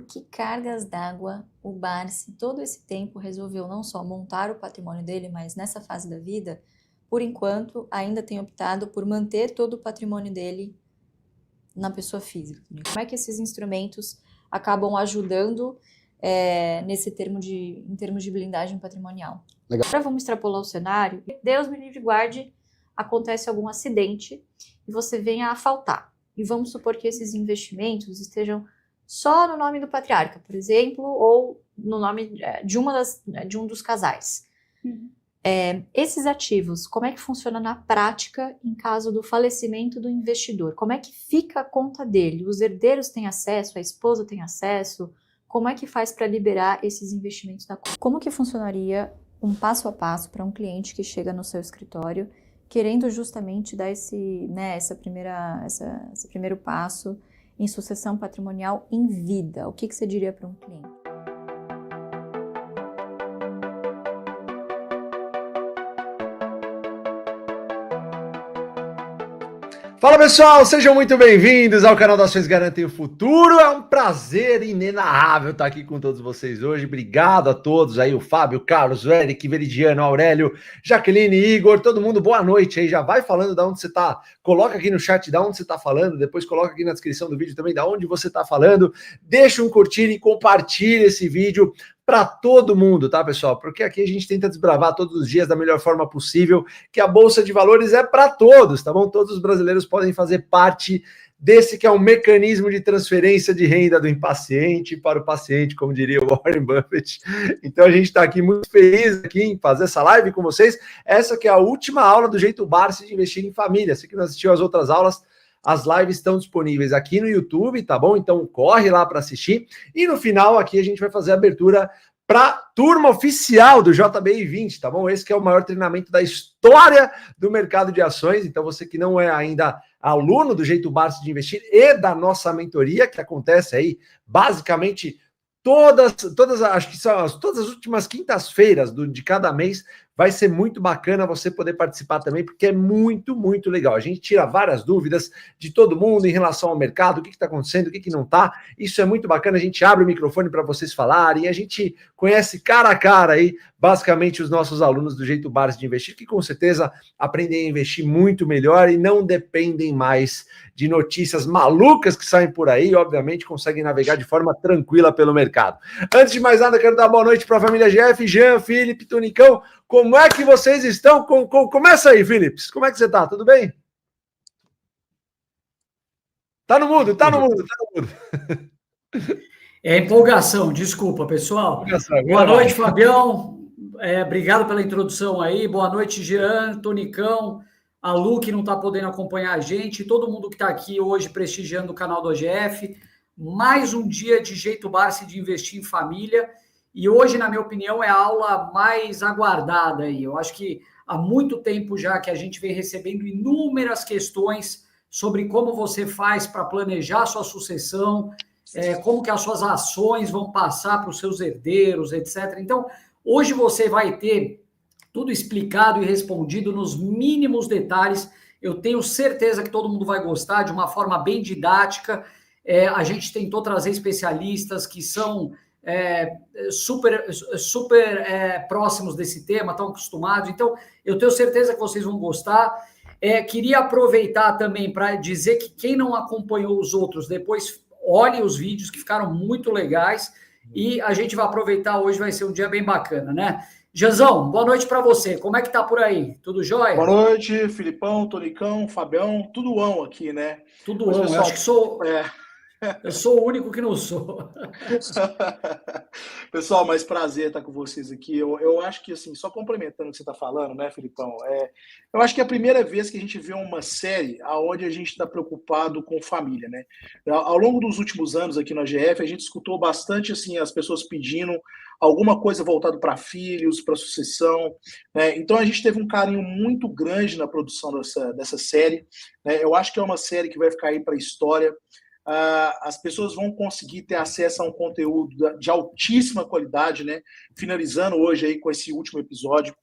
por que cargas d'água o Barsi, todo esse tempo, resolveu não só montar o patrimônio dele, mas nessa fase da vida, por enquanto, ainda tem optado por manter todo o patrimônio dele na pessoa física. Como é que esses instrumentos acabam ajudando em termos de blindagem patrimonial? Legal. Agora vamos extrapolar o cenário. Deus me livre e guarde, acontece algum acidente e você venha a faltar. E vamos supor que esses investimentos estejam só no nome do patriarca, por exemplo, ou no nome de um dos casais. Esses ativos, como é que funciona na prática em caso do falecimento do investidor? Como é que fica a conta dele? Os herdeiros têm acesso? A esposa tem acesso? Como é que faz para liberar esses investimentos da conta? Como que funcionaria um passo a passo para um cliente que chega no seu escritório querendo justamente dar esse primeiro passo em sucessão patrimonial em vida? O que você diria para um cliente? Fala pessoal, sejam muito bem-vindos ao canal das Ações Garantem o Futuro. É um prazer inenarrável estar aqui com todos vocês hoje. Obrigado a todos aí, o Fábio, Carlos, o Eric, Veridiano, Aurélio, Jaqueline, Igor, todo mundo, boa noite aí. Já vai falando de onde você está, coloca aqui no chat de onde você está falando, depois coloca aqui na descrição do vídeo também de onde você está falando. Deixa um curtir e compartilha esse vídeo para todo mundo, tá, pessoal? Porque aqui a gente tenta desbravar todos os dias da melhor forma possível, que a Bolsa de Valores é para todos, tá bom? Todos os brasileiros podem fazer parte desse que é um mecanismo de transferência de renda do impaciente para o paciente, como diria o Warren Buffett. Então a gente está aqui muito feliz aqui em fazer essa live com vocês. Essa que é a última aula do Jeito Barsi de investir em família. Se que não assistiu as outras aulas, as lives estão disponíveis aqui no YouTube, tá bom? Então corre lá para assistir. E no final aqui a gente vai fazer a abertura para a turma oficial do JBI 20, tá bom? Esse que é o maior treinamento da história do mercado de ações. Então você que não é ainda aluno do Jeito Barsi de Investir e da nossa mentoria, que acontece aí basicamente acho que são todas as últimas quintas-feiras de cada mês. Vai ser muito bacana você poder participar também, porque é muito, muito legal. A gente tira várias dúvidas de todo mundo em relação ao mercado, o que está acontecendo, o que não está. Isso é muito bacana, a gente abre o microfone para vocês falarem, a gente conhece cara a cara aí, basicamente, os nossos alunos do Jeito Barsi de Investir, que com certeza aprendem a investir muito melhor e não dependem mais de notícias malucas que saem por aí, e, obviamente, conseguem navegar de forma tranquila pelo mercado. Antes de mais nada, quero dar boa noite para a família Jeff, Jean, Felipe, Tonicão. Como é que vocês estão? Começa aí, Felipe. Como é que você está? Tudo bem? Tá no mudo. É empolgação, desculpa, pessoal. Boa noite, Fabião. Obrigado pela introdução aí. Boa noite, Jean, Tonicão, a Lu, que não está podendo acompanhar a gente, todo mundo que está aqui hoje prestigiando o canal do OGF. Mais um dia de Jeito Barsi de investir em família. E hoje, na minha opinião, é a aula mais aguardada aí. Eu acho que há muito tempo já que a gente vem recebendo inúmeras questões sobre como você faz para planejar a sua sucessão, como que as suas ações vão passar para os seus herdeiros, etc. Então, hoje você vai ter tudo explicado e respondido nos mínimos detalhes. Eu tenho certeza que todo mundo vai gostar, de uma forma bem didática. A gente tentou trazer especialistas que são super próximos desse tema, estão acostumados. Então, eu tenho certeza que vocês vão gostar. Queria aproveitar também para dizer que quem não acompanhou os outros, depois olhe os vídeos que ficaram muito legais e a gente vai aproveitar hoje, vai ser um dia bem bacana, né? Janzão, boa noite para você. Como é que tá por aí? Tudo jóia? Boa noite, Filipão, Tonicão, Fabião, tudo ão aqui, né? Tudo ão, pessoal, acho que sou... Eu sou o único que não sou. Pessoal, mas prazer estar com vocês aqui. Eu acho que, assim, só complementando o que você está falando, né, Filipão? Eu acho que é a primeira vez que a gente vê uma série onde a gente está preocupado com família, né? Ao longo dos últimos anos aqui no AGF, a gente escutou bastante, assim, as pessoas pedindo alguma coisa voltada para filhos, para sucessão, né? Então a gente teve um carinho muito grande na produção dessa série, né? Eu acho que é uma série que vai ficar aí para a história. As pessoas vão conseguir ter acesso a um conteúdo de altíssima qualidade, né? Finalizando hoje aí com esse último episódio.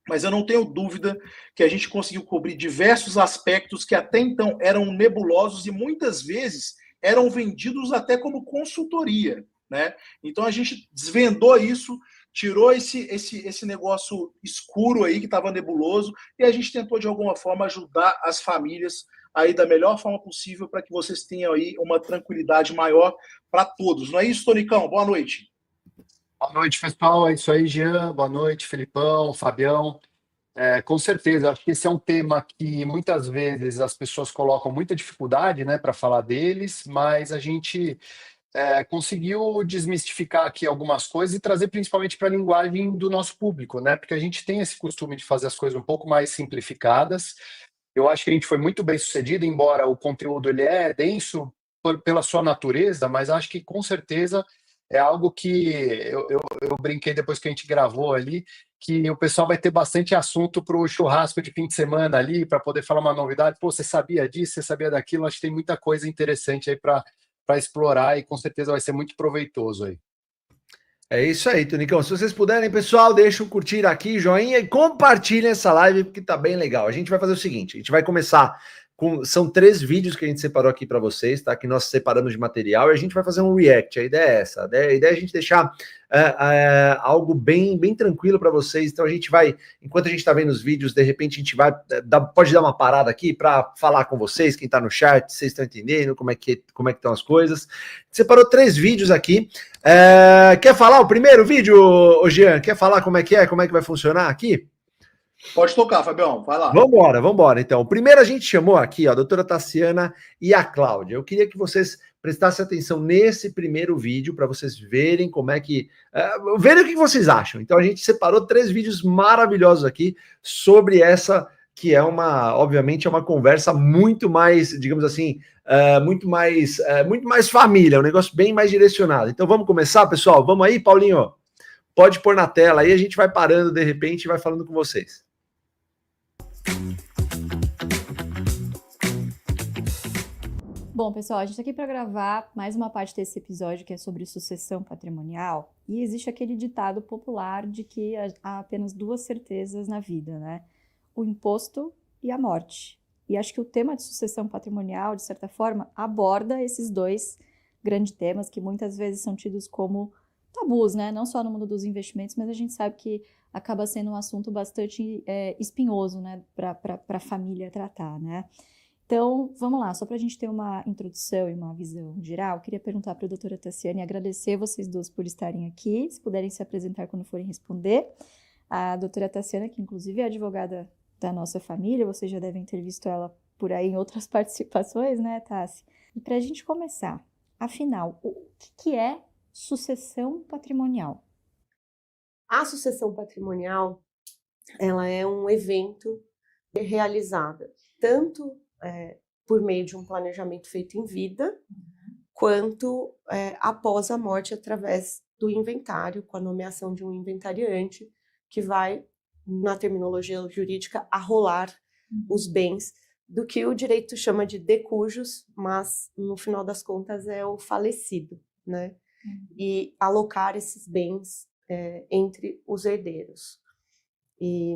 Mas eu não tenho dúvida que a gente conseguiu cobrir diversos aspectos que até então eram nebulosos e muitas vezes eram vendidos até como consultoria, né? Então a gente desvendou isso, tirou esse negócio escuro aí que estava nebuloso e a gente tentou de alguma forma ajudar as famílias aí da melhor forma possível para que vocês tenham aí uma tranquilidade maior para todos. Não é isso, Tonicão? Boa noite. Boa noite, pessoal. É isso aí, Jean. Boa noite, Felipão, Fabião. Com certeza, acho que esse é um tema que muitas vezes as pessoas colocam muita dificuldade, né, para falar deles, mas a gente conseguiu desmistificar aqui algumas coisas e trazer principalmente para a linguagem do nosso público, né? Porque a gente tem esse costume de fazer as coisas um pouco mais simplificadas. Eu acho que a gente foi muito bem sucedido, embora o conteúdo ele é denso pela sua natureza, mas acho que com certeza é algo que eu brinquei depois que a gente gravou ali, que o pessoal vai ter bastante assunto para o churrasco de fim de semana ali, para poder falar uma novidade. Pô, você sabia disso, você sabia daquilo? Acho que tem muita coisa interessante aí para explorar e com certeza vai ser muito proveitoso aí. É isso aí, Tunicão. Se vocês puderem, pessoal, deixa um curtir aqui, joinha e compartilhem essa live porque tá bem legal. A gente vai fazer o seguinte, a gente vai começar são 3 vídeos que a gente separou aqui para vocês, tá? Que nós separamos de material e a gente vai fazer um react. A ideia é essa. A ideia é a gente deixar algo bem tranquilo para vocês. Então a gente vai, enquanto a gente está vendo os vídeos, de repente a gente vai pode dar uma parada aqui para falar com vocês, quem está no chat, vocês estão entendendo como é que estão as coisas. Separou 3 vídeos aqui. Quer falar o primeiro vídeo, Jean? Quer falar como é que vai funcionar aqui? Pode tocar, Fabião, vai lá. Vambora, então. Primeiro a gente chamou aqui, ó, a doutora Tassiana e a Cláudia. Eu queria que vocês prestassem atenção nesse primeiro vídeo, para vocês verem como é que... verem o que vocês acham. Então a gente separou 3 vídeos maravilhosos aqui sobre essa, que é obviamente, é uma conversa muito mais, digamos assim, muito mais família, um negócio bem mais direcionado. Então vamos começar, pessoal? Vamos aí, Paulinho? Pode pôr na tela aí, a gente vai parando de repente e vai falando com vocês. Bom, pessoal, a gente está aqui para gravar mais uma parte desse episódio que é sobre sucessão patrimonial. E existe aquele ditado popular de que há apenas 2 certezas na vida, né? O imposto e a morte. E acho que o tema de sucessão patrimonial, de certa forma, aborda esses 2 grandes temas que muitas vezes são tidos como tabus, né? Não só no mundo dos investimentos, mas a gente sabe que acaba sendo um assunto bastante espinhoso, né? Para a família tratar, né? Então, vamos lá, só para a gente ter uma introdução e uma visão geral, queria perguntar para a doutora Tassiana e agradecer vocês 2 por estarem aqui, se puderem se apresentar quando forem responder. A doutora Tassiana, que inclusive é advogada da nossa família, vocês já devem ter visto ela por aí em outras participações, né, Tassi? E para a gente começar, afinal, o que é sucessão patrimonial? A sucessão patrimonial, ela é um evento realizado tanto por meio de um planejamento feito em vida, quanto após a morte através do inventário, com a nomeação de um inventariante, que vai, na terminologia jurídica, arrolar os bens do que o direito chama de decujus, mas no final das contas é o falecido, né? E alocar esses bens entre os herdeiros. E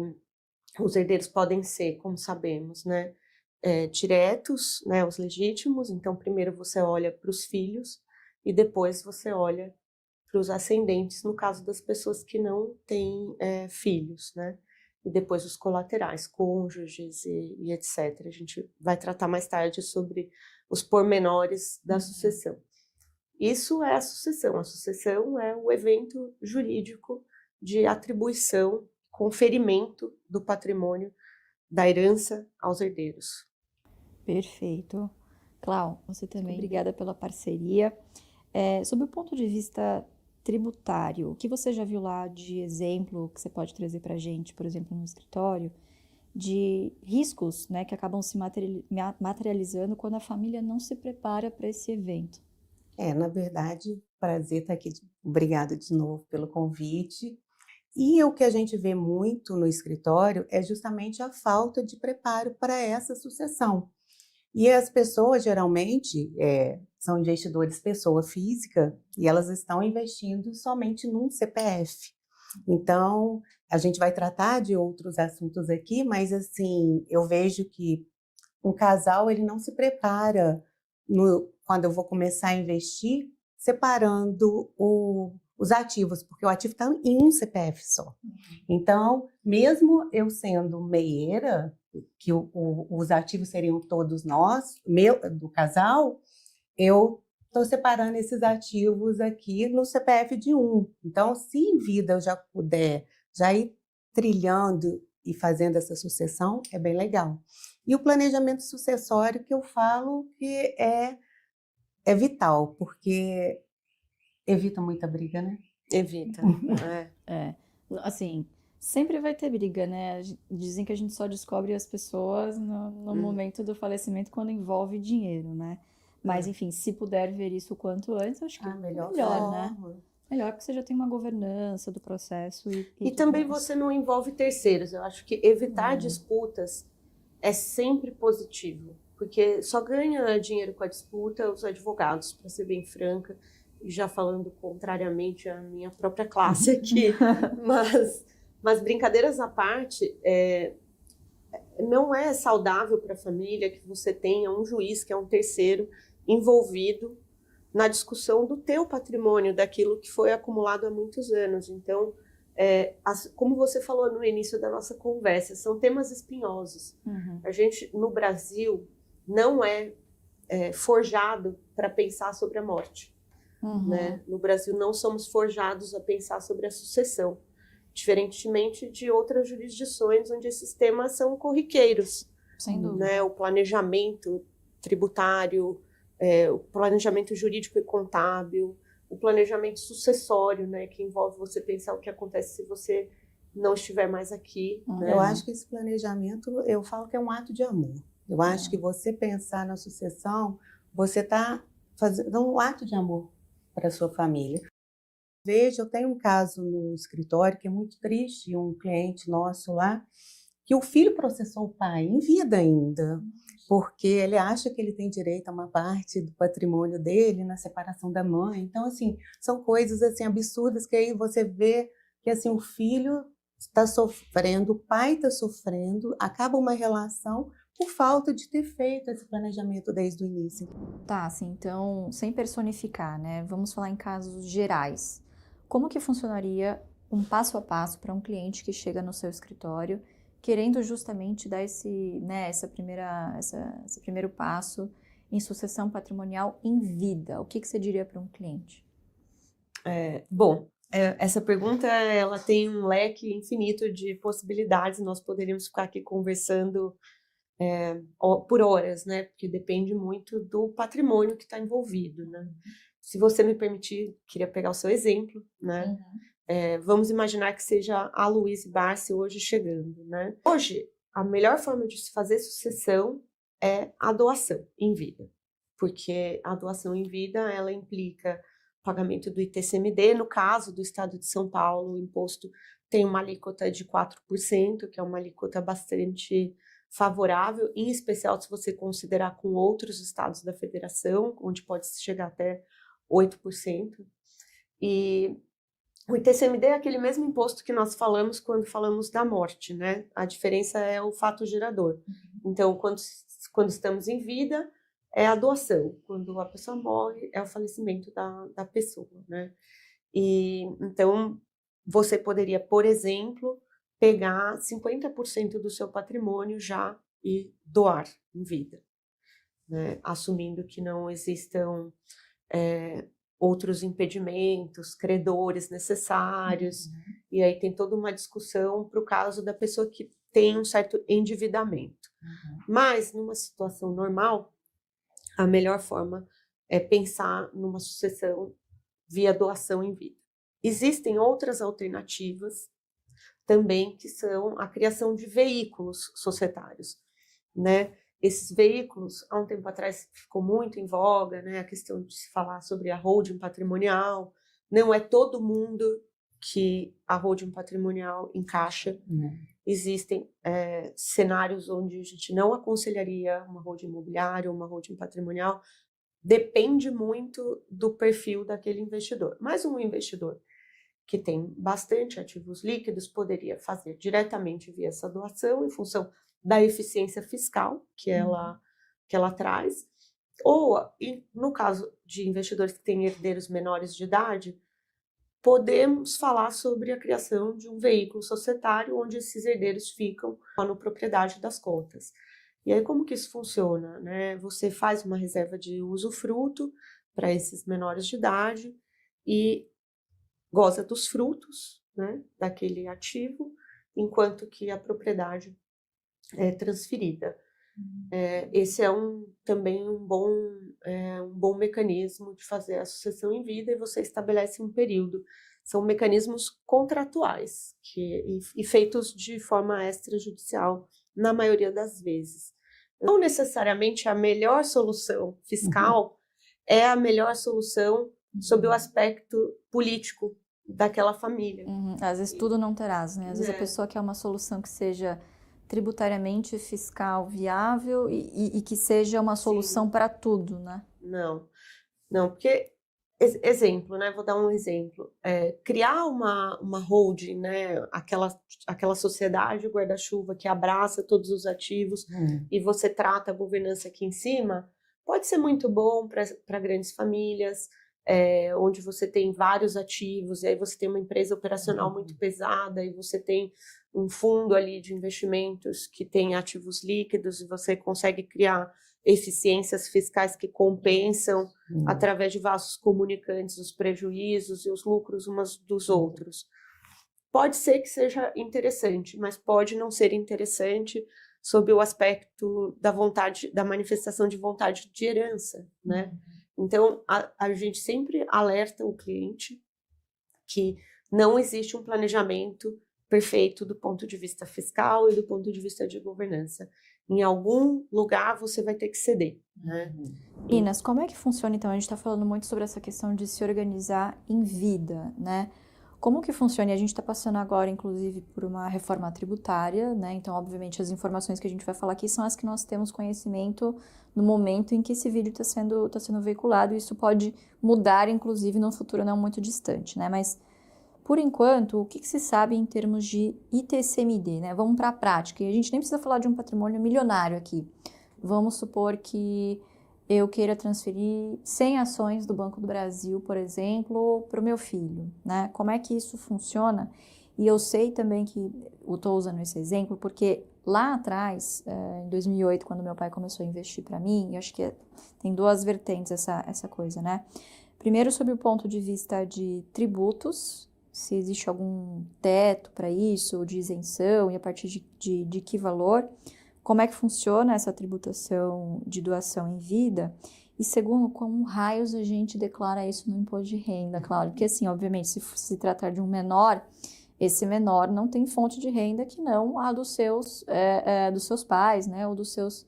os herdeiros podem ser, como sabemos, né, diretos, né, os legítimos. Então, primeiro você olha para os filhos e depois você olha para os ascendentes, no caso das pessoas que não têm filhos, né? E depois os colaterais, cônjuges e etc. A gente vai tratar mais tarde sobre os pormenores da sucessão. Isso é a sucessão. A sucessão é o evento jurídico de atribuição, conferimento do patrimônio, da herança aos herdeiros. Perfeito. Clau, você também, obrigada pela parceria. Sob o ponto de vista tributário, o que você já viu lá de exemplo que você pode trazer para a gente, por exemplo, no escritório, de riscos, né, que acabam se materializando quando a família não se prepara para esse evento? Na verdade, prazer estar aqui. Obrigada de novo pelo convite. E o que a gente vê muito no escritório é justamente a falta de preparo para essa sucessão. E as pessoas, geralmente, são investidores pessoa física e elas estão investindo somente num CPF. Então, a gente vai tratar de outros assuntos aqui, mas, assim, eu vejo que um casal ele não se prepara quando eu vou começar a investir, separando os ativos, porque o ativo está em um CPF só. Então, mesmo eu sendo meieira, que os ativos seriam todos nós, do casal, eu estou separando esses ativos aqui no CPF de um. Então, se em vida eu já puder já ir trilhando e fazendo essa sucessão, é bem legal. E o planejamento sucessório, que eu falo que é vital, porque evita muita briga, né? Evita. Assim, sempre vai ter briga, né? Dizem que a gente só descobre as pessoas no momento do falecimento quando envolve dinheiro, né? Mas, enfim, se puder ver isso o quanto antes, acho que melhor, né? Melhor, porque você já tem uma governança do processo. E também você não envolve terceiros. Eu acho que evitar disputas é sempre positivo, porque só ganha dinheiro com a disputa os advogados, para ser bem franca, e já falando contrariamente à minha própria classe aqui. Mas brincadeiras à parte, não é saudável para a família que você tenha um juiz, que é um terceiro, envolvido na discussão do teu patrimônio, daquilo que foi acumulado há muitos anos. Então, como você falou no início da nossa conversa, são temas espinhosos. A gente, no Brasil, não é forjado para pensar sobre a morte. Né? No Brasil, não somos forjados a pensar sobre a sucessão, diferentemente de outras jurisdições onde esses temas são corriqueiros. Sem dúvida. Né? O planejamento tributário, o planejamento jurídico e contábil, o planejamento sucessório, né, que envolve você pensar o que acontece se você não estiver mais aqui. Né? Eu acho que esse planejamento, eu falo que é um ato de amor. Eu acho que você pensar na sucessão, você está fazendo um ato de amor para a sua família. Veja, eu tenho um caso no escritório que é muito triste, um cliente nosso lá, que o filho processou o pai em vida ainda, porque ele acha que ele tem direito a uma parte do patrimônio dele na separação da mãe. Então, assim, são coisas assim absurdas que aí você vê que assim o filho está sofrendo, o pai está sofrendo, acaba uma relação por falta de ter feito esse planejamento desde o início. Tá, assim, então, sem personificar, né? Vamos falar em casos gerais. Como que funcionaria um passo a passo para um cliente que chega no seu escritório querendo justamente dar esse primeiro passo em sucessão patrimonial em vida? O que você diria para um cliente? Essa pergunta ela tem um leque infinito de possibilidades. Nós poderíamos ficar aqui conversando por horas, né? Porque depende muito do patrimônio que está envolvido, né? Se você me permitir, queria pegar o seu exemplo, né? Vamos imaginar que seja a Luiz Barsi hoje chegando, né? Hoje, a melhor forma de se fazer sucessão é a doação em vida, porque a doação em vida, ela implica pagamento do ITCMD. No caso do estado de São Paulo, o imposto tem uma alíquota de 4%, que é uma alíquota bastante favorável, em especial se você considerar com outros estados da federação, onde pode chegar até 8%. E o ITCMD é aquele mesmo imposto que nós falamos quando falamos da morte, né? A diferença é o fato gerador. Então, quando estamos em vida, é a doação. Quando a pessoa morre, é o falecimento da pessoa, né? E, então, você poderia, por exemplo, pegar 50% do seu patrimônio já e doar em vida, né? Assumindo que não existam outros impedimentos, credores necessários, e aí tem toda uma discussão para o caso da pessoa que tem um certo endividamento. Mas, numa situação normal, a melhor forma é pensar numa sucessão via doação em vida. Existem outras alternativas também, que são a criação de veículos societários, né? Esses veículos, há um tempo atrás, ficou muito em voga, né? A questão de se falar sobre a holding patrimonial. Não é todo mundo que a holding patrimonial encaixa. Existem cenários onde a gente não aconselharia uma holding imobiliária ou uma holding patrimonial. Depende muito do perfil daquele investidor. Mas um investidor que tem bastante ativos líquidos poderia fazer diretamente via essa doação, em função da eficiência fiscal que ela traz, Ou, no caso de investidores que têm herdeiros menores de idade, podemos falar sobre a criação de um veículo societário onde esses herdeiros ficam na propriedade das cotas. E aí, como que isso funciona, né? Você faz uma reserva de usufruto para esses menores de idade e goza dos frutos, né, daquele ativo, enquanto que a propriedade é transferida. Esse é também um bom mecanismo de fazer a sucessão em vida, e você estabelece um período. São mecanismos contratuais e feitos de forma extrajudicial, na maioria das vezes. Não necessariamente a melhor solução fiscal é a melhor solução sob o aspecto político daquela família. Às vezes tudo não terás, né? Às vezes a pessoa quer uma solução que seja tributariamente, fiscal, viável e que seja uma solução para tudo, né? Não, porque, exemplo, né? Vou dar um exemplo. Criar uma holding, né? Aquela sociedade guarda-chuva que abraça todos os ativos e você trata a governança aqui em cima, pode ser muito bom para grandes famílias, onde você tem vários ativos, e aí você tem uma empresa operacional muito pesada, e você tem um fundo ali de investimentos que tem ativos líquidos, e você consegue criar eficiências fiscais que compensam, através de vasos comunicantes, os prejuízos e os lucros uns dos outros. Pode ser que seja interessante, mas pode não ser interessante sob o aspecto da manifestação de vontade de herança, né? Então, a gente sempre alerta o cliente que não existe um planejamento perfeito do ponto de vista fiscal e do ponto de vista de governança. Em algum lugar você vai ter que ceder, né? Inas, como é que funciona, então? A gente está falando muito sobre essa questão de se organizar em vida, né? Como que funciona? E a gente está passando agora, inclusive, por uma reforma tributária, né? Então, obviamente, as informações que a gente vai falar aqui são as que nós temos conhecimento no momento em que esse vídeo está sendo veiculado, e isso pode mudar, inclusive, num futuro não muito distante, né? Mas, por enquanto, o que se sabe em termos de ITCMD, né? Vamos para a prática, e a gente nem precisa falar de um patrimônio milionário aqui. Vamos supor que eu queira transferir 100 ações do Banco do Brasil, por exemplo, para o meu filho, né? Como é que isso funciona? E eu sei também que, eu estou usando esse exemplo, porque lá atrás, em 2008, quando meu pai começou a investir para mim, eu acho que tem duas vertentes essa coisa, né? Primeiro, sob o ponto de vista de tributos, se existe algum teto para isso, ou de isenção, e a partir de que valor. Como é que funciona essa tributação de doação em vida? E segundo, como raios a gente declara isso no imposto de renda, Cláudia? Porque assim, obviamente, se tratar de um menor, esse menor não tem fonte de renda que não a dos seus pais, né? Ou dos seus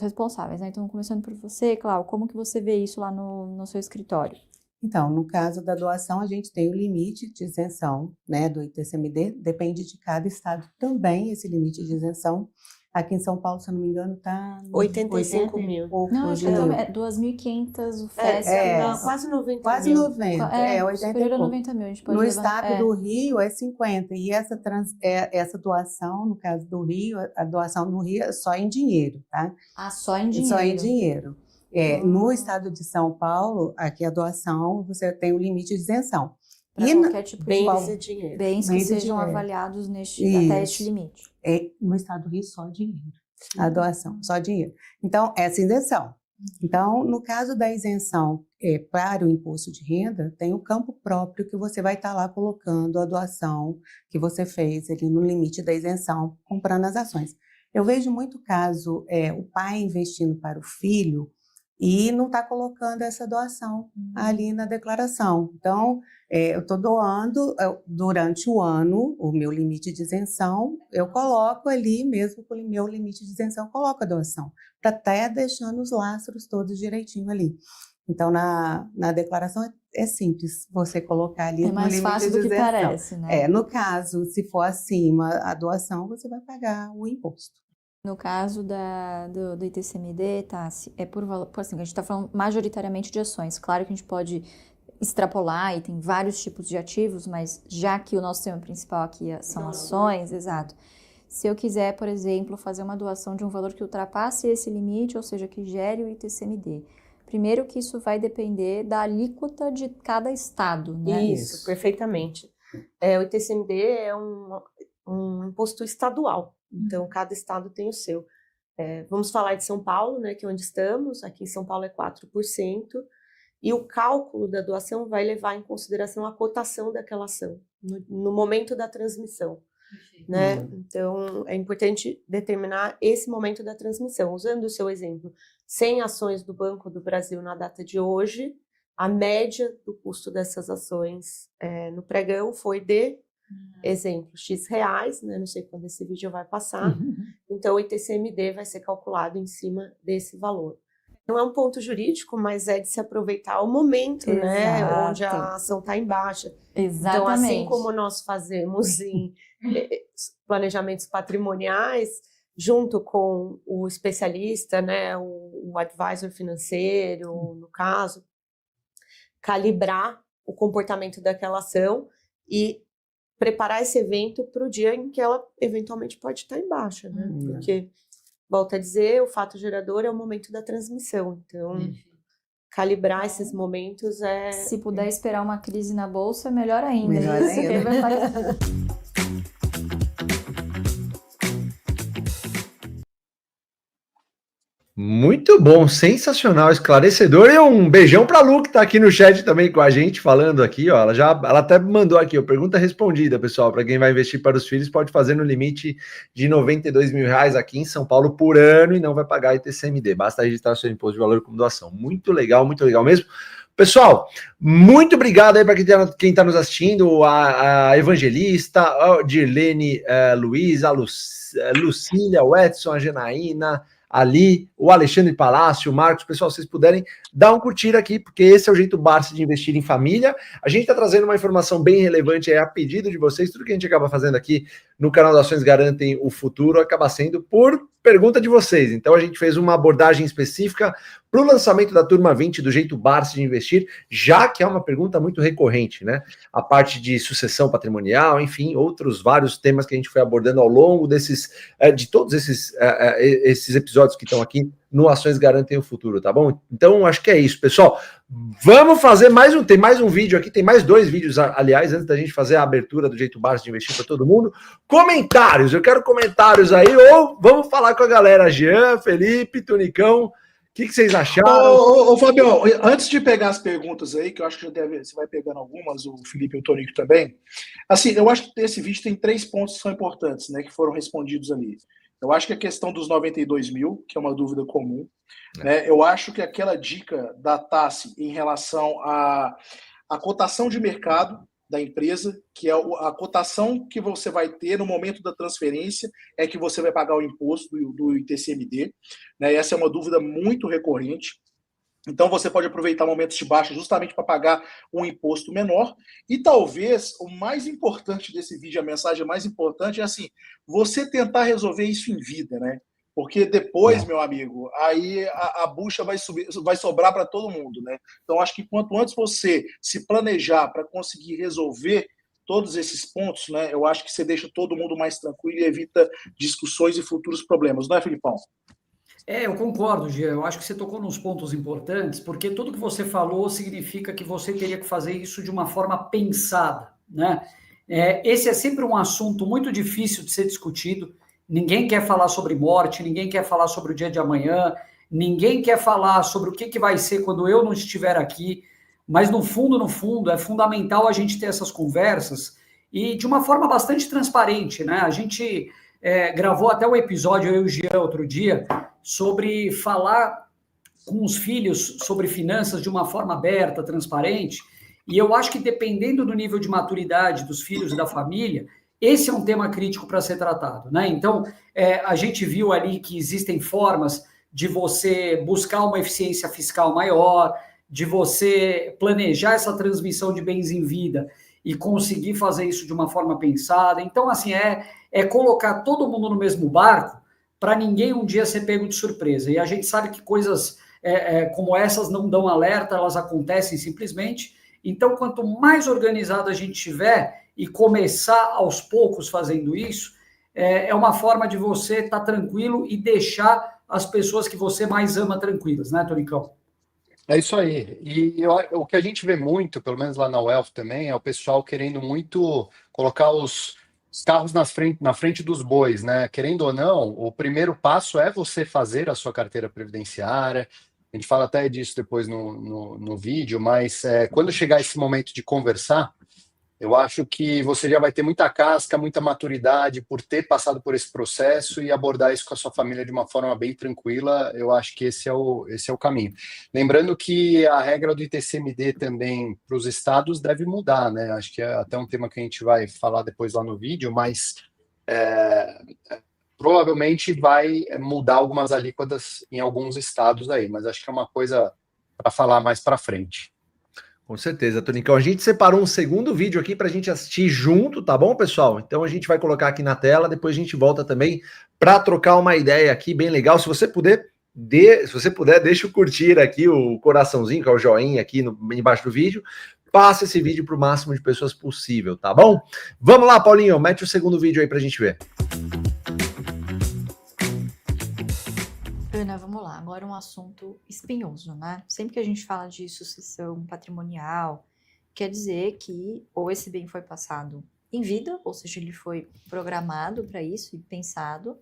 responsáveis, né? Então, começando por você, Cláudia, como que você vê isso lá no seu escritório? Então, no caso da doação, a gente tem o limite de isenção, né, do ITCMD, depende de cada estado também esse limite de isenção. Aqui em São Paulo, se eu não me engano, está 85 mil. Não, acho que é 2.500 o FES. Quase 90 quase mil. 90. 80 superior a 90 mil. A gente pode no levar, estado do Rio é 50. E essa doação, no caso do Rio, a doação no Rio é só em dinheiro, tá? Só em dinheiro. Só em dinheiro. No estado de São Paulo, aqui a doação, você tem o limite de isenção. Para qualquer tipo de bens e dinheiro. Bens que sejam avaliados até este limite. No estado do Rio, só dinheiro. A doação, só dinheiro. Então, essa isenção. Então, no caso da isenção para o imposto de renda, tem o campo próprio que você vai estar lá colocando a doação que você fez ali no limite da isenção, comprando as ações. Eu vejo muito caso, o pai investindo para o filho e não está colocando essa doação ali na declaração. Então, eu estou doando durante o ano, o meu limite de isenção, eu coloco ali, mesmo com o meu limite de isenção, eu coloco a doação, para até deixando os lastros todos direitinho ali. Então, na declaração é simples você colocar ali no limite de isenção. É mais fácil do que parece, né? No caso, se for acima a doação, você vai pagar o imposto. No caso do ITCMD, Tassi, por valor, assim, a gente está falando majoritariamente de ações. Claro que a gente pode extrapolar e tem vários tipos de ativos, mas já que o nosso tema principal aqui são ações, exato. Se eu quiser, por exemplo, fazer uma doação de um valor que ultrapasse esse limite, ou seja, que gere o ITCMD. Primeiro que isso vai depender da alíquota de cada estado, né? Isso, perfeitamente. O ITCMD é um imposto estadual, então cada estado tem o seu. Vamos falar de São Paulo, né, que é onde estamos. Aqui em São Paulo é 4%, e o cálculo da doação vai levar em consideração a cotação daquela ação no momento da transmissão, né? Então é importante determinar esse momento da transmissão. Usando o seu exemplo, 100 ações do Banco do Brasil na data de hoje, a média do custo dessas ações no pregão foi de, exemplo, X reais, né? Não sei quando esse vídeo vai passar. Então o ITCMD vai ser calculado em cima desse valor. Não é um ponto jurídico, mas é de se aproveitar o momento, né, onde a ação está em baixa. Exatamente. Então, assim como nós fazemos em planejamentos patrimoniais, junto com o especialista, né, o advisor financeiro, no caso, calibrar o comportamento daquela ação e preparar esse evento para o dia em que ela eventualmente pode estar em baixa, né? Porque, volto a dizer, o fato gerador é o momento da transmissão. Então, calibrar esses momentos é... Se puder esperar uma crise na bolsa, melhor ainda. Melhor Isso que ainda. vai pagar. Muito bom, sensacional, esclarecedor. E um beijão para a Lu, que está aqui no chat também com a gente, falando aqui, ó. Ela até mandou aqui, ó, pergunta respondida, pessoal. Para quem vai investir para os filhos, pode fazer no limite de R$92 mil aqui em São Paulo por ano e não vai pagar ITCMD. Basta registrar seu imposto de valor como doação. Muito legal mesmo. Pessoal, muito obrigado aí para quem está nos assistindo, a Evangelista, a Dirlene Luiz, a Lucília, o Edson, a Janaína, ali, o Alexandre Palácio, o Marcos. Pessoal, se vocês puderem, dá um curtir aqui, porque esse é o jeito Barsi de investir em família. A gente está trazendo uma informação bem relevante aí a pedido de vocês. Tudo que a gente acaba fazendo aqui no canal das Ações Garantem o Futuro acaba sendo por pergunta de vocês. Então a gente fez uma abordagem específica para o lançamento da turma 20 do jeito Barsi de investir, já que é uma pergunta muito recorrente, né? A parte de sucessão patrimonial, enfim, outros vários temas que a gente foi abordando ao longo de todos esses episódios que estão aqui no Ações Garantem o Futuro, tá bom? Então acho que é isso, pessoal. Vamos fazer tem mais um vídeo aqui, tem mais 2 vídeos, aliás, antes da gente fazer a abertura do jeito Barsi de investir para todo mundo. Comentários, eu quero comentários aí, ou vamos falar com a galera, Jean, Felipe, Tunicão. O que vocês acharam? Ô, Fabião, antes de pegar as perguntas aí, que eu acho que você vai pegando algumas, o Felipe e o Tonico também. Assim, eu acho que esse vídeo tem 3 pontos que são importantes, né, que foram respondidos ali. Eu acho que a questão dos 92 mil, que é uma dúvida comum, né? Eu acho que aquela dica da Tassi em relação à cotação de mercado da empresa, que é a cotação que você vai ter no momento da transferência, é que você vai pagar o imposto do ITCMD, né? E essa é uma dúvida muito recorrente. Então você pode aproveitar momentos de baixa justamente para pagar um imposto menor. E talvez o mais importante desse vídeo, a mensagem mais importante é assim, você tentar resolver isso em vida, né? Porque depois, meu amigo, aí a bucha vai sobrar para todo mundo, né? Então acho que quanto antes você se planejar para conseguir resolver todos esses pontos, né? Eu acho que você deixa todo mundo mais tranquilo e evita discussões e futuros problemas, não é, Filipão? Eu concordo, Gia. Eu acho que você tocou nos pontos importantes, porque tudo que você falou significa que você teria que fazer isso de uma forma pensada, né? Esse é sempre um assunto muito difícil de ser discutido. Ninguém quer falar sobre morte, ninguém quer falar sobre o dia de amanhã, ninguém quer falar sobre o que vai ser quando eu não estiver aqui, mas no fundo, é fundamental a gente ter essas conversas e de uma forma bastante transparente, né? A gente gravou até um episódio, eu e o Jean, outro dia, sobre falar com os filhos sobre finanças de uma forma aberta, transparente, e eu acho que dependendo do nível de maturidade dos filhos e da família, esse é um tema crítico para ser tratado, né? Então, a gente viu ali que existem formas de você buscar uma eficiência fiscal maior, de você planejar essa transmissão de bens em vida e conseguir fazer isso de uma forma pensada. Então, assim, é colocar todo mundo no mesmo barco para ninguém um dia ser pego de surpresa. E a gente sabe que coisas como essas não dão alerta, elas acontecem simplesmente. Então, quanto mais organizado a gente tiver e começar aos poucos fazendo isso, é uma forma de você estar tranquilo e deixar as pessoas que você mais ama tranquilas, né, Tonicão? É isso aí. E o que a gente vê muito, pelo menos lá na Wealth também, é o pessoal querendo muito colocar os carros na frente dos bois, né? Querendo ou não, o primeiro passo é você fazer a sua carteira previdenciária. A gente fala até disso depois no vídeo, mas quando chegar esse momento de conversar, eu acho que você já vai ter muita casca, muita maturidade por ter passado por esse processo e abordar isso com a sua família de uma forma bem tranquila. Eu acho que esse é o caminho. Lembrando que a regra do ITCMD também para os estados deve mudar, né? Acho que é até um tema que a gente vai falar depois lá no vídeo, mas provavelmente vai mudar algumas alíquotas em alguns estados aí, mas acho que é uma coisa para falar mais para frente. Com certeza, Tonicão. A gente separou um segundo vídeo aqui para a gente assistir junto, tá bom, pessoal? Então a gente vai colocar aqui na tela, depois a gente volta também para trocar uma ideia aqui bem legal. Se você puder, deixa o curtir aqui, o coraçãozinho, que é o joinha aqui embaixo do vídeo. Passa esse vídeo para o máximo de pessoas possível, tá bom? Vamos lá, Paulinho, mete o segundo vídeo aí para a gente ver. Ana, vamos lá. Agora um assunto espinhoso, né? Sempre que a gente fala de sucessão patrimonial, quer dizer que ou esse bem foi passado em vida, ou seja, ele foi programado para isso e pensado,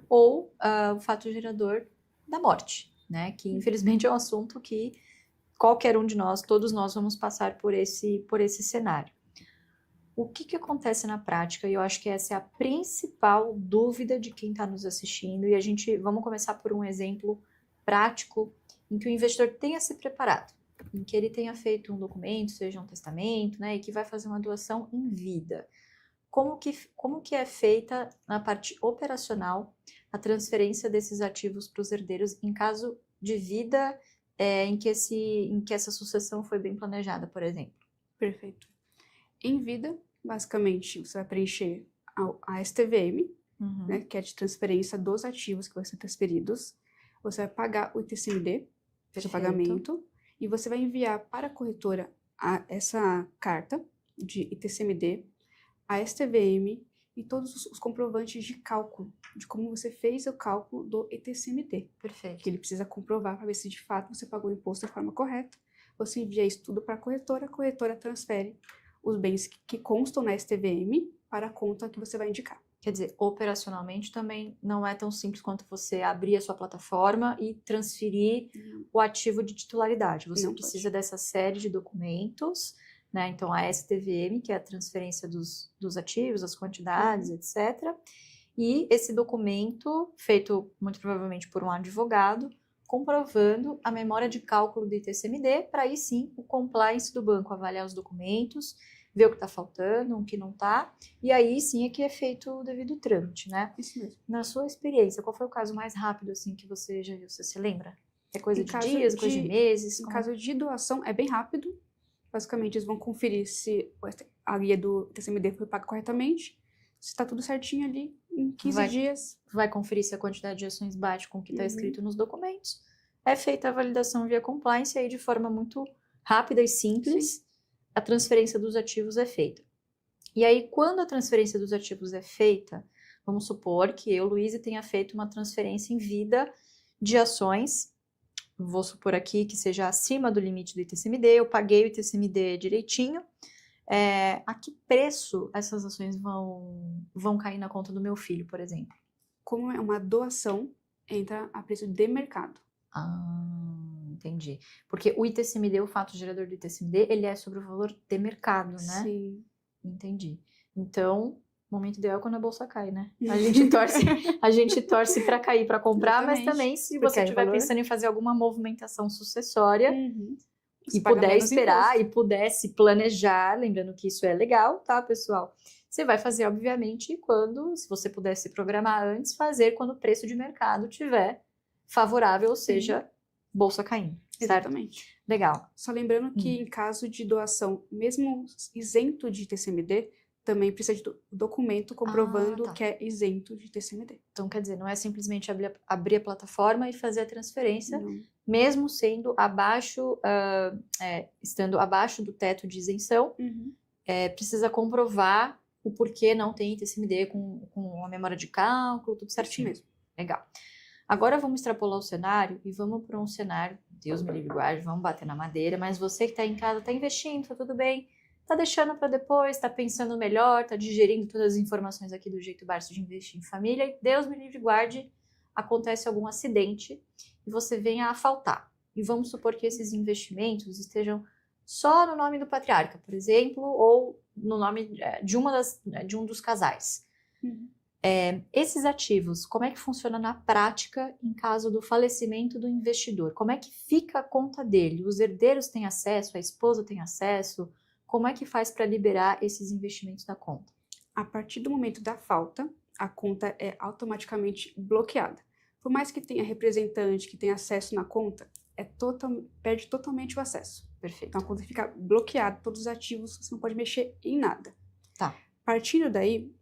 ou o fato gerador da morte, né? Que infelizmente é um assunto que qualquer um de nós, todos nós vamos passar por esse cenário. O que acontece na prática? E eu acho que essa é a principal dúvida de quem está nos assistindo. E vamos começar por um exemplo prático em que o investidor tenha se preparado, em que ele tenha feito um documento, seja um testamento, né, e que vai fazer uma doação em vida. Como que é feita na parte operacional a transferência desses ativos para os herdeiros em caso de vida em que essa sucessão foi bem planejada, por exemplo? Perfeito. Em vida, basicamente, você vai preencher a STVM, né, que é de transferência dos ativos que vão ser transferidos. Você vai pagar o ITCMD, seu pagamento, e você vai enviar para a corretora essa carta de ITCMD, a STVM e todos os comprovantes de cálculo, de como você fez o cálculo do ITCMD. Perfeito. Que ele precisa comprovar para ver se de fato você pagou o imposto da forma correta. Você envia isso tudo para a corretora transfere os bens que constam na STVM para a conta que você vai indicar. Quer dizer, operacionalmente também não é tão simples quanto você abrir a sua plataforma e transferir o ativo de titularidade. Você precisa dessa série de documentos, né? Então, a STVM, que é a transferência dos ativos, as quantidades, etc. E esse documento, feito muito provavelmente por um advogado, comprovando a memória de cálculo do ITCMD, para aí sim o compliance do banco avaliar os documentos, ver o que está faltando, o que não está, e aí sim é que é feito o devido trâmite, né? Isso mesmo. Na sua experiência, qual foi o caso mais rápido assim que você já viu? Você se lembra? É coisa de dias, coisa de meses? Em caso de doação, é bem rápido. Basicamente, eles vão conferir se a guia do ITCMD foi paga corretamente, se está tudo certinho ali, em 15 dias. Vai conferir se a quantidade de ações bate com o que está escrito nos documentos. É feita a validação via compliance e aí de forma muito rápida e simples, a transferência dos ativos é feita. E aí, quando a transferência dos ativos é feita, vamos supor que eu, Luísa, tenha feito uma transferência em vida de ações, vou supor aqui que seja acima do limite do ITCMD, eu paguei o ITCMD direitinho, a que preço essas ações vão cair na conta do meu filho, por exemplo? Como é uma doação, entra a preço de mercado. Entendi. Porque o ITCMD, o fato gerador do ITCMD, ele é sobre o valor de mercado, né? Sim. Entendi. Então, o momento ideal é quando a bolsa cai, né? A gente torce para cair, para comprar, mas também se você estiver pensando em fazer alguma movimentação sucessória e puder esperar e pudesse planejar, lembrando que isso é legal, tá, pessoal? Você vai fazer, obviamente, se você puder se programar antes, fazer quando o preço de mercado estiver favorável, ou seja, bolsa caindo. Certo? Exatamente. Legal. Só lembrando que em caso de doação, mesmo isento de ITCMD, também precisa de documento comprovando que é isento de ITCMD. Então, quer dizer, não é simplesmente abrir a plataforma e fazer a transferência, mesmo sendo estando abaixo do teto de isenção, precisa comprovar o porquê não tem ITCMD com a memória de cálculo, tudo certinho. Isso mesmo. Legal. Agora vamos extrapolar o cenário e vamos para um cenário, Deus me livre e guarde, vamos bater na madeira, mas você que está em casa, está investindo, tá tudo bem, tá deixando para depois, tá pensando melhor, tá digerindo todas as informações aqui do jeito Barça de investir em família, e Deus me livre e guarde, acontece algum acidente e você venha a faltar. E vamos supor que esses investimentos estejam só no nome do patriarca, por exemplo, ou no nome de um dos casais. Esses ativos, como é que funciona na prática em caso do falecimento do investidor? Como é que fica a conta dele? Os herdeiros têm acesso, a esposa tem acesso? Como é que faz para liberar esses investimentos da conta? A partir do momento da falta, a conta é automaticamente bloqueada. Por mais que tenha representante que tenha acesso na conta, perde totalmente o acesso. Perfeito. Então a conta fica bloqueada, todos os ativos, você não pode mexer em nada. Tá. Partindo daí,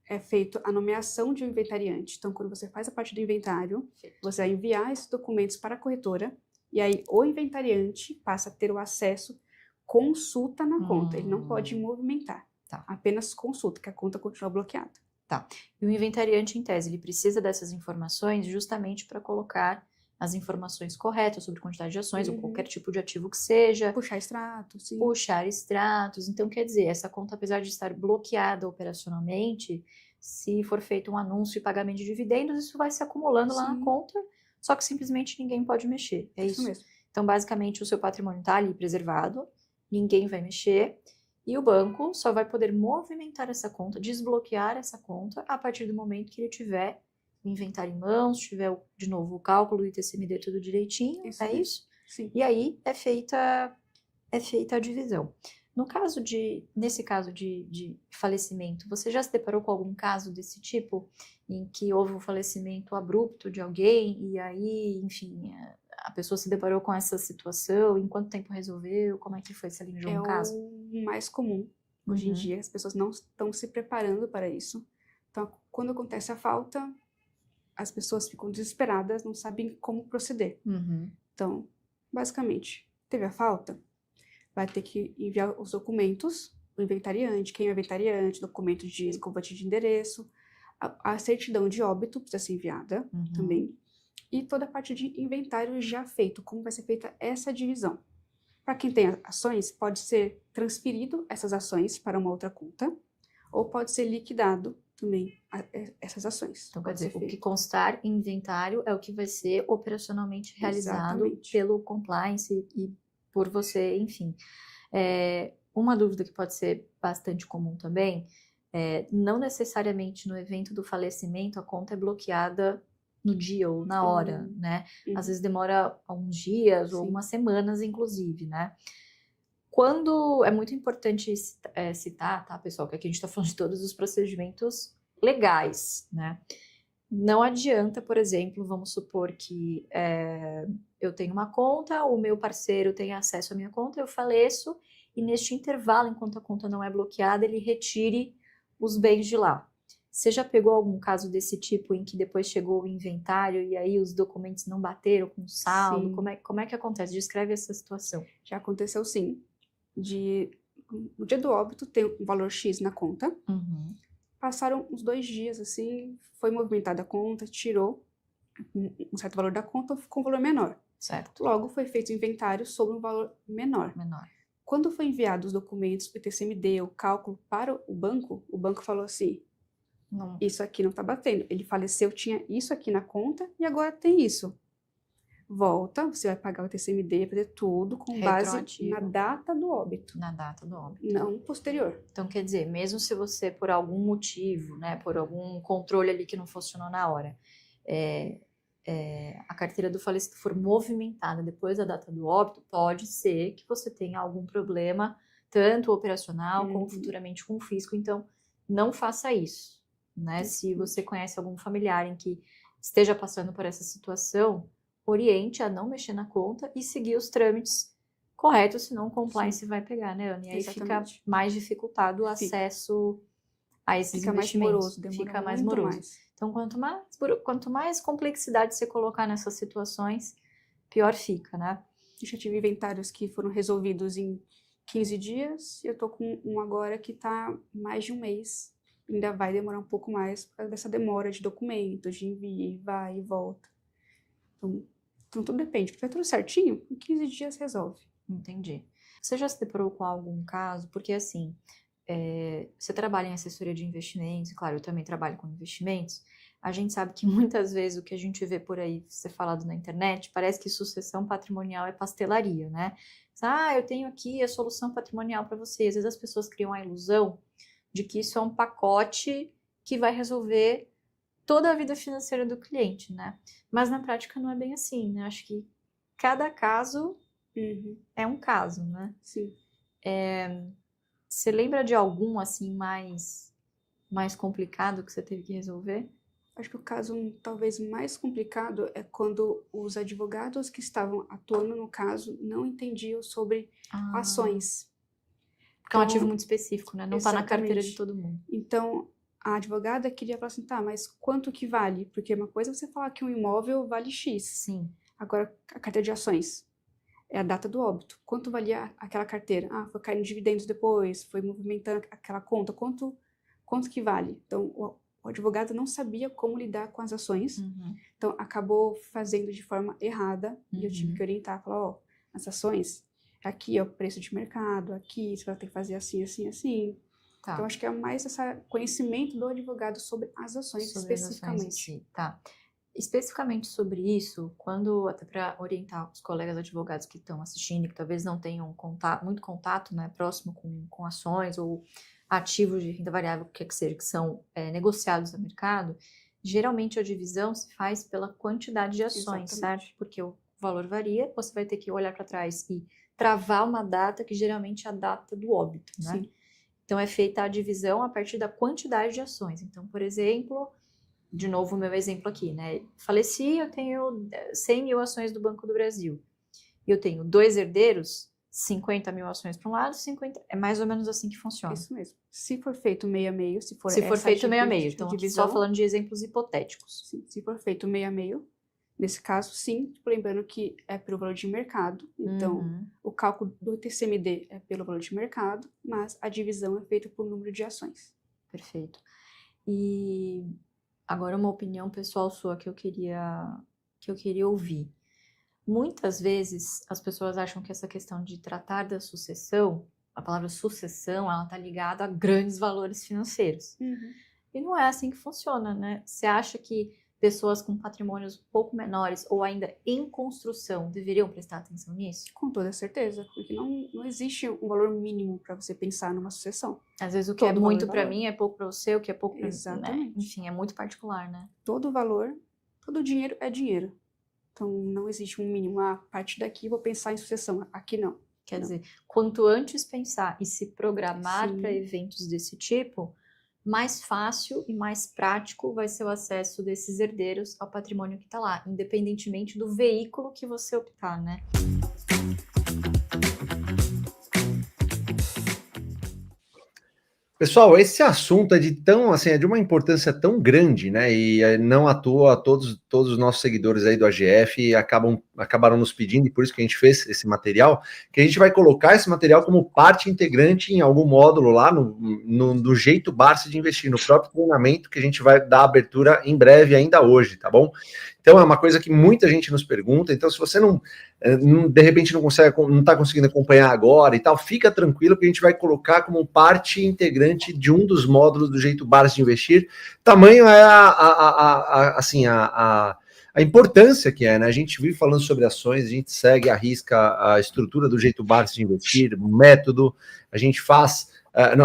é feita a nomeação de um inventariante. Então, quando você faz a parte do inventário, você vai enviar esses documentos para a corretora, e aí o inventariante passa a ter o acesso, consulta na conta. Ele não pode movimentar. Tá. Apenas consulta, que a conta continua bloqueada. Tá. E o inventariante, em tese, ele precisa dessas informações justamente para colocar as informações corretas sobre quantidade de ações ou qualquer tipo de ativo que seja. Puxar extratos, sim. Puxar extratos. Então, quer dizer, essa conta, apesar de estar bloqueada operacionalmente, se for feito um anúncio e pagamento de dividendos, isso vai se acumulando lá na conta, só que simplesmente ninguém pode mexer. É isso mesmo. Então, basicamente, o seu patrimônio está ali preservado, ninguém vai mexer, e o banco só vai poder movimentar essa conta, desbloquear essa conta, a partir do momento que ele tiver o inventário em mãos, tiver, de novo, o cálculo do ITCMD tudo direitinho, isso? Sim. E aí é feita a divisão. Nesse caso de falecimento, você já se deparou com algum caso desse tipo, em que houve um falecimento abrupto de alguém, e aí, enfim, a pessoa se deparou com essa situação, em quanto tempo resolveu, como é que foi, se alinhou um caso? É o mais comum. Hoje em dia, as pessoas não estão se preparando para isso. Então, quando acontece a falta, as pessoas ficam desesperadas, não sabem como proceder. Então, basicamente, teve a falta, vai ter que enviar os documentos, o inventariante, quem é o inventariante, documento de comprovante de endereço, a certidão de óbito precisa ser enviada também, e toda a parte de inventário já feito, como vai ser feita essa divisão. Para quem tem ações, pode ser transferido essas ações para uma outra conta, ou pode ser liquidado também essas ações. Então, quer dizer, o que constar em inventário é o que vai ser operacionalmente realizado pelo compliance e por você, enfim. Uma dúvida que pode ser bastante comum também, não necessariamente no evento do falecimento a conta é bloqueada no dia ou na hora, né? Às vezes demora alguns dias ou umas semanas, inclusive, né? Quando é muito importante citar, tá, pessoal, que aqui a gente está falando de todos os procedimentos legais, né? Não adianta, por exemplo, vamos supor que eu tenho uma conta, o meu parceiro tem acesso à minha conta, eu faleço, e neste intervalo, enquanto a conta não é bloqueada, ele retire os bens de lá. Você já pegou algum caso desse tipo em que depois chegou o inventário e aí os documentos não bateram com o saldo? Como é que acontece? Descreve essa situação. Já aconteceu, sim. No dia do óbito tem um valor X na conta. Passaram uns 2 dias, assim, foi movimentada a conta, tirou um certo valor da conta, ficou um valor menor. Certo. Logo foi feito o inventário sobre um valor menor. Quando foi enviado os documentos, o ITCMD, o cálculo para o banco falou assim, isso aqui não está batendo. Ele faleceu, tinha isso aqui na conta e agora tem isso. Volta, você vai pagar o ITCMD, fazer tudo com base na data do óbito. Na data do óbito. Não posterior. Então, quer dizer, mesmo se você, por algum motivo, né, por algum controle ali que não funcionou na hora, a carteira do falecido for movimentada depois da data do óbito, pode ser que você tenha algum problema, tanto operacional como futuramente com o fisco. Então, não faça isso, né? Se você conhece algum familiar em que esteja passando por essa situação, oriente a não mexer na conta e seguir os trâmites corretos, senão o compliance vai pegar, né, Anne? E aí fica mais dificultado o acesso a esses investimentos. Fica mais moroso. Então, quanto mais complexidade você colocar nessas situações, pior fica, né? Eu já tive inventários que foram resolvidos em 15 dias, e eu tô com um agora que tá mais de um mês. Ainda vai demorar um pouco mais por causa dessa demora de documentos, de envio, vai e volta. Então tudo depende. Se tiver tudo certinho, em 15 dias resolve. Entendi. Você já se deparou com algum caso? Porque, assim, você trabalha em assessoria de investimentos, e claro, eu também trabalho com investimentos. A gente sabe que muitas vezes o que a gente vê por aí ser falado na internet parece que sucessão patrimonial é pastelaria, né? Eu tenho aqui a solução patrimonial para você. Às vezes as pessoas criam a ilusão de que isso é um pacote que vai resolver toda a vida financeira do cliente, né? Mas na prática não é bem assim, né? Acho que cada caso é um caso, né? Sim. Você lembra de algum, assim, mais complicado que você teve que resolver? Acho que o caso talvez mais complicado é quando os advogados que estavam atuando no caso não entendiam sobre ações. Porque é um ativo muito específico, né? Não está na carteira de Exatamente. todo mundo. Então, a advogada queria falar assim, tá, mas quanto que vale? Porque uma coisa é você falar que um imóvel vale X. Sim. Agora, a carteira de ações é a data do óbito. Quanto valia aquela carteira? Foi caindo dividendos depois, foi movimentando aquela conta. Quanto que vale? Então, o advogado não sabia como lidar com as ações. Então, acabou fazendo de forma errada. E eu tive que orientar, falar, as ações, aqui é o preço de mercado, aqui você vai ter que fazer assim, assim, assim. Tá. Então, acho que é mais esse conhecimento do advogado sobre as ações, especificamente. As ações em si. Tá. Especificamente sobre isso, até para orientar os colegas advogados que estão assistindo, que talvez não tenham muito contato, né, próximo com ações ou ativos de renda variável, que seja, que são negociados no mercado, geralmente a divisão se faz pela quantidade de ações, certo? Porque o valor varia, você vai ter que olhar para trás e travar uma data que geralmente é a data do óbito, né? Sim. Então é feita a divisão a partir da quantidade de ações. Então, por exemplo, de novo o meu exemplo aqui, né? Faleci, eu tenho 100 mil ações do Banco do Brasil. E eu tenho 2 herdeiros, 50 mil ações para um lado, 50... É mais ou menos assim que funciona. Isso mesmo. Se for feito meio a meio, se for feito meio a meio, então divisão, só falando de exemplos hipotéticos. Sim, se for feito meio a meio, nesse caso, sim, lembrando que é pelo valor de mercado, então o cálculo do TCMD é pelo valor de mercado, mas a divisão é feita por número de ações. Perfeito. E agora uma opinião pessoal sua que eu queria ouvir. Muitas vezes as pessoas acham que essa questão de tratar da sucessão, a palavra sucessão, ela está ligada a grandes valores financeiros. E não é assim que funciona, né? Você acha que pessoas com patrimônios um pouco menores ou ainda em construção deveriam prestar atenção nisso? Com toda certeza, porque não existe um valor mínimo para você pensar numa sucessão. Às vezes o que é muito para mim é pouco para você, o que é pouco para mim, exatamente. Né? Enfim, é muito particular, né? Todo valor, todo dinheiro é dinheiro. Então não existe um mínimo. A partir daqui vou pensar em sucessão, aqui não. Quer dizer, quanto antes pensar e se programar para eventos desse tipo, mais fácil e mais prático vai ser o acesso desses herdeiros ao patrimônio que está lá, independentemente do veículo que você optar, né? Pessoal, esse assunto é de uma importância tão grande, né? E não à toa todos os nossos seguidores aí do AGF acabaram nos pedindo, e por isso que a gente fez esse material, que a gente vai colocar esse material como parte integrante em algum módulo lá do jeito Barsi de investir, no próprio treinamento que a gente vai dar abertura em breve ainda hoje, tá bom? Então é uma coisa que muita gente nos pergunta, então se você de repente não está conseguindo acompanhar agora e tal, fica tranquilo que a gente vai colocar como parte integrante de um dos módulos do jeito Barsi de investir. Tamanho é a importância que é, né? A gente vive falando sobre ações, a gente segue à risca a estrutura do jeito Barsi de investir, o método, a gente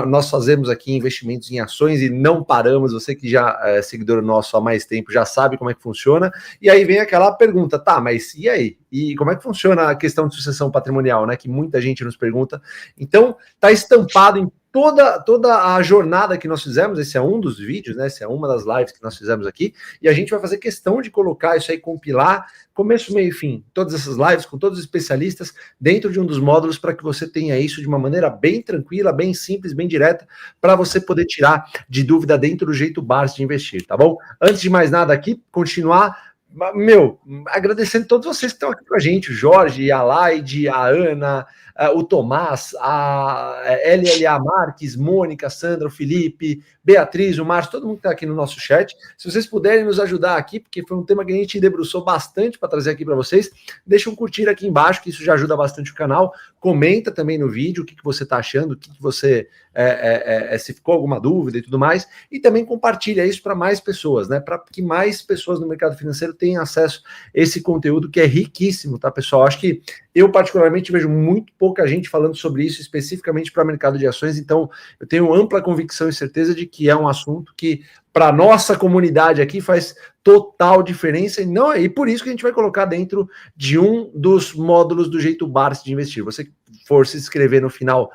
nós fazemos aqui investimentos em ações e não paramos. Você que já é seguidor nosso há mais tempo já sabe como é que funciona. E aí vem aquela pergunta, tá, mas e aí? E como é que funciona a questão de sucessão patrimonial, né? Que muita gente nos pergunta. Então, tá estampado em toda a jornada que nós fizemos. Esse é um dos vídeos, né? Essa é uma das lives que nós fizemos aqui, e a gente vai fazer questão de colocar isso aí, compilar, começo, meio e fim, todas essas lives com todos os especialistas dentro de um dos módulos, para que você tenha isso de uma maneira bem tranquila, bem simples, bem direta, para você poder tirar de dúvida dentro do jeito Barsi de investir, tá bom? Antes de mais nada aqui, continuar meu, agradecendo todos vocês que estão aqui com a gente, o Jorge, a Laide, a Ana, o Tomás, a LLA Marques, Mônica, Sandra, o Felipe, Beatriz, o Márcio, todo mundo que está aqui no nosso chat. Se vocês puderem nos ajudar aqui, porque foi um tema que a gente debruçou bastante para trazer aqui para vocês, deixa um curtir aqui embaixo, que isso já ajuda bastante o canal. Comenta também no vídeo o que você está achando, o que você se ficou alguma dúvida e tudo mais, e também compartilha isso para mais pessoas, né? Para que mais pessoas no mercado financeiro tenham acesso a esse conteúdo que é riquíssimo, tá, pessoal? Acho que eu, particularmente, vejo muito pouca gente falando sobre isso, especificamente para o mercado de ações, então eu tenho ampla convicção e certeza de que é um assunto que, para a nossa comunidade aqui, faz total diferença, e por isso que a gente vai colocar dentro de um dos módulos do Jeito Barsi de investir. Você for se inscrever no final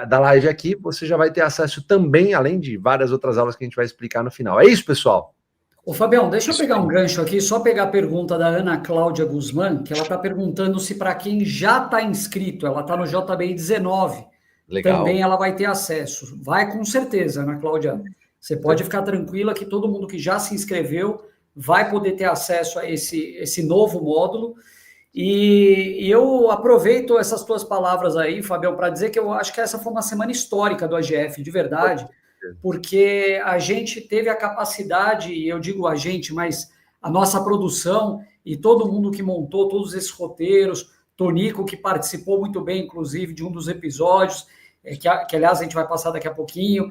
da live aqui, você já vai ter acesso também, além de várias outras aulas que a gente vai explicar no final. É isso, pessoal? Ô, Fabião, deixa eu pegar um gancho aqui, só pegar a pergunta da Ana Cláudia Guzmán, que ela está perguntando se para quem já está inscrito, ela está no JBI 19, legal, também ela vai ter acesso. Vai com certeza, Ana Cláudia. Você pode ficar tranquila que todo mundo que já se inscreveu vai poder ter acesso a esse novo módulo. E eu aproveito essas tuas palavras aí, Fabião, para dizer que eu acho que essa foi uma semana histórica do AGF, de verdade, porque a gente teve a capacidade, e eu digo a gente, mas a nossa produção e todo mundo que montou todos esses roteiros, Tonico, que participou muito bem, inclusive, de um dos episódios, que aliás a gente vai passar daqui a pouquinho,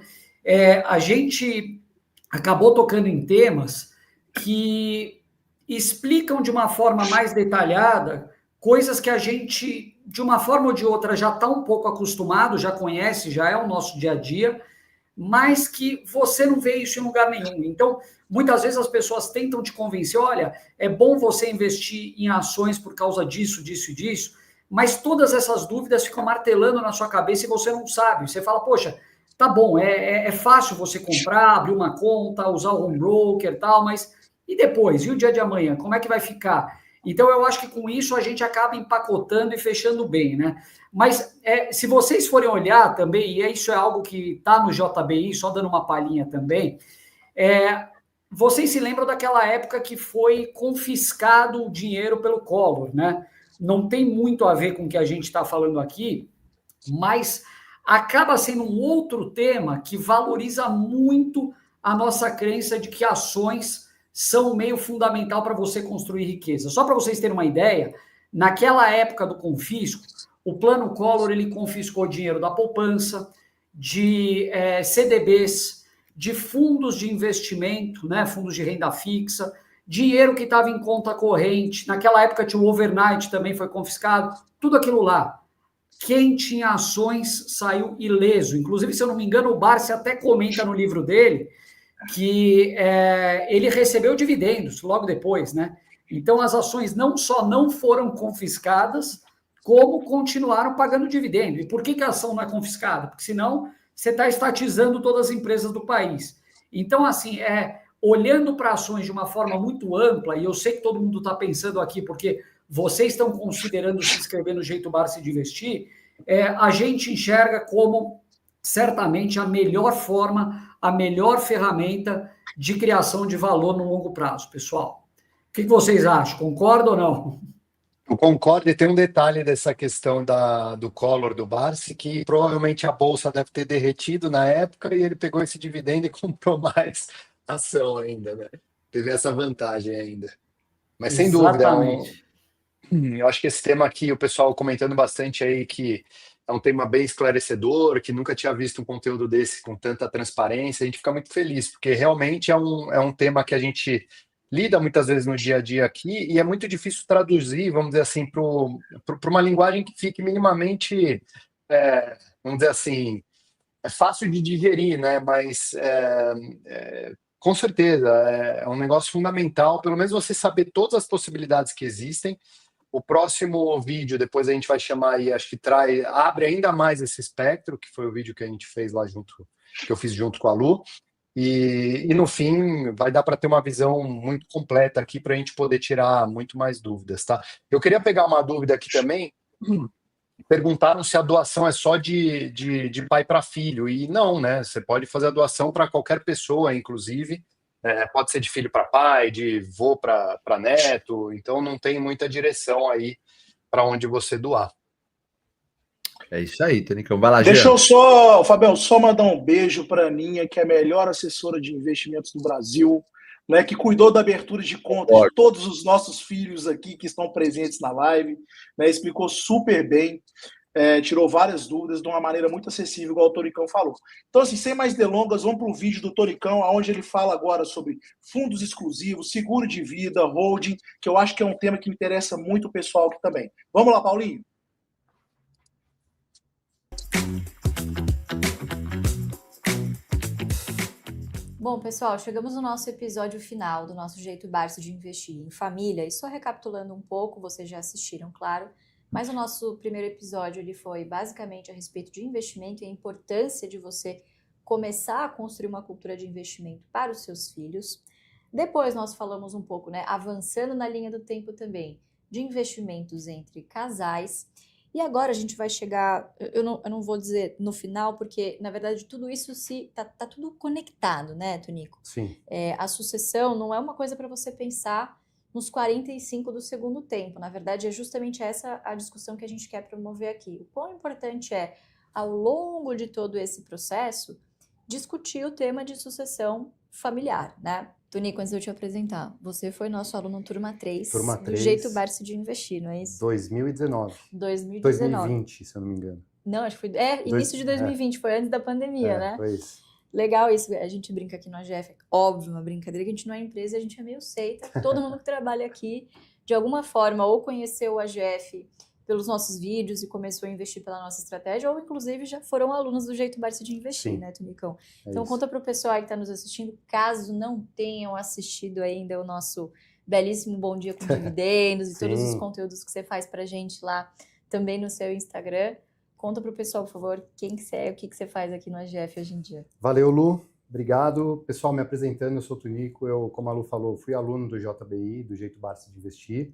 a gente acabou tocando em temas que explicam de uma forma mais detalhada coisas que a gente, de uma forma ou de outra, já está um pouco acostumado, já conhece, já é o nosso dia a dia, mas que você não vê isso em lugar nenhum. Então, muitas vezes as pessoas tentam te convencer, olha, é bom você investir em ações por causa disso, disso e disso, mas todas essas dúvidas ficam martelando na sua cabeça e você não sabe. Você fala, poxa, tá bom, é fácil você comprar, abrir uma conta, usar o home broker e tal, mas e depois? E o dia de amanhã? Como é que vai ficar? Então, eu acho que com isso a gente acaba empacotando e fechando bem, né? Mas se vocês forem olhar também, e isso é algo que está no JBI, só dando uma palhinha também, vocês se lembram daquela época que foi confiscado o dinheiro pelo Collor, né? Não tem muito a ver com o que a gente está falando aqui, mas acaba sendo um outro tema que valoriza muito a nossa crença de que ações são um meio fundamental para você construir riqueza. Só para vocês terem uma ideia, naquela época do confisco, o Plano Collor ele confiscou dinheiro da poupança, de CDBs, de fundos de investimento, né, fundos de renda fixa, dinheiro que estava em conta corrente. Naquela época tinha o overnight, também foi confiscado, tudo aquilo lá. Quem tinha ações saiu ileso. Inclusive, se eu não me engano, o Barsi até comenta no livro dele que ele recebeu dividendos logo depois, né? Então, as ações não só não foram confiscadas, como continuaram pagando dividendo. E por que a ação não é confiscada? Porque senão você está estatizando todas as empresas do país. Então, assim, olhando para ações de uma forma muito ampla, e eu sei que todo mundo está pensando aqui, porque vocês estão considerando se inscrever no Jeito Barsi de investir, a gente enxerga como certamente a melhor forma, a melhor ferramenta de criação de valor no longo prazo, pessoal. O que vocês acham? Concordam ou não? Eu concordo, e tem um detalhe dessa questão do Collor do Barsi, que provavelmente a bolsa deve ter derretido na época e ele pegou esse dividendo e comprou mais ação ainda, né? Teve essa vantagem ainda. Mas sem Exatamente. dúvida, eu acho que esse tema aqui, o pessoal comentando bastante aí que é um tema bem esclarecedor, que nunca tinha visto um conteúdo desse com tanta transparência, a gente fica muito feliz, porque realmente é um tema que a gente lida muitas vezes no dia a dia aqui, e é muito difícil traduzir, vamos dizer assim, para uma linguagem que fique minimamente, vamos dizer assim, é fácil de digerir, né? Mas com certeza é um negócio fundamental, pelo menos você saber todas as possibilidades que existem. O próximo vídeo, depois a gente vai chamar aí, acho que abre ainda mais esse espectro, que foi o vídeo que a gente fez lá junto, que eu fiz junto com a Lu. E no fim, vai dar para ter uma visão muito completa aqui para a gente poder tirar muito mais dúvidas, tá? Eu queria pegar uma dúvida aqui também. Perguntaram se a doação é só de pai para filho. E não, né? Você pode fazer a doação para qualquer pessoa, inclusive. pode ser de filho para pai, de vô para neto, então não tem muita direção aí para onde você doar. É isso aí, Tonicão. Vai lá, Deixa Jean. eu só, Fabião, só mandar um beijo para a Aninha, que é a melhor assessora de investimentos do Brasil, né, que cuidou da abertura de conta de todos os nossos filhos aqui que estão presentes na live, né, explicou super bem, tirou várias dúvidas de uma maneira muito acessível, igual o Tonicão falou. Então, assim, sem mais delongas, vamos para o vídeo do Tonicão, onde ele fala agora sobre fundos exclusivos, seguro de vida, holding, que eu acho que é um tema que interessa muito o pessoal aqui também. Vamos lá, Paulinho. Bom, pessoal, chegamos no nosso episódio final do nosso Jeito Barsi de Investir em Família. E só recapitulando um pouco, vocês já assistiram, claro, mas o nosso primeiro episódio ele foi basicamente a respeito de investimento e a importância de você começar a construir uma cultura de investimento para os seus filhos. Depois nós falamos um pouco, né, avançando na linha do tempo também, de investimentos entre casais. E agora a gente vai chegar, eu não vou dizer no final, porque na verdade tudo isso tá tudo conectado, né, Tonico? Sim. A sucessão não é uma coisa para você pensar nos 45 do segundo tempo. Na verdade, é justamente essa a discussão que a gente quer promover aqui. O quão importante é, ao longo de todo esse processo, discutir o tema de sucessão familiar, né? Tonico, antes de eu te apresentar, você foi nosso aluno turma 3, do Jeito Barsi de Investir, não é isso? 2019. 2020, se eu não me engano. Não, acho que foi início de 2020, foi antes da pandemia, né? Foi isso. Legal isso, a gente brinca aqui no AGF, óbvio, uma brincadeira, que a gente não é empresa, a gente é meio seita, todo mundo que trabalha aqui, de alguma forma, ou conheceu o AGF pelos nossos vídeos e começou a investir pela nossa estratégia, ou inclusive já foram alunos do Jeito Barsi de Investir, né, Tonicão? Então conta para o pessoal aí que está nos assistindo, caso não tenham assistido ainda o nosso belíssimo Bom Dia com Dividendos e todos os conteúdos que você faz pra gente lá, também no seu Instagram. Conta para o pessoal, por favor, quem que você é, o que você faz aqui no AGF hoje em dia. Valeu, Lu. Obrigado. Pessoal, me apresentando, eu sou o Tonico. Eu, como a Lu falou, fui aluno do JBI, do Jeito Barsi de Investir.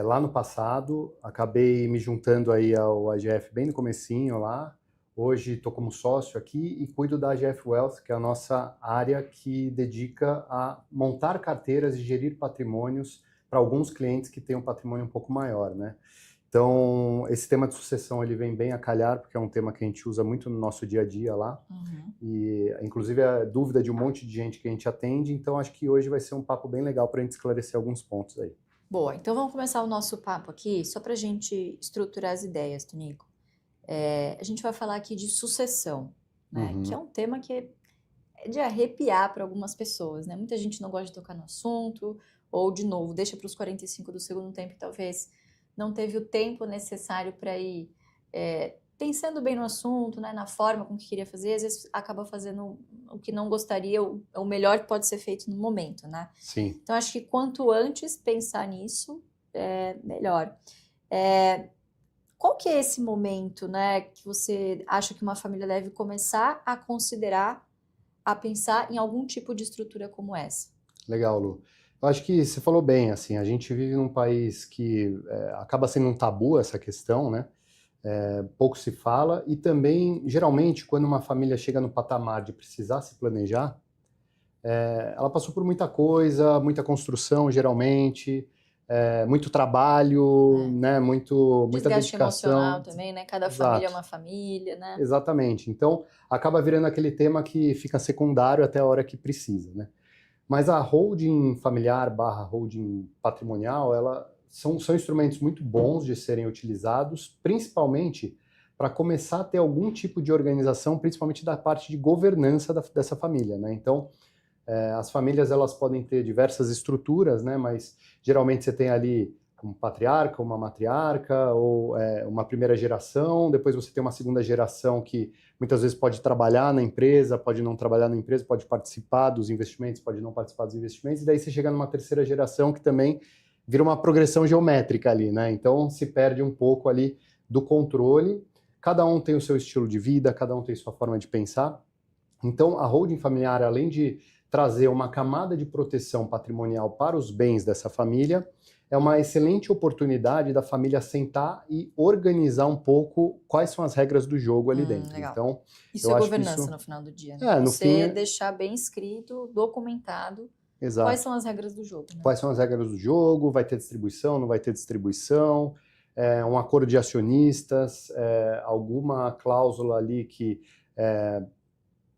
Lá no passado, acabei me juntando aí ao AGF bem no comecinho lá. Hoje estou como sócio aqui e cuido da AGF Wealth, que é a nossa área que dedica a montar carteiras e gerir patrimônios para alguns clientes que têm um patrimônio um pouco maior, né? Então, esse tema de sucessão ele vem bem a calhar, porque é um tema que a gente usa muito no nosso dia a dia lá. E, inclusive, é dúvida de um monte de gente que a gente atende. Então, acho que hoje vai ser um papo bem legal para a gente esclarecer alguns pontos aí. Boa, então vamos começar o nosso papo aqui, só para a gente estruturar as ideias, Tonico. A gente vai falar aqui de sucessão, né? Que é um tema que é de arrepiar para algumas pessoas, né? Muita gente não gosta de tocar no assunto, ou, de novo, deixa para os 45 do segundo tempo, e talvez não teve o tempo necessário para ir pensando bem no assunto, né, na forma com que queria fazer, às vezes acaba fazendo o que não gostaria, o melhor que pode ser feito no momento, né? Sim. Então, acho que quanto antes pensar nisso, melhor. Qual que é esse momento, né, que você acha que uma família deve começar a considerar, a pensar em algum tipo de estrutura como essa? Legal, Lu. Eu acho que você falou bem, assim, a gente vive num país que acaba sendo um tabu essa questão, né? Pouco se fala, e também, geralmente, quando uma família chega no patamar de precisar se planejar, ela passou por muita coisa, muita construção, geralmente, muito trabalho, né? Muita desgaste dedicação. Emocional também, né? Cada família é uma família, né? Exatamente. Então, acaba virando aquele tema que fica secundário até a hora que precisa, né? Mas a holding familiar / holding patrimonial, são instrumentos muito bons de serem utilizados, principalmente para começar a ter algum tipo de organização, principalmente da parte de governança dessa família, né? Então, as famílias elas podem ter diversas estruturas, né? Mas geralmente você tem ali um patriarca, uma matriarca, ou uma primeira geração, depois você tem uma segunda geração que muitas vezes pode trabalhar na empresa, pode não trabalhar na empresa, pode participar dos investimentos, pode não participar dos investimentos, e daí você chega numa terceira geração que também vira uma progressão geométrica ali, né? Então se perde um pouco ali do controle, cada um tem o seu estilo de vida, cada um tem sua forma de pensar. Então a holding familiar, além de trazer uma camada de proteção patrimonial para os bens dessa família, é uma excelente oportunidade da família sentar e organizar um pouco quais são as regras do jogo ali dentro. Legal. Então, Isso eu é acho que governança isso- no final do dia, né? no Você fim, deixar bem escrito, documentado, exato. quais são as regras do jogo, né? Quais são as regras do jogo, vai ter distribuição, não vai ter distribuição, um acordo de acionistas, alguma cláusula ali que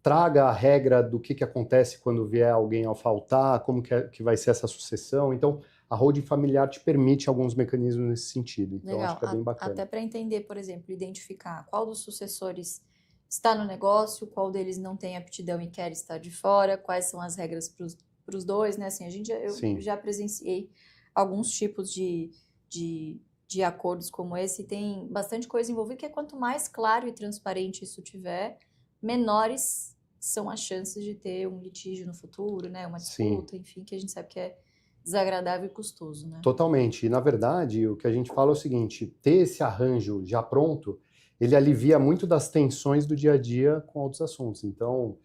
traga a regra do que acontece quando vier alguém ao faltar, como que vai ser essa sucessão. Então, a holding familiar te permite alguns mecanismos nesse sentido. Então, Legal. acho que é bem bacana. Até para entender, por exemplo, identificar qual dos sucessores está no negócio, qual deles não tem aptidão e quer estar de fora, quais são as regras para os dois, né? Assim, eu Sim. já presenciei alguns tipos de acordos como esse, e tem bastante coisa envolvida, que quanto mais claro e transparente isso tiver, menores são as chances de ter um litígio no futuro, né? Uma disputa, enfim, que a gente sabe que é desagradável e custoso, né? Totalmente. E, na verdade, o que a gente fala é o seguinte, ter esse arranjo já pronto, ele alivia muito das tensões do dia a dia com outros assuntos. Então,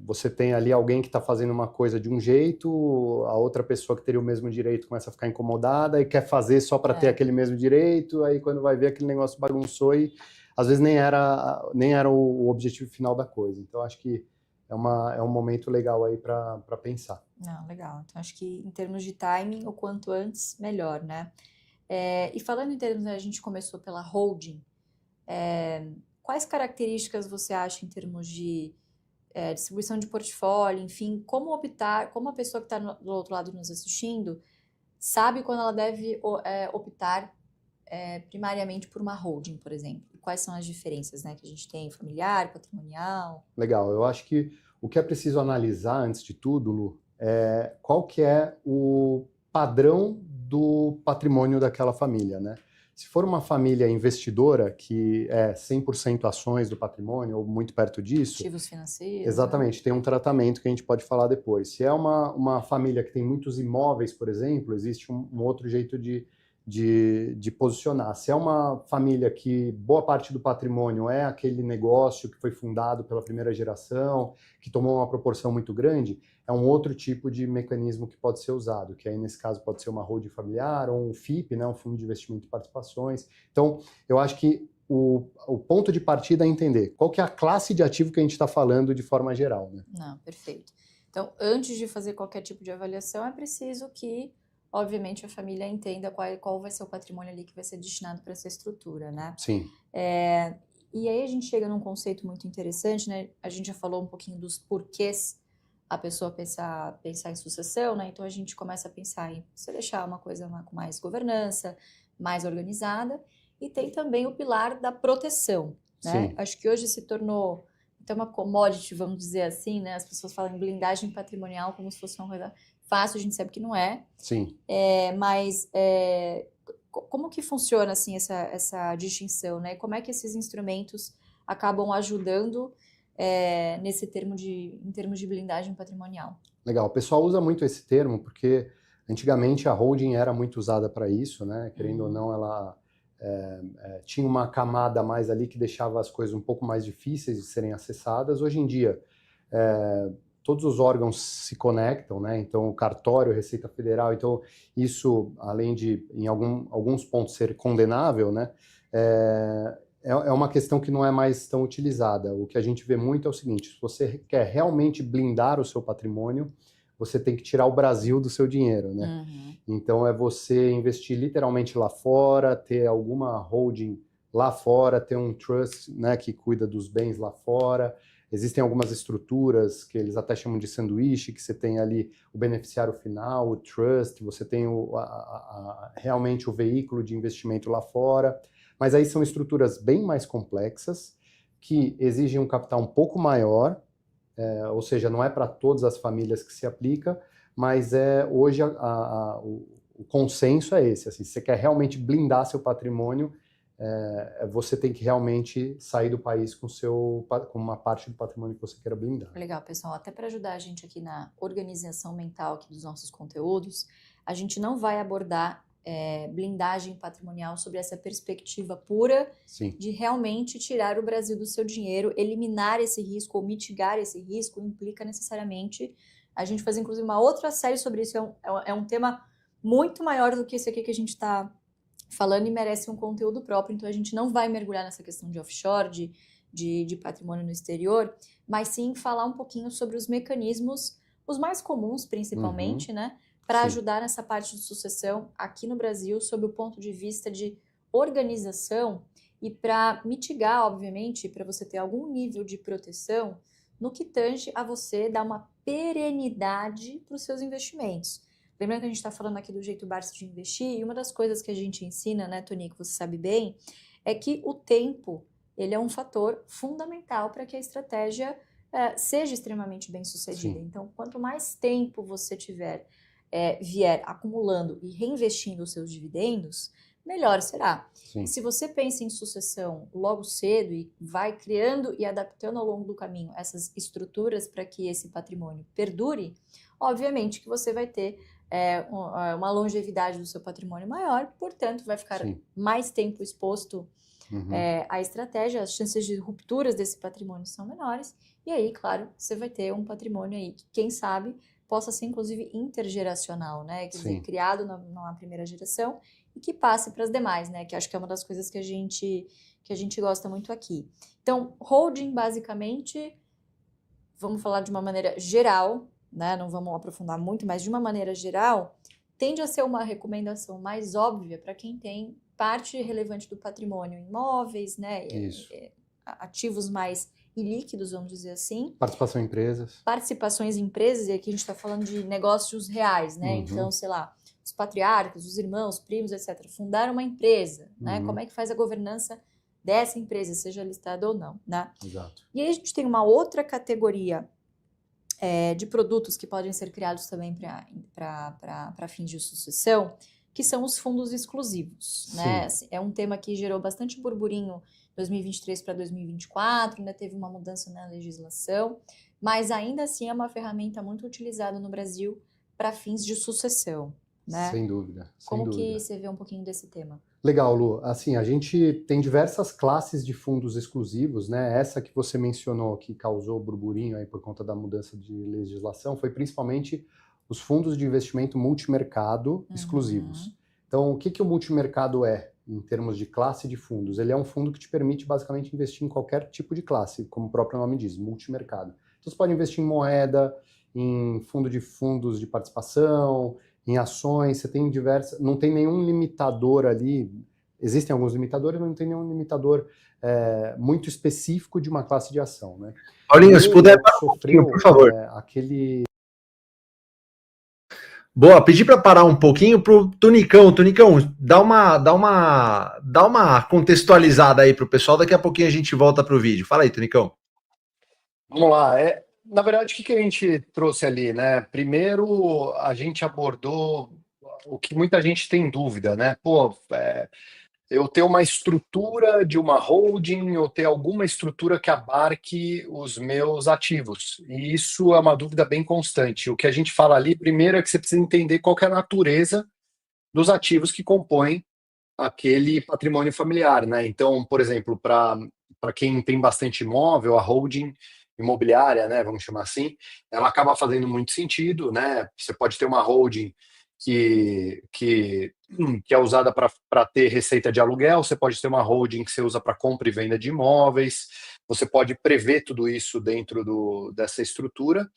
você tem ali alguém que está fazendo uma coisa de um jeito, a outra pessoa que teria o mesmo direito começa a ficar incomodada e quer fazer só para ter aquele mesmo direito, aí quando vai ver aquele negócio bagunçou e às vezes nem era o objetivo final da coisa. Então, acho que é um momento legal aí para pensar. Não, legal. Então, acho que em termos de timing, o quanto antes, melhor, né? E falando em termos, a gente começou pela holding, quais características você acha em termos de distribuição de portfólio, enfim, como optar, como a pessoa que está do outro lado nos assistindo sabe quando ela deve optar primariamente por uma holding, por exemplo? Quais são as diferenças, né, que a gente tem, familiar, patrimonial? Legal, eu acho que o que é preciso analisar, antes de tudo, Lu, é qual que é o padrão do patrimônio daquela família, né? Se for uma família investidora, que é 100% ações do patrimônio, ou muito perto disso... Ativos financeiros. Exatamente, né? tem um tratamento que a gente pode falar depois. Se é uma família que tem muitos imóveis, por exemplo, existe um outro jeito de posicionar. Se é uma família que boa parte do patrimônio é aquele negócio que foi fundado pela primeira geração, que tomou uma proporção muito grande, é um outro tipo de mecanismo que pode ser usado, que aí nesse caso pode ser uma holding familiar ou um FIP, né, um fundo de investimento de participações. Então, eu acho que o ponto de partida é entender qual que é a classe de ativo que a gente está falando de forma geral. Né? Não, perfeito. Então, antes de fazer qualquer tipo de avaliação, é preciso que, obviamente, a família entenda qual vai ser o patrimônio ali que vai ser destinado para essa estrutura, né? Sim. E aí a gente chega num conceito muito interessante, né? A gente já falou um pouquinho dos porquês a pessoa pensar em sucessão, né? Então a gente começa a pensar em você deixar uma coisa com mais governança, mais organizada, e tem também o pilar da proteção, né? Sim. Acho que hoje se tornou até uma commodity, vamos dizer assim, né? As pessoas falam em blindagem patrimonial como se fosse uma coisa fácil, a gente sabe que não é. Sim. Mas como que funciona assim essa distinção, né? Como é que esses instrumentos acabam ajudando em termos de blindagem patrimonial? Legal, o pessoal usa muito esse termo porque antigamente a holding era muito usada para isso, né? Querendo ou não, ela tinha uma camada a mais ali que deixava as coisas um pouco mais difíceis de serem acessadas. Hoje em dia, todos os órgãos se conectam, né? Então, o cartório, a Receita Federal, então isso, além de, em alguns pontos, ser condenável, né? É uma questão que não é mais tão utilizada. O que a gente vê muito é o seguinte, se você quer realmente blindar o seu patrimônio, você tem que tirar o Brasil do seu dinheiro, né? Uhum. Então, é você investir literalmente lá fora, ter alguma holding lá fora, ter um trust, né, que cuida dos bens lá fora. Existem algumas estruturas que eles até chamam de sanduíche, que você tem ali o beneficiário final, o trust, você tem realmente o veículo de investimento lá fora. Mas aí são estruturas bem mais complexas, que exigem um capital um pouco maior, ou seja, não é para todas as famílias que se aplica, mas hoje o consenso é esse. Assim, se você quer realmente blindar seu patrimônio, você tem que realmente sair do país com uma parte do patrimônio que você queira blindar. Legal, pessoal. Até para ajudar a gente aqui na organização mental aqui dos nossos conteúdos, a gente não vai abordar blindagem patrimonial sobre essa perspectiva pura Sim. de realmente tirar o Brasil do seu dinheiro, eliminar esse risco ou mitigar esse risco implica necessariamente a gente fazer inclusive uma outra série sobre isso. É um tema muito maior do que esse aqui que a gente está falando e merece um conteúdo próprio, então a gente não vai mergulhar nessa questão de offshore, de patrimônio no exterior, mas sim falar um pouquinho sobre os mecanismos, os mais comuns principalmente, né, para ajudar nessa parte de sucessão aqui no Brasil, sob o ponto de vista de organização e para mitigar, obviamente, para você ter algum nível de proteção no que tange a você dar uma perenidade para os seus investimentos. Lembrando que a gente está falando aqui do jeito Barsi de investir, e uma das coisas que a gente ensina, né, Tony, que você sabe bem, é que o tempo, ele é um fator fundamental para que a estratégia seja extremamente bem sucedida. Sim. Então, quanto mais tempo você vier acumulando e reinvestindo os seus dividendos, melhor será. E se você pensa em sucessão logo cedo e vai criando e adaptando ao longo do caminho essas estruturas para que esse patrimônio perdure, obviamente que você vai ter uma longevidade do seu patrimônio maior, portanto vai ficar mais tempo exposto à estratégia, as chances de rupturas desse patrimônio são menores, e aí, claro, você vai ter um patrimônio aí que, quem sabe, possa ser inclusive intergeracional, né? Quer dizer, criado na primeira geração e que passe para as demais, né? Que acho que é uma das coisas que a gente gosta muito aqui. Então, holding, basicamente, vamos falar de uma maneira geral, né? Não vamos aprofundar muito, mas de uma maneira geral, tende a ser uma recomendação mais óbvia para quem tem parte relevante do patrimônio em imóveis, né? Ativos mais ilíquidos, vamos dizer assim. Participação em empresas. Participações em empresas, e aqui a gente está falando de negócios reais, né? Então, sei lá, os patriarcas, os irmãos, primos, etc., fundaram uma empresa, né? Como é que faz a governança dessa empresa, seja listada ou não, né? Exato. E aí a gente tem uma outra categoria de produtos que podem ser criados também para fins de sucessão, que são os fundos exclusivos, né? É um tema que gerou bastante burburinho 2023 para 2024, ainda teve uma mudança na legislação, mas ainda assim é uma ferramenta muito utilizada no Brasil para fins de sucessão, né? Sem dúvida. Como que você vê um pouquinho desse tema? Legal, Lu. Assim, a gente tem diversas classes de fundos exclusivos, né? Essa que você mencionou, que causou burburinho aí por conta da mudança de legislação, foi principalmente os fundos de investimento multimercado exclusivos. Então, o que o multimercado é, em termos de classe de fundos? Ele é um fundo que te permite, basicamente, investir em qualquer tipo de classe, como o próprio nome diz, multimercado. Então, você pode investir em moeda, em fundos de participação, em ações, você tem diversas... Não tem nenhum limitador ali, existem alguns limitadores, mas não tem nenhum limitador muito específico de uma classe de ação, né? Paulinho, se puder, por favor. Boa, pedi para parar um pouquinho pro Tunicão. Tunicão, dá uma contextualizada aí pro pessoal, daqui a pouquinho a gente volta pro vídeo. Fala aí, Tunicão. Vamos lá. Na verdade, o que a gente trouxe ali, né? Primeiro, a gente abordou o que muita gente tem dúvida, né? Eu ter uma estrutura de uma holding, eu ter alguma estrutura que abarque os meus ativos. E isso é uma dúvida bem constante. O que a gente fala ali, primeiro, é que você precisa entender qual que é a natureza dos ativos que compõem aquele patrimônio familiar, né? Então, por exemplo, para quem tem bastante imóvel, a holding imobiliária, né, vamos chamar assim, ela acaba fazendo muito sentido, né? Você pode ter uma holding que é usada para ter receita de aluguel, você pode ter uma holding que você usa para compra e venda de imóveis, você pode prever tudo isso dentro dessa estrutura.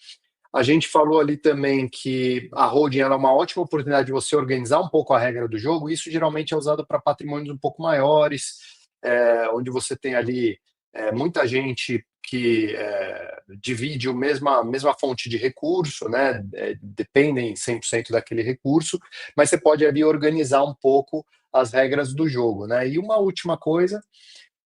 A gente falou ali também que a holding ela é uma ótima oportunidade de você organizar um pouco a regra do jogo, e isso geralmente é usado para patrimônios um pouco maiores, onde você tem ali muita gente que divide a mesma fonte de recurso, né? Dependem 100% daquele recurso, mas você pode ali organizar um pouco as regras do jogo, né? E uma última coisa,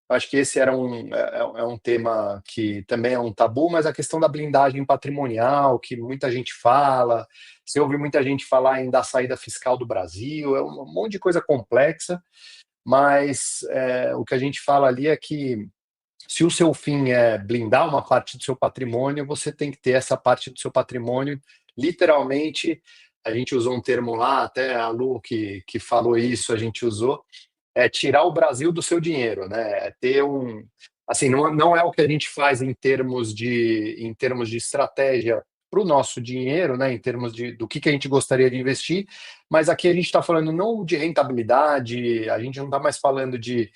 acho que esse era um tema que também é um tabu, mas a questão da blindagem patrimonial, que muita gente fala, você ouve muita gente falar ainda da saída fiscal do Brasil, é um monte de coisa complexa, mas o que a gente fala ali é que se o seu fim é blindar uma parte do seu patrimônio, você tem que ter essa parte do seu patrimônio, literalmente, a gente usou um termo lá, até a Lu que falou isso, a gente usou, tirar o Brasil do seu dinheiro, né? Ter assim, não é o que a gente faz em termos de estratégia para o nosso dinheiro, né, em termos do que a gente gostaria de investir, mas aqui a gente está falando não de rentabilidade, a gente não está mais falando de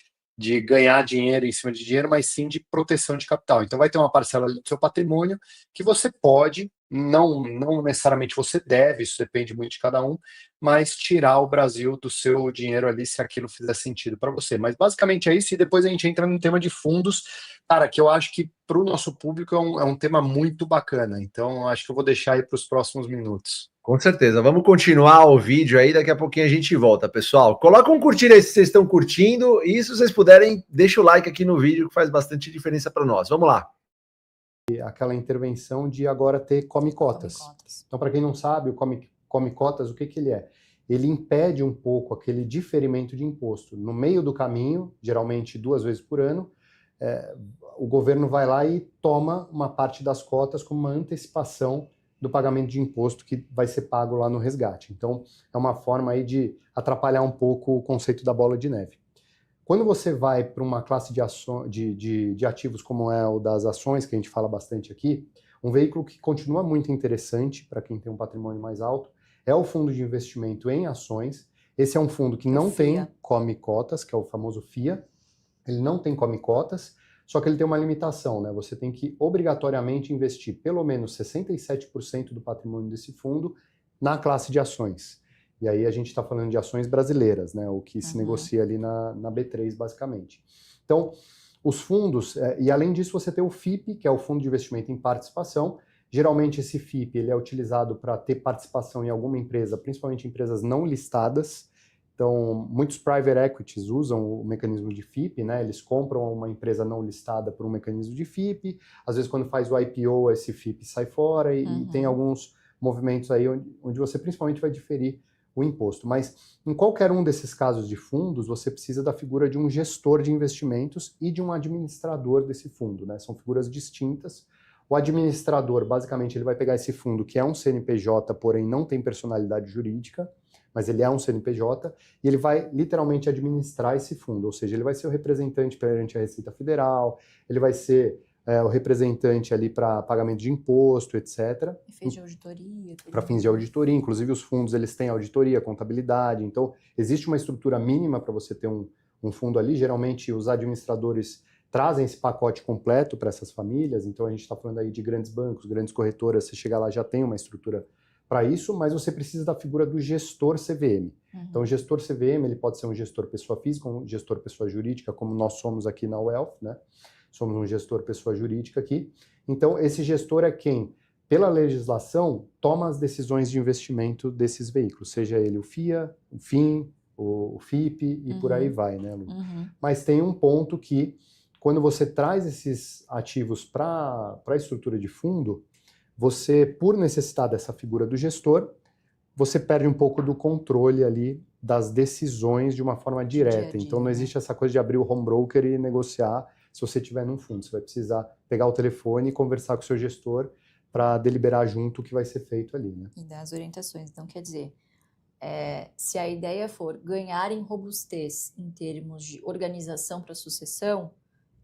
ganhar dinheiro em cima de dinheiro, mas sim de proteção de capital. Então vai ter uma parcela do seu patrimônio que você pode, não necessariamente você deve, isso depende muito de cada um, mas tirar o Brasil do seu dinheiro ali se aquilo fizer sentido para você. Mas basicamente é isso, e depois a gente entra no tema de fundos, cara, que eu acho que para o nosso público é um tema muito bacana. Então acho que eu vou deixar aí para os próximos minutos. Com certeza. Vamos continuar o vídeo aí, daqui a pouquinho a gente volta, pessoal. Coloca um curtir aí se vocês estão curtindo, e se vocês puderem, deixa o like aqui no vídeo, que faz bastante diferença para nós. Vamos lá. Aquela intervenção de agora ter come-cotas. Então, para quem não sabe, o come-cotas, o que ele é? Ele impede um pouco aquele diferimento de imposto. No meio do caminho, geralmente 2 vezes por ano, o governo vai lá e toma uma parte das cotas como uma antecipação do pagamento de imposto que vai ser pago lá no resgate. Então, é uma forma aí de atrapalhar um pouco o conceito da bola de neve. Quando você vai para uma classe de ativos como é o das ações, que a gente fala bastante aqui, um veículo que continua muito interessante para quem tem um patrimônio mais alto é o fundo de investimento em ações. Esse é um fundo que não tem come-cotas, que é o famoso FIA. Ele não tem come-cotas, só que ele tem uma limitação, né? Você tem que obrigatoriamente investir pelo menos 67% do patrimônio desse fundo na classe de ações. E aí a gente está falando de ações brasileiras, né? O que se negocia ali na B3, basicamente. Então, os fundos, e além disso você tem o FIP, que é o Fundo de Investimento em Participação. Geralmente esse FIP ele é utilizado para ter participação em alguma empresa, principalmente empresas não listadas. Então, muitos private equities usam o mecanismo de FIP, né? Eles compram uma empresa não listada por um mecanismo de FIP. Às vezes, quando faz o IPO, esse FIP sai fora e tem alguns movimentos aí onde você principalmente vai diferir o imposto. Mas em qualquer um desses casos de fundos, você precisa da figura de um gestor de investimentos e de um administrador desse fundo, né? São figuras distintas. O administrador, basicamente, ele vai pegar esse fundo, que é um CNPJ, porém não tem personalidade jurídica, mas ele é um CNPJ, e ele vai literalmente administrar esse fundo, ou seja, ele vai ser o representante perante a Receita Federal, ele vai ser o representante ali para pagamento de imposto, etc. E fins de auditoria. Para fins de auditoria, inclusive os fundos eles têm auditoria, contabilidade, então existe uma estrutura mínima para você ter um fundo ali. Geralmente os administradores trazem esse pacote completo para essas famílias, então a gente está falando aí de grandes bancos, grandes corretoras, você chega lá já tem uma estrutura para isso, mas você precisa da figura do gestor CVM. Então o gestor CVM ele pode ser um gestor pessoa física, um gestor pessoa jurídica, como nós somos aqui na Wealth, né? Somos um gestor pessoa jurídica aqui. Então esse gestor é quem, pela legislação, toma as decisões de investimento desses veículos, seja ele o FIA, o FIM, o FIP e por aí vai, né, Lu? Mas tem um ponto que, quando você traz esses ativos para a estrutura de fundo, você, por necessitar dessa figura do gestor, você perde um pouco do controle ali das decisões de uma forma direta. Então não existe essa coisa de abrir o home broker e negociar se você estiver num fundo. Você vai precisar pegar o telefone e conversar com o seu gestor para deliberar junto o que vai ser feito ali, né? E dar as orientações. Então, quer dizer, se a ideia for ganhar em robustez em termos de organização para sucessão,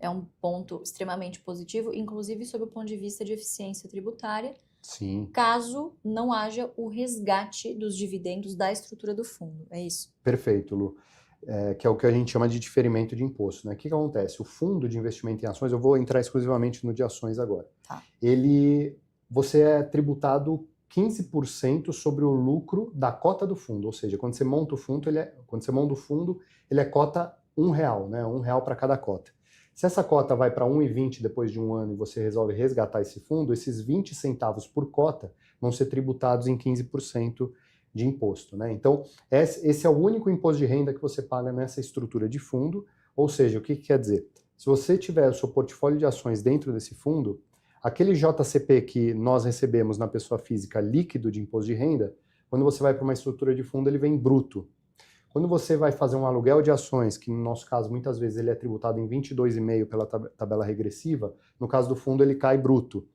é um ponto extremamente positivo, inclusive sob o ponto de vista de eficiência tributária, Sim. Caso não haja o resgate dos dividendos da estrutura do fundo. É isso? Perfeito, Lu. Que é o que a gente chama de diferimento de imposto, né? O que acontece? O fundo de investimento em ações, eu vou entrar exclusivamente no de ações agora. Tá. Você é tributado 15% sobre o lucro da cota do fundo, ou seja, quando você monta o fundo, ele é cota R$1, né? R$1 para cada cota. Se essa cota vai para 1,20 depois de um ano e você resolve resgatar esse fundo, esses 20 centavos por cota vão ser tributados em 15% de imposto, né? Então, esse é o único imposto de renda que você paga nessa estrutura de fundo, ou seja, o que quer dizer? Se você tiver o seu portfólio de ações dentro desse fundo, aquele JCP que nós recebemos na pessoa física líquido de imposto de renda, quando você vai para uma estrutura de fundo, ele vem bruto. Quando você vai fazer um aluguel de ações, que no nosso caso muitas vezes ele é tributado em 22,5% pela tabela regressiva, no caso do fundo ele cai bruto,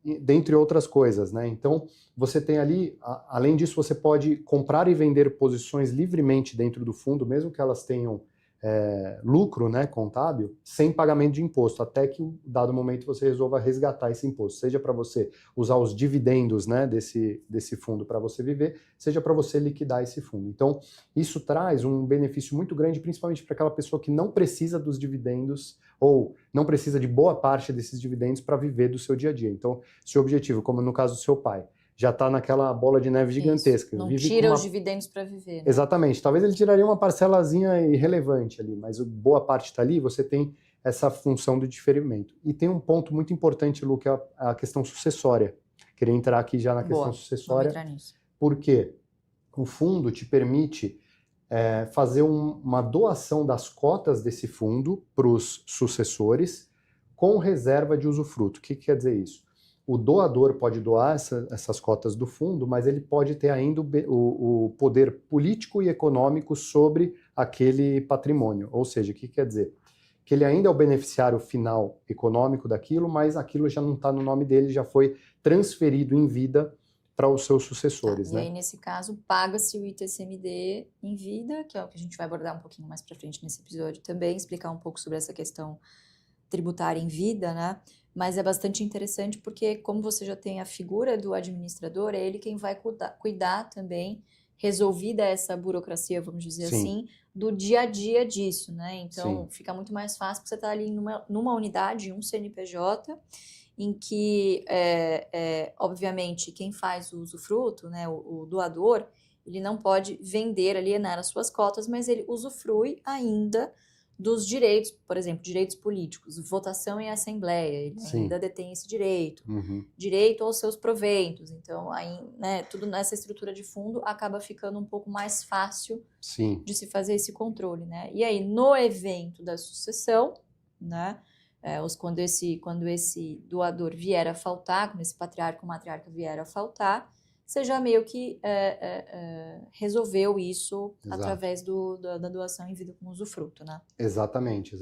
dentre outras coisas, né? Então você tem ali, além disso você pode comprar e vender posições livremente dentro do fundo, mesmo que elas tenham lucro, né, contábil, sem pagamento de imposto, até que, em dado momento, você resolva resgatar esse imposto, seja para você usar os dividendos, né, desse fundo para você viver, seja para você liquidar esse fundo. Então, isso traz um benefício muito grande, principalmente para aquela pessoa que não precisa dos dividendos ou não precisa de boa parte desses dividendos para viver do seu dia a dia. Então, se o objetivo, como no caso do seu pai, já está naquela bola de neve gigantesca. Não tira os dividendos para viver. Né? Exatamente. Talvez ele tiraria uma parcelazinha irrelevante ali, mas boa parte está ali, você tem essa função do diferimento. E tem um ponto muito importante, Lu, que é a questão sucessória. Queria entrar aqui já na questão sucessória. Vamos entrar nisso. Porque o fundo te permite fazer uma doação das cotas desse fundo para os sucessores com reserva de usufruto. O que quer dizer isso? O doador pode doar essas cotas do fundo, mas ele pode ter ainda o poder político e econômico sobre aquele patrimônio. Ou seja, o que quer dizer? Que ele ainda é o beneficiário final econômico daquilo, mas aquilo já não está no nome dele, já foi transferido em vida para os seus sucessores. E né? aí, nesse caso, paga-se o ITCMD em vida, que é o que a gente vai abordar um pouquinho mais para frente nesse episódio também, explicar um pouco sobre essa questão tributária em vida, né? Mas é bastante interessante porque, como você já tem a figura do administrador, é ele quem vai cuidar também, resolvida essa burocracia, vamos dizer assim, do dia a dia disso, né? Então, fica muito mais fácil porque você está ali numa unidade, um CNPJ, em que, obviamente, quem faz o usufruto, né, o doador, ele não pode vender, alienar as suas cotas, mas ele usufrui ainda dos direitos, por exemplo, direitos políticos, votação em assembleia, ele ainda detém esse direito, direito aos seus proventos, então aí, né, tudo nessa estrutura de fundo acaba ficando um pouco mais fácil de se fazer esse controle, né? E aí, no evento da sucessão, né, quando esse doador vier a faltar, quando esse patriarca ou matriarca vier a faltar, você já meio que resolveu isso através da doação em vida com usufruto, né? Exatamente.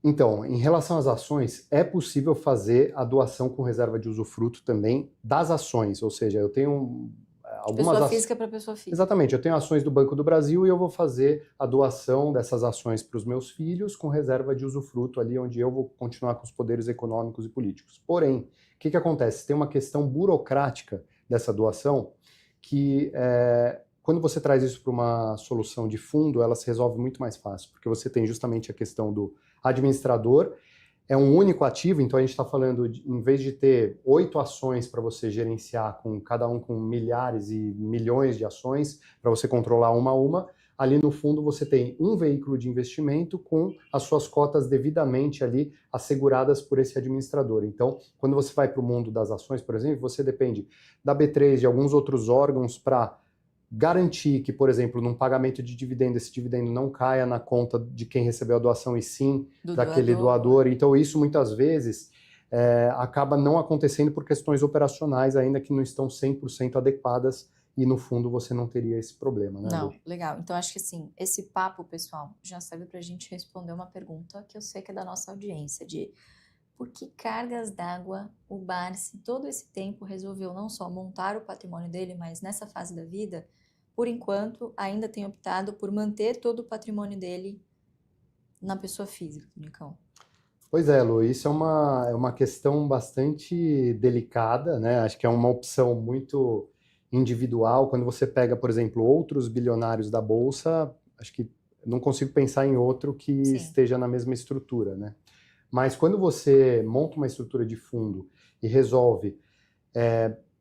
Então, em relação às ações, é possível fazer a doação com reserva de usufruto também das ações, ou seja, eu tenho algumas pessoa física para pessoa física. Exatamente, eu tenho ações do Banco do Brasil e eu vou fazer a doação dessas ações para os meus filhos com reserva de usufruto ali, onde eu vou continuar com os poderes econômicos e políticos. Porém, o que acontece? Tem uma questão burocrática dessa doação, que quando você traz isso para uma solução de fundo, ela se resolve muito mais fácil, porque você tem justamente a questão do administrador, é um único ativo, então a gente está falando, em vez de ter 8 ações para você gerenciar, com cada um com milhares e milhões de ações, para você controlar uma a uma, ali no fundo você tem um veículo de investimento com as suas cotas devidamente ali asseguradas por esse administrador. Então, quando você vai para o mundo das ações, por exemplo, você depende da B3, de alguns outros órgãos para garantir que, por exemplo, num pagamento de dividendo, esse dividendo não caia na conta de quem recebeu a doação e sim daquele doador. Então, isso muitas vezes acaba não acontecendo por questões operacionais, ainda que não estão 100% adequadas. E no fundo você não teria esse problema, né? Não, legal. Então acho que assim, esse papo, pessoal, já serve pra gente responder uma pergunta que eu sei que é da nossa audiência, de por que cargas d'água o Barsi todo esse tempo resolveu não só montar o patrimônio dele, mas nessa fase da vida, por enquanto, ainda tem optado por manter todo o patrimônio dele na pessoa física, Nicão? Pois é, Lu, isso é uma questão bastante delicada, né? Acho que é uma opção muito individual. Quando você pega, por exemplo, outros bilionários da Bolsa, acho que não consigo pensar em outro que esteja na mesma estrutura, né? Mas quando você monta uma estrutura de fundo e resolve,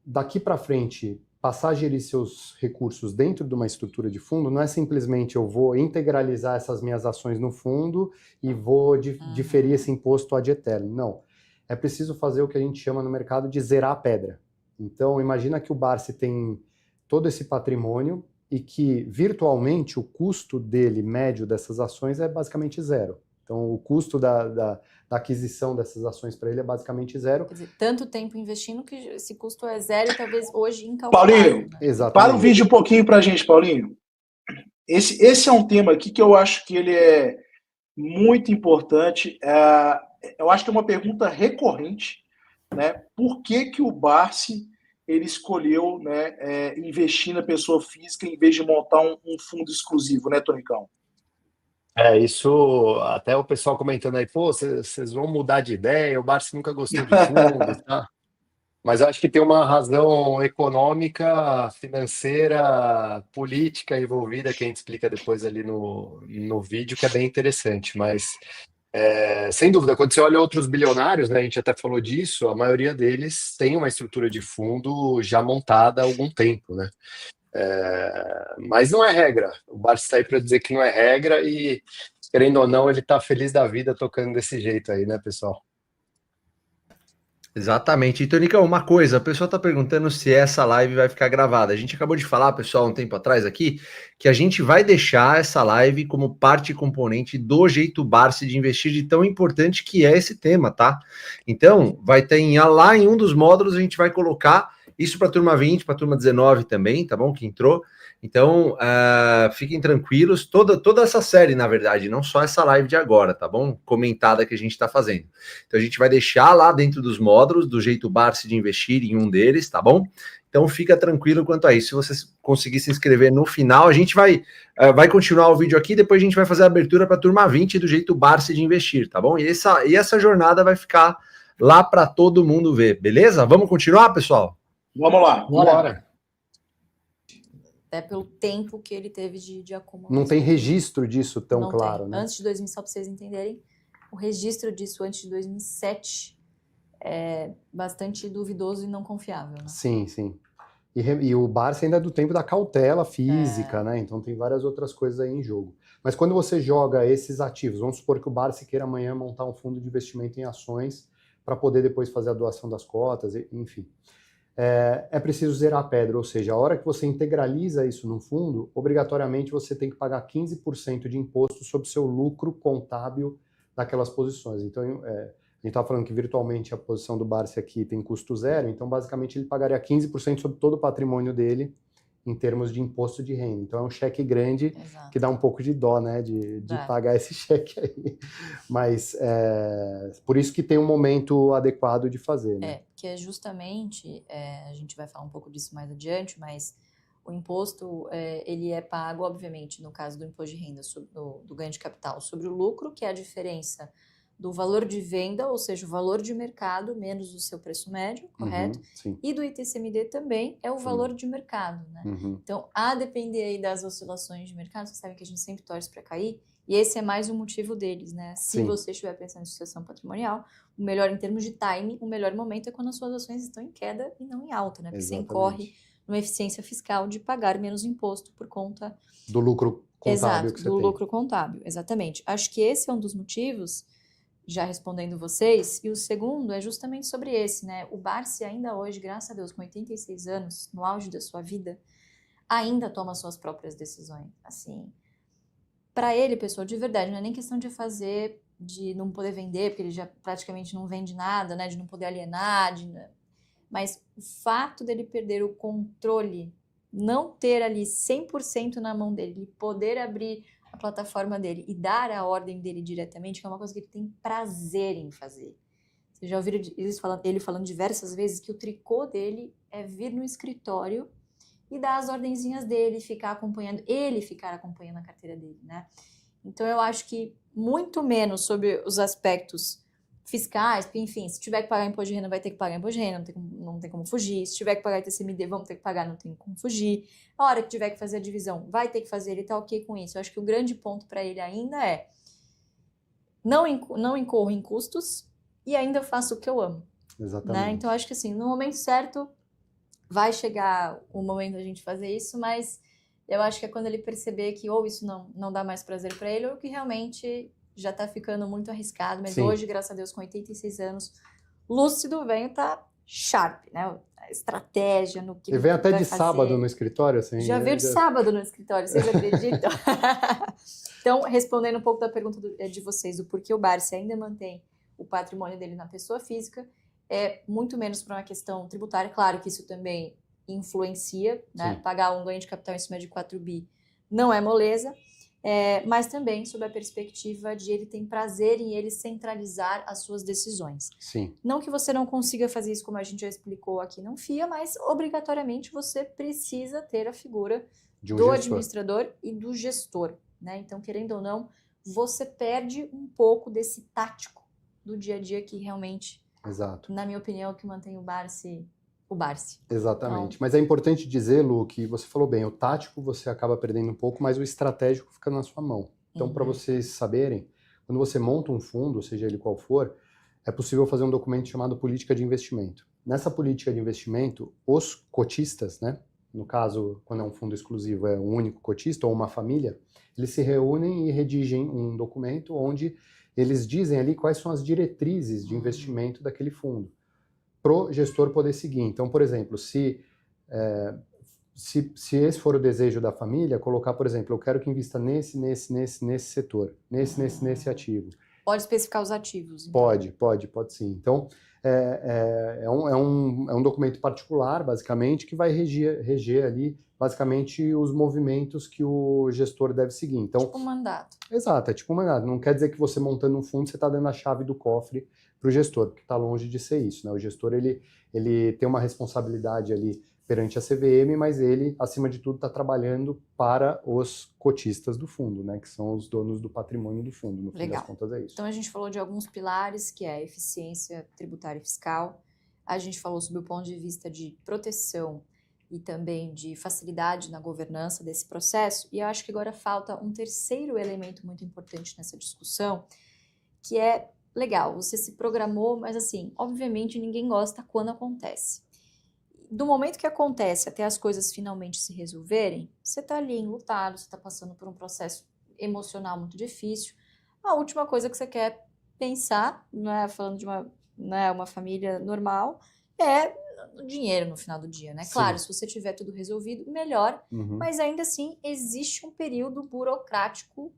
daqui para frente, passar a gerir seus recursos dentro de uma estrutura de fundo, não é simplesmente eu vou integralizar essas minhas ações no fundo e vou diferir esse imposto ad eterno. Não. É preciso fazer o que a gente chama no mercado de zerar a pedra. Então, imagina que o Barsi tem todo esse patrimônio e que, virtualmente, o custo dele, médio, dessas ações é basicamente zero. Então, o custo da aquisição dessas ações para ele é basicamente zero. Quer dizer, tanto tempo investindo que esse custo é zero e talvez hoje incalculável. Paulinho, né? Para o vídeo um pouquinho para a gente, Paulinho. Esse é um tema aqui que eu acho que ele é muito importante. Eu acho que é uma pergunta recorrente, né? Por que o Barsi ele escolheu, né, investir na pessoa física em vez de montar um fundo exclusivo, né, Tonicão? Isso, até o pessoal comentando aí, pô, vocês vão mudar de ideia, o Barça nunca gostou de fundos, tá? Mas eu acho que tem uma razão econômica, financeira, política envolvida, que a gente explica depois ali no vídeo, que é bem interessante. Mas, sem dúvida, quando você olha outros bilionários, né, a gente até falou disso, a maioria deles tem uma estrutura de fundo já montada há algum tempo, né? Mas não é regra. O Barça está aí para dizer que não é regra e, querendo ou não, ele está feliz da vida tocando desse jeito aí, né, pessoal? Exatamente. Então, Nicão, uma coisa, a pessoa está perguntando se essa live vai ficar gravada. A gente acabou de falar, pessoal, um tempo atrás aqui, que a gente vai deixar essa live como parte e componente do jeito Barça de investir, de tão importante que é esse tema, tá? Então, vai ter lá em um dos módulos, a gente vai colocar isso para a turma 20, para a turma 19 também, tá bom? Que entrou. Então, fiquem tranquilos, toda essa série, na verdade, não só essa live de agora, tá bom? Comentada que a gente está fazendo. Então, a gente vai deixar lá dentro dos módulos, do jeito Barça de investir em um deles, tá bom? Então, fica tranquilo quanto a isso. Se você conseguir se inscrever no final, a gente vai continuar o vídeo aqui, depois a gente vai fazer a abertura para a turma 20 do jeito Barça de investir, tá bom? E essa jornada vai ficar lá para todo mundo ver, beleza? Vamos continuar, pessoal? Vamos lá. Bora. Até pelo tempo que ele teve de acumulação. Não tem registro disso tão Não claro, tem. né? Antes de 2000, só para vocês entenderem, o registro disso antes de 2007 é bastante duvidoso e não confiável. Né? Sim, sim. E o Barça ainda é do tempo da cautela física, né? Então tem várias outras coisas aí em jogo. Mas quando você joga esses ativos, vamos supor que o Barça queira amanhã montar um fundo de investimento em ações para poder depois fazer a doação das cotas, enfim. É preciso zerar a pedra, ou seja, a hora que você integraliza isso num fundo, obrigatoriamente você tem que pagar 15% de imposto sobre o seu lucro contábil daquelas posições. Então, a gente estava falando que virtualmente a posição do Barça aqui tem custo zero, então basicamente ele pagaria 15% sobre todo o patrimônio dele em termos de imposto de renda. Então é um cheque grande. Exato. Que dá um pouco de dó, né, de pagar esse cheque aí. Mas por isso que tem um momento adequado de fazer, né? Que é justamente, a gente vai falar um pouco disso mais adiante, mas o imposto, ele é pago, obviamente, no caso do imposto de renda, do ganho de capital, sobre o lucro, que é a diferença do valor de venda, ou seja, o valor de mercado, menos o seu preço médio, correto? Sim. E do ITCMD também é o valor de mercado, né? Então, a depender aí das oscilações de mercado, vocês sabem que a gente sempre torce para cair, e esse é mais um motivo deles, né? Se você estiver pensando em sucessão patrimonial, o melhor em termos de time, o melhor momento é quando as suas ações estão em queda e não em alta, né? Porque você incorre numa eficiência fiscal de pagar menos imposto por conta do lucro contábil. Exato, do lucro contábil, exatamente. Acho que esse é um dos motivos, já respondendo vocês, e o segundo é justamente sobre esse, né? O Barça ainda hoje, graças a Deus, com 86 anos, no auge da sua vida, ainda toma suas próprias decisões, assim. Para ele, pessoal, de verdade, não é nem questão de não poder vender, porque ele já praticamente não vende nada, né? De não poder alienar, mas o fato dele perder o controle, não ter ali 100% na mão dele, ele poder abrir a plataforma dele e dar a ordem dele diretamente, que é uma coisa que ele tem prazer em fazer. Vocês já ouviram ele falando diversas vezes que o tricô dele é vir no escritório e dar as ordenzinhas dele, ficar acompanhando a carteira dele, né? Então eu acho que muito menos sobre os aspectos fiscais, porque, enfim, se tiver que pagar imposto de renda, vai ter que pagar imposto de renda, não tem como fugir. Se tiver que pagar ITCMD, vamos ter que pagar, não tem como fugir. A hora que tiver que fazer a divisão, vai ter que fazer, ele tá ok com isso. Eu acho que o grande ponto para ele ainda é não incorro em custos e ainda faço o que eu amo. Exatamente. Né? Então, eu acho que assim, no momento certo, vai chegar o momento da gente fazer isso, mas eu acho que é quando ele perceber que ou isso não dá mais prazer para ele, ou que realmente já tá ficando muito arriscado, mas hoje, graças a Deus, com 86 anos, lúcido, o velho tá sharp, né? A estratégia no que ele vem até de fazer. Sábado no escritório, assim. Já veio de sábado no escritório, vocês acreditam? Então, respondendo um pouco da pergunta de vocês, do porquê o Barça ainda mantém o patrimônio dele na pessoa física, é muito menos para uma questão tributária. Claro que isso também influencia, né? Pagar um ganho de capital em cima de 4 bi não é moleza, mas também sob a perspectiva de ele ter prazer em ele centralizar as suas decisões. Sim. Não que você não consiga fazer isso, como a gente já explicou aqui, não FIA, mas obrigatoriamente você precisa ter a figura do administrador e do gestor, né? Então, querendo ou não, você perde um pouco desse tático do dia a dia que realmente, Exato. na minha opinião, é o que mantém o Barsi. Exatamente. Então, Mas é importante dizer, Lu, que você falou bem, o tático você acaba perdendo um pouco, mas o estratégico fica na sua mão. Então, para vocês saberem, quando você monta um fundo, seja ele qual for, é possível fazer um documento chamado política de investimento. Nessa política de investimento, os cotistas, né, no caso, quando é um fundo exclusivo, é um único cotista ou uma família, eles se reúnem e redigem um documento onde eles dizem ali quais são as diretrizes de investimento daquele fundo, pro gestor poder seguir. Então, por exemplo, se esse for o desejo da família, colocar, por exemplo, eu quero que invista nesse setor, nesse ativo. Pode especificar os ativos. Então. Pode sim. Então, é um documento particular, basicamente, que vai reger ali, basicamente, os movimentos que o gestor deve seguir. Então, tipo um mandato. Exato, é tipo um mandato. Não quer dizer que você montando um fundo, você está dando a chave do cofre para o gestor, porque está longe de ser isso, né? O gestor, ele tem uma responsabilidade ali perante a CVM, mas ele, acima de tudo, está trabalhando para os cotistas do fundo, né? Que são os donos do patrimônio do fundo, no fim das contas é isso. Então a gente falou de alguns pilares, que é a eficiência tributária e fiscal, a gente falou sobre o ponto de vista de proteção e também de facilidade na governança desse processo, e eu acho que agora falta um terceiro elemento muito importante nessa discussão, que é, legal, você se programou, mas assim, obviamente ninguém gosta quando acontece. Do momento que acontece até as coisas finalmente se resolverem, você está ali enlutado, você está passando por um processo emocional muito difícil. A última coisa que você quer pensar, falando de uma família normal, é o dinheiro no final do dia, né? Sim. Claro, se você tiver tudo resolvido, melhor, mas ainda assim existe um período burocrático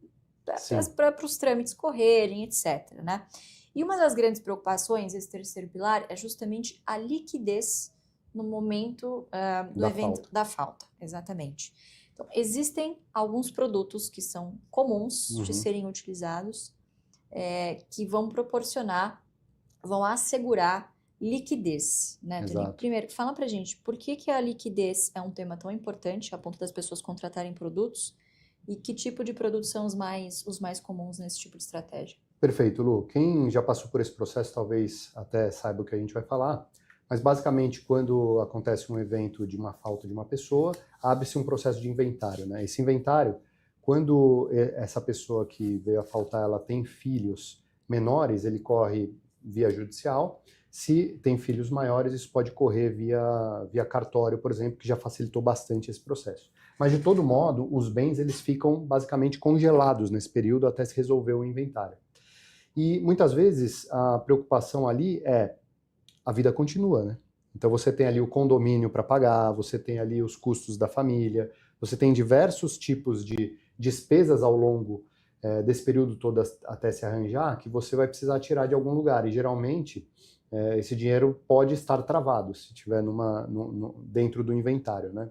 para os trâmites correrem, etc., né? E uma das grandes preocupações desse terceiro pilar é justamente a liquidez no momento do evento da falta, exatamente. Então, existem alguns produtos que são comuns de serem utilizados, que vão assegurar liquidez, né, Tony? Primeiro, fala pra gente, por que a liquidez é um tema tão importante a ponto das pessoas contratarem produtos e que tipo de produtos são os mais comuns nesse tipo de estratégia? Perfeito, Lu. Quem já passou por esse processo talvez até saiba o que a gente vai falar. Mas, basicamente, quando acontece um evento de uma falta de uma pessoa, abre-se um processo de inventário, né? Esse inventário, quando essa pessoa que veio a faltar, ela tem filhos menores, ele corre via judicial. Se tem filhos maiores, isso pode correr via cartório, por exemplo, que já facilitou bastante esse processo. Mas, de todo modo, os bens eles ficam, basicamente, congelados nesse período até se resolver o inventário. E, muitas vezes, a preocupação ali é a vida continua, né? Então você tem ali o condomínio para pagar, você tem ali os custos da família, você tem diversos tipos de despesas ao longo desse período todo até se arranjar que você vai precisar tirar de algum lugar. E geralmente esse dinheiro pode estar travado se estiver dentro do inventário, né?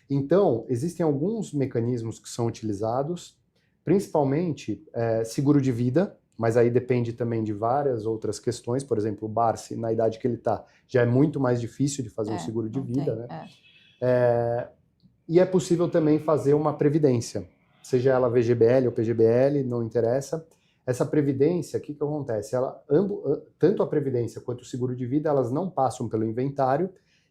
Então existem alguns mecanismos que são utilizados, principalmente seguro de vida. Mas aí depende também de várias outras questões. Por exemplo, o Barsi, na idade que ele está, já é muito mais difícil de fazer um seguro de vida, né? E é possível também fazer uma previdência, seja ela VGBL ou PGBL, não interessa. Essa previdência, o que acontece? Tanto a previdência quanto o seguro de vida, elas não passam pelo inventário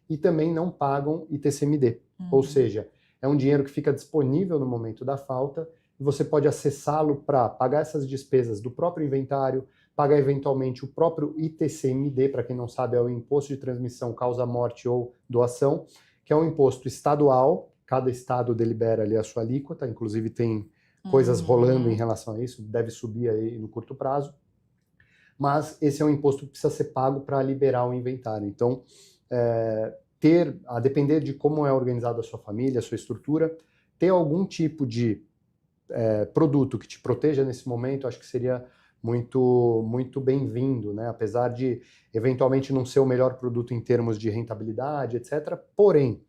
e também não pagam ITCMD. Ou seja, é um dinheiro que fica disponível no momento da falta, e você pode acessá-lo para pagar essas despesas do próprio inventário, pagar eventualmente o próprio ITCMD, para quem não sabe, é o Imposto de Transmissão, Causa-Morte ou Doação, que é um imposto estadual, cada estado delibera ali a sua alíquota, inclusive tem coisas rolando em relação a isso, deve subir aí no curto prazo, mas esse é um imposto que precisa ser pago para liberar o inventário. Então, a depender de como é organizada a sua família, a sua estrutura, ter algum tipo de produto que te proteja nesse momento, acho que seria muito, muito bem-vindo, né? Apesar de eventualmente não ser o melhor produto em termos de rentabilidade, etc. Porém,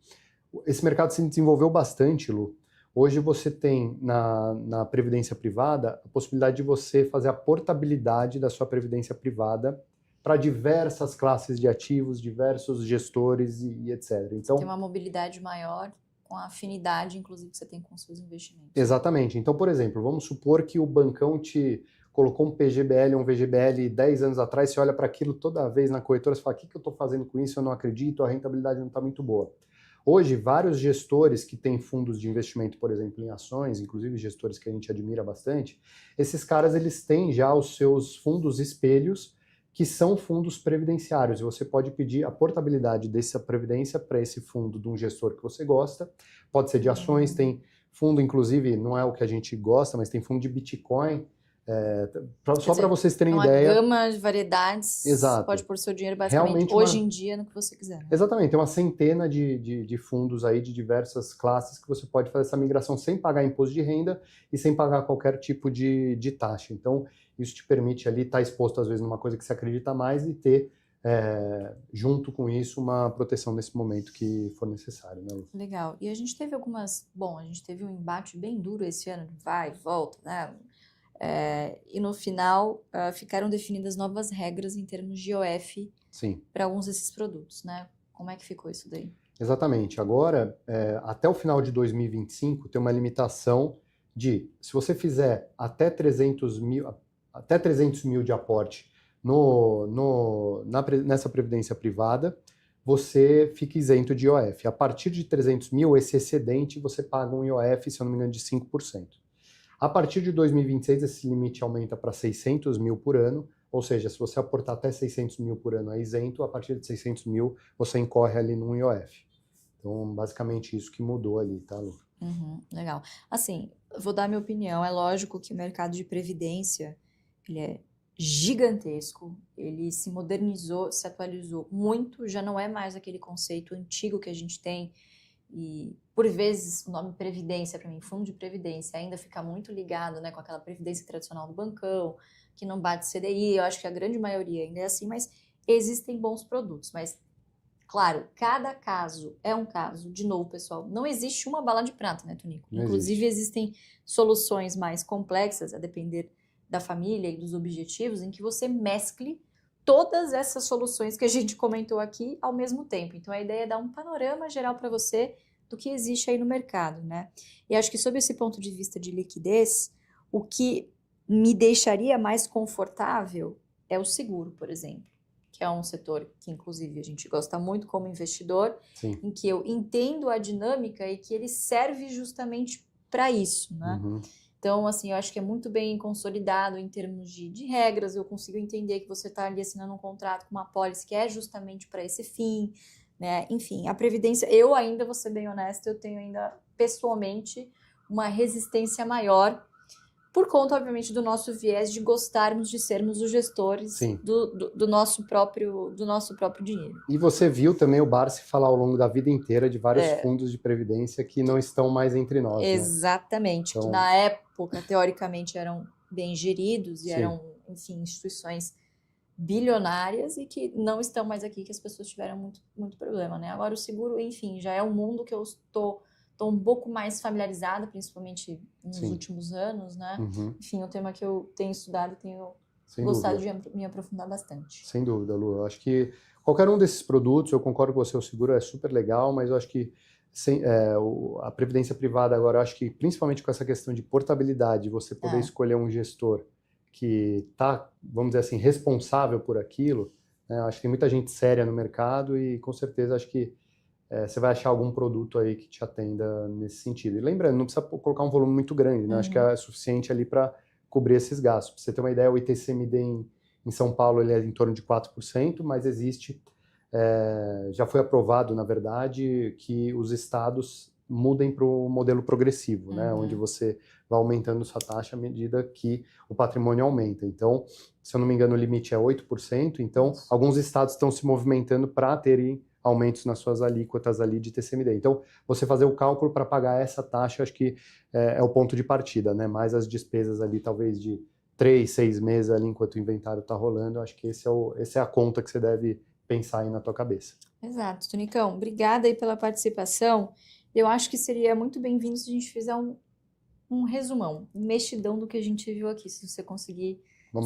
esse mercado se desenvolveu bastante, Lu. Hoje você tem na previdência privada a possibilidade de você fazer a portabilidade da sua previdência privada para diversas classes de ativos, diversos gestores e etc. Então, tem uma mobilidade maior. com a afinidade, inclusive, que você tem com os seus investimentos. Exatamente. Então, por exemplo, vamos supor que o bancão te colocou um PGBL, um VGBL 10 anos atrás, você olha para aquilo toda vez na corretora, você fala, o que eu estou fazendo com isso? Eu não acredito, a rentabilidade não está muito boa. Hoje, vários gestores que têm fundos de investimento, por exemplo, em ações, inclusive gestores que a gente admira bastante, esses caras eles têm já os seus fundos espelhos, que são fundos previdenciários. E você pode pedir a portabilidade dessa previdência para esse fundo de um gestor que você gosta. Pode ser de ações, tem fundo, inclusive, não é o que a gente gosta, mas tem fundo de Bitcoin. Só para vocês terem ideia. Uma gama de variedades. Exato. Pode pôr seu dinheiro basicamente Realmente hoje em dia no que você quiser. Né? Exatamente, tem uma centena de fundos aí de diversas classes que você pode fazer essa migração sem pagar imposto de renda e sem pagar qualquer tipo de taxa. Então, isso te permite ali estar exposto às vezes numa coisa que você acredita mais e ter junto com isso uma proteção nesse momento que for necessário, né, Lu? Legal. E a gente teve a gente teve um embate bem duro esse ano, vai e volta, né? E no final ficaram definidas novas regras em termos de IOF para alguns desses produtos, né? Como é que ficou isso daí? Exatamente. Agora, até o final de 2025, tem uma limitação de, se você fizer até 300 mil de aporte nessa previdência privada, você fica isento de IOF. A partir de 300 mil, esse excedente, você paga um IOF, se eu não me engano, de 5%. A partir de 2026, esse limite aumenta para 600 mil por ano, ou seja, se você aportar até 600 mil por ano é isento, a partir de 600 mil você incorre ali num IOF. Então, basicamente isso que mudou ali, tá, Lu? Legal. Assim, vou dar minha opinião. É lógico que o mercado de previdência, ele é gigantesco, ele se modernizou, se atualizou muito, já não é mais aquele conceito antigo que a gente tem. E, por vezes, o nome previdência, para mim, fundo de previdência, ainda fica muito ligado, né, com aquela previdência tradicional do bancão, que não bate CDI. Eu acho que a grande maioria ainda é assim, mas existem bons produtos. Mas, claro, cada caso é um caso. De novo, pessoal, não existe uma bala de prata, né, Tonico? Inclusive, existem soluções mais complexas, a depender da família e dos objetivos, em que você mescle todas essas soluções que a gente comentou aqui ao mesmo tempo. Então, a ideia é dar um panorama geral para você do que existe aí no mercado, né? E acho que, sob esse ponto de vista de liquidez, o que me deixaria mais confortável é o seguro, por exemplo, que é um setor que, inclusive, a gente gosta muito como investidor, em que eu entendo a dinâmica e que ele serve justamente para isso, né? Então, assim, eu acho que é muito bem consolidado em termos de regras, eu consigo entender que você está ali assinando um contrato com uma pólice que é justamente para esse fim, né? Enfim, a Previdência, eu ainda, vou ser bem honesta, eu tenho ainda, pessoalmente, uma resistência maior, por conta, obviamente, do nosso viés de gostarmos de sermos os gestores do nosso próprio dinheiro. E você viu também o Barsi falar ao longo da vida inteira de vários fundos de previdência que não estão mais entre nós. Exatamente, né? Então, que na época, teoricamente, eram bem geridos e eram, enfim, instituições bilionárias e que não estão mais aqui, que as pessoas tiveram muito, muito problema, né? Agora o seguro, enfim, já é um mundo que eu estou um pouco mais familiarizada, principalmente nos últimos anos, né? Enfim, é um tema que eu tenho estudado e tenho gostado de me aprofundar bastante. Sem dúvida, Lu. Eu acho que qualquer um desses produtos, eu concordo com você, o seguro é super legal, mas eu acho que a previdência privada agora, eu acho que principalmente com essa questão de portabilidade, você poder escolher um gestor que está, vamos dizer assim, responsável por aquilo, né? Acho que tem muita gente séria no mercado e com certeza acho que você vai achar algum produto aí que te atenda nesse sentido. E lembrando, não precisa colocar um volume muito grande, né? Acho que é suficiente ali para cobrir esses gastos. Para você ter uma ideia, o ITCMD em São Paulo ele é em torno de 4%, mas existe, já foi aprovado, na verdade, que os estados mudem para o modelo progressivo, né? Onde você vai aumentando sua taxa à medida que o patrimônio aumenta. Então, se eu não me engano, o limite é 8%, então alguns estados estão se movimentando para terem aumentos nas suas alíquotas ali de TCMD. Então, você fazer o cálculo para pagar essa taxa, acho que é o ponto de partida, né? Mais as despesas ali, talvez de 3, 6 meses ali, enquanto o inventário está rolando, acho que essa é a conta que você deve pensar aí na tua cabeça. Exato, Tonicão. Obrigada aí pela participação. Eu acho que seria muito bem-vindo se a gente fizer um resumão, um mexidão do que a gente viu aqui, se você conseguir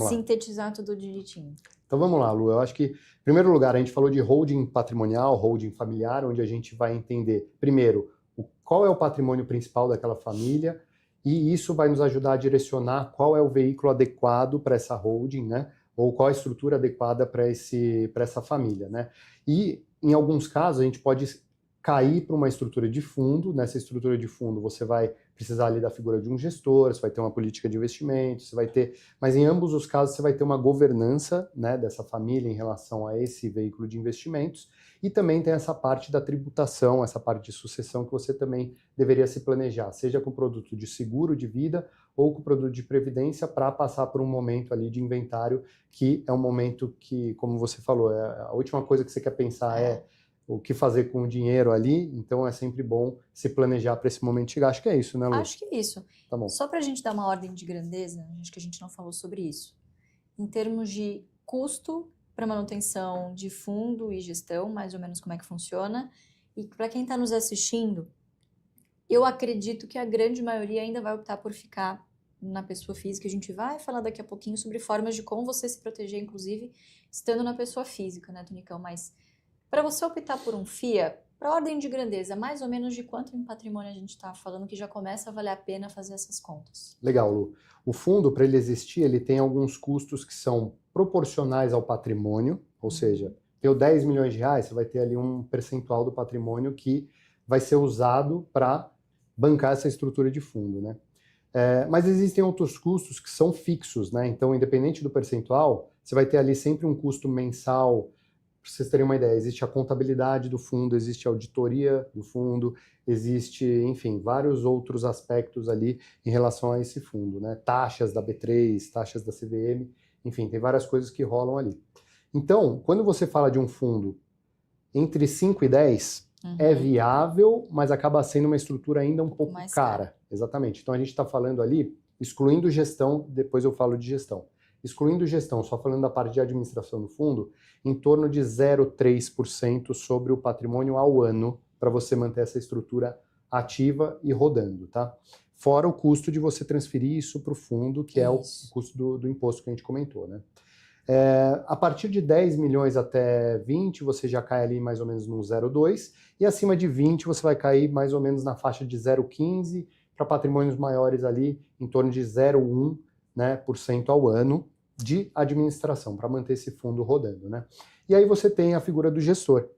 sintetizar tudo direitinho. Então vamos lá, Lu. Eu acho que, em primeiro lugar, a gente falou de holding patrimonial, holding familiar, onde a gente vai entender, primeiro, qual é o patrimônio principal daquela família, e isso vai nos ajudar a direcionar qual é o veículo adequado para essa holding, né? Ou qual a estrutura adequada para essa família, né? E, em alguns casos, a gente pode cair para uma estrutura de fundo. Nessa estrutura de fundo, você vai precisar ali da figura de um gestor, você vai ter uma política de investimento, você vai ter... Mas, em ambos os casos, você vai ter uma governança, né, dessa família em relação a esse veículo de investimentos, e também tem essa parte da tributação, essa parte de sucessão que você também deveria se planejar, seja com produto de seguro de vida ou com produto de previdência, para passar por um momento ali de inventário, que é um momento que, como você falou, a última coisa que você quer pensar é o que fazer com o dinheiro ali, então é sempre bom se planejar para esse momento chegar. Acho que é isso, né, Lu? Acho que é isso. Tá bom. Só para a gente dar uma ordem de grandeza, acho que a gente não falou sobre isso. Em termos de custo para manutenção de fundo e gestão, mais ou menos como é que funciona. E para quem está nos assistindo, eu acredito que a grande maioria ainda vai optar por ficar na pessoa física. A gente vai falar daqui a pouquinho sobre formas de como você se proteger, inclusive, estando na pessoa física, né, Tonicão? Mas para você optar por um FIA, para ordem de grandeza, mais ou menos de quanto em patrimônio a gente está falando que já começa a valer a pena fazer essas contas? Legal, Lu. O fundo, para ele existir, ele tem alguns custos que são proporcionais ao patrimônio, ou seja, deu 10 milhões de reais, você vai ter ali um percentual do patrimônio que vai ser usado para bancar essa estrutura de fundo, né? Mas existem outros custos que são fixos, né? Então, independente do percentual, você vai ter ali sempre um custo mensal. Para vocês terem uma ideia, existe a contabilidade do fundo, existe a auditoria do fundo, existe, enfim, vários outros aspectos ali em relação a esse fundo, né? Taxas da B3, taxas da CVM, enfim, tem várias coisas que rolam ali. Então, quando você fala de um fundo entre 5 e 10, é viável, mas acaba sendo uma estrutura ainda um pouco mais cara. Exatamente. Então, a gente está falando ali, excluindo gestão, depois eu falo de gestão. Excluindo gestão, só falando da parte de administração do fundo, em torno de 0,3% sobre o patrimônio ao ano, para você manter essa estrutura ativa e rodando, tá? Fora o custo de você transferir isso para o fundo, que é o custo do imposto que a gente comentou, né? A partir de 10 milhões até 20, você já cai ali mais ou menos no 0,2, e acima de 20 você vai cair mais ou menos na faixa de 0,15, para patrimônios maiores ali em torno de 0,1%, né, por cento ao ano de administração, para manter esse fundo rodando, né? E aí você tem a figura do gestor.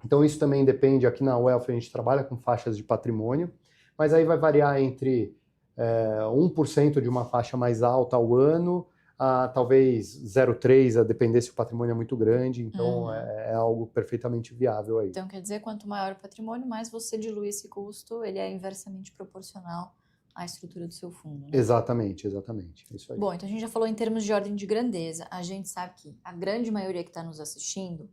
Então isso também depende, aqui na Wealth a gente trabalha com faixas de patrimônio, mas aí vai variar entre 1% de uma faixa mais alta ao ano, a talvez 0,3%, a depender se o patrimônio é muito grande, então é algo perfeitamente viável aí. Então quer dizer, quanto maior o patrimônio, mais você dilui esse custo, ele é inversamente proporcional à estrutura do seu fundo, né? Exatamente, exatamente. É isso aí. Bom, então a gente já falou em termos de ordem de grandeza. A gente sabe que a grande maioria que está nos assistindo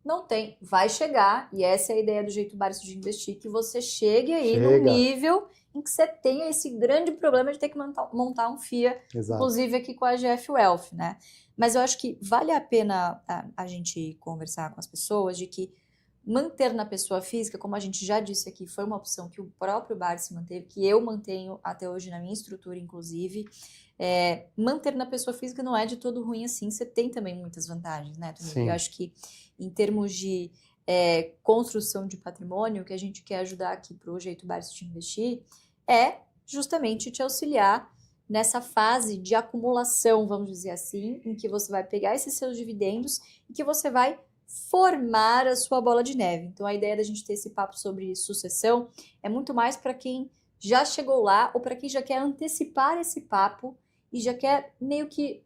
não tem, vai chegar, e essa é a ideia do Jeito Barsi de investir, que você chegue aí no nível em que você tenha esse grande problema de ter que montar um FIA, Exato. Inclusive aqui com a GF Wealth, né? Mas eu acho que vale a pena a gente conversar com as pessoas de que manter na pessoa física, como a gente já disse aqui, foi uma opção que o próprio Barsi manteve, que eu mantenho até hoje na minha estrutura, inclusive. Manter na pessoa física não é de todo ruim assim, você tem também muitas vantagens, né, Toninho? Eu acho que em termos de construção de patrimônio, o que a gente quer ajudar aqui para o Jeito Barsi de investir é justamente te auxiliar nessa fase de acumulação, vamos dizer assim, em que você vai pegar esses seus dividendos e que você vai formar a sua bola de neve. Então a ideia da gente ter esse papo sobre sucessão é muito mais para quem já chegou lá ou para quem já quer antecipar esse papo e já quer meio que,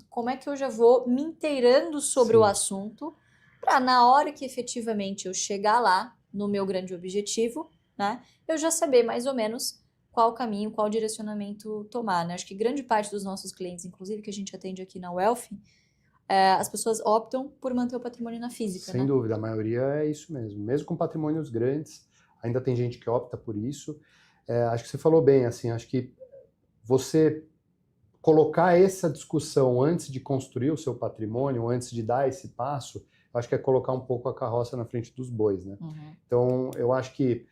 como é que eu já vou me inteirando sobre o assunto para na hora que efetivamente eu chegar lá no meu grande objetivo, né, eu já saber mais ou menos qual caminho, qual direcionamento tomar, né? Acho que grande parte dos nossos clientes, inclusive que a gente atende aqui na Wealth, as pessoas optam por manter o patrimônio na física, Sem dúvida, a maioria é isso mesmo. Mesmo com patrimônios grandes, ainda tem gente que opta por isso. Acho que você falou bem, assim, acho que você colocar essa discussão antes de construir o seu patrimônio, antes de dar esse passo, acho que é colocar um pouco a carroça na frente dos bois, né? Então, eu acho que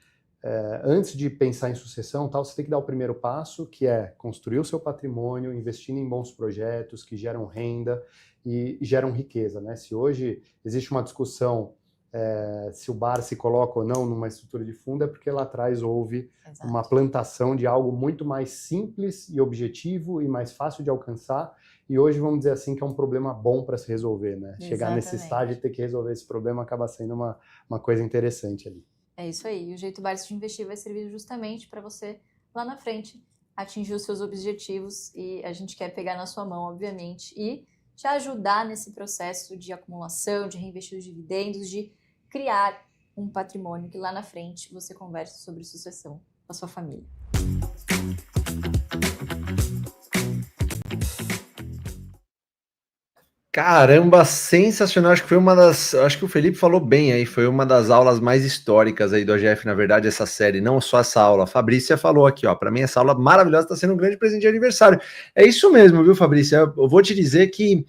antes de pensar em sucessão, tal, você tem que dar o primeiro passo, que é construir o seu patrimônio, investindo em bons projetos que geram renda e geram riqueza, né? Se hoje existe uma discussão se o bar se coloca ou não numa estrutura de fundo, é porque lá atrás houve Exato. uma plantação de algo muito mais simples e objetivo e mais fácil de alcançar, e hoje vamos dizer assim que é um problema bom para se resolver, né? Chegar nesse Exatamente. estágio e ter que resolver esse problema acaba sendo uma coisa interessante ali. É isso aí. E o Jeito Barsi de Investir vai servir justamente para você, lá na frente, atingir os seus objetivos, e a gente quer pegar na sua mão, obviamente, e te ajudar nesse processo de acumulação, de reinvestir os dividendos, de criar um patrimônio que lá na frente você converse sobre sucessão com a sua família. Caramba, sensacional. Acho que foi uma das. Acho que o Felipe falou bem aí. Foi uma das aulas mais históricas aí do AGF, na verdade, essa série. Não só essa aula. A Fabrícia falou aqui, ó. Para mim, essa aula maravilhosa está sendo um grande presente de aniversário. É isso mesmo, viu, Fabrícia? Eu vou te dizer que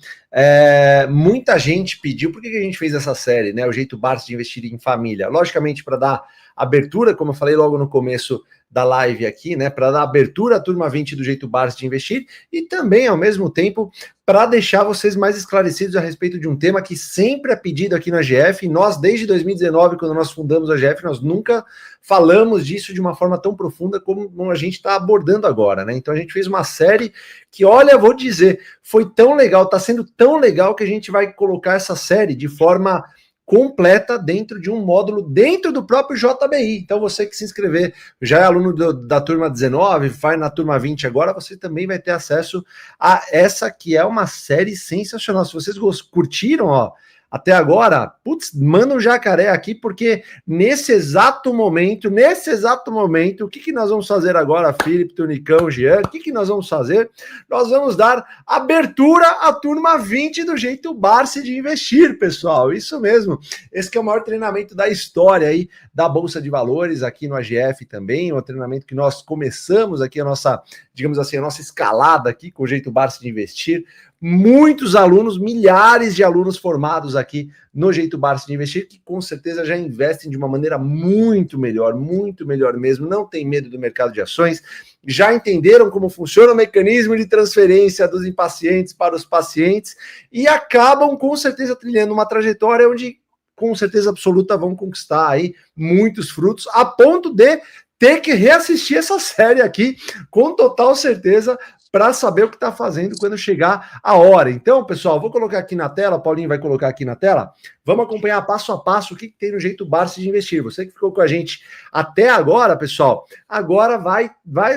muita gente pediu. Por que a gente fez essa série, né? O Jeito Barsi de Investir em Família. Logicamente, para dar abertura, como eu falei logo no começo da live aqui, né, para dar abertura à turma 20 do Jeito Barsi de Investir, e também, ao mesmo tempo, para deixar vocês mais esclarecidos a respeito de um tema que sempre é pedido aqui no AGF. Nós, desde 2019, quando nós fundamos o AGF, nós nunca falamos disso de uma forma tão profunda como a gente está abordando agora, né? Então a gente fez uma série que, olha, vou dizer, foi tão legal, está sendo tão legal que a gente vai colocar essa série de forma completa dentro de um módulo dentro do próprio JBI. Então você que se inscrever, já é aluno da turma 19, vai na turma 20 agora, você também vai ter acesso a essa que é uma série sensacional. Se vocês curtiram, ó, até agora, putz, manda um jacaré aqui, porque nesse exato momento, o que nós vamos fazer agora, Felipe, Tunicão, Jean? O que nós vamos fazer? Nós vamos dar abertura à turma 20 do Jeito Barsi de Investir, pessoal. Isso mesmo. Esse que é o maior treinamento da história aí da Bolsa de Valores aqui no AGF também, um treinamento que nós começamos aqui a nossa, digamos assim, a nossa escalada aqui com o Jeito Barsi de Investir. Muitos alunos, milhares de alunos formados aqui no Jeito Barsi de Investir, que com certeza já investem de uma maneira muito melhor mesmo, não tem medo do mercado de ações, já entenderam como funciona o mecanismo de transferência dos impacientes para os pacientes e acabam com certeza trilhando uma trajetória onde com certeza absoluta vão conquistar aí muitos frutos, a ponto de ter que reassistir essa série aqui com total certeza para saber o que está fazendo quando chegar a hora. Então, pessoal, vou colocar aqui na tela, Paulinho vai colocar aqui na tela, vamos acompanhar passo a passo o que tem no Jeito Barsi de Investir. Você que ficou com a gente até agora, pessoal, agora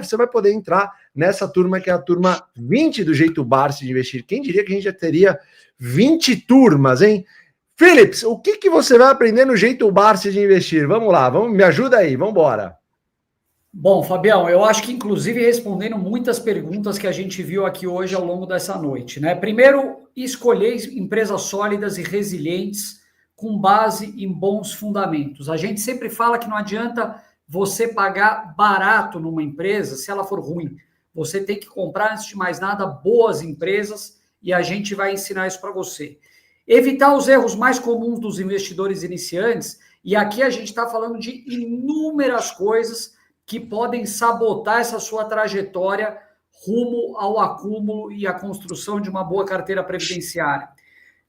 você vai poder entrar nessa turma que é a turma 20 do Jeito Barsi de Investir. Quem diria que a gente já teria 20 turmas, hein? Philips, o que você vai aprender no Jeito Barsi de Investir? Vamos lá, me ajuda aí, vamos embora. Bom, Fabião, eu acho que, inclusive, respondendo muitas perguntas que a gente viu aqui hoje ao longo dessa noite, né? Primeiro, escolher empresas sólidas e resilientes com base em bons fundamentos. A gente sempre fala que não adianta você pagar barato numa empresa se ela for ruim. Você tem que comprar, antes de mais nada, boas empresas, e a gente vai ensinar isso para você. Evitar os erros mais comuns dos investidores iniciantes, e aqui a gente está falando de inúmeras coisas que podem sabotar essa sua trajetória rumo ao acúmulo e à construção de uma boa carteira previdenciária.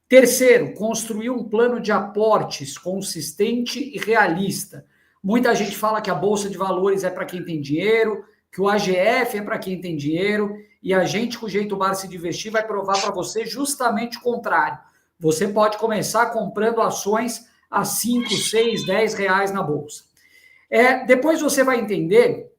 Terceiro, construir um plano de aportes consistente e realista. Muita gente fala que a Bolsa de Valores é para quem tem dinheiro, que o AGF é para quem tem dinheiro, e a gente, com o Jeito Barsi de Investir, vai provar para você justamente o contrário. Você pode começar comprando ações a 5, 6, 10 reais na Bolsa. Depois você vai entender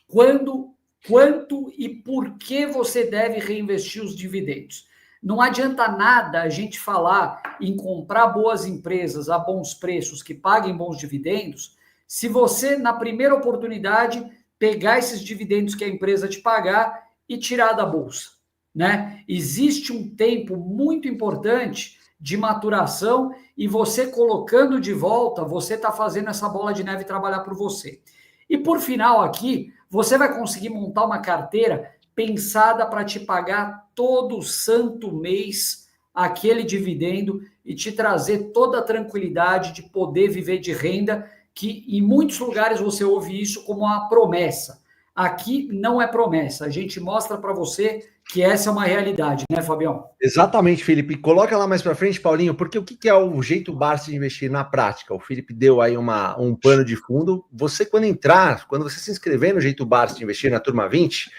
quando, quanto e por que você deve reinvestir os dividendos. Não adianta nada a gente falar em comprar boas empresas a bons preços que paguem bons dividendos, se você, na primeira oportunidade, pegar esses dividendos que a empresa te pagar e tirar da bolsa, né? Existe um tempo muito importante de maturação e você colocando de volta, você está fazendo essa bola de neve trabalhar por você. E por final aqui, você vai conseguir montar uma carteira pensada para te pagar todo santo mês aquele dividendo e te trazer toda a tranquilidade de poder viver de renda, que em muitos lugares você ouve isso como uma promessa. Aqui não é promessa, a gente mostra para você que essa é uma realidade, né, Fabião? Exatamente, Felipe. Coloca lá mais para frente, Paulinho, porque o que é o jeito Barsi de investir na prática? O Felipe deu aí um pano de fundo. Você, quando você se inscrever no jeito Barsi de investir na turma 20,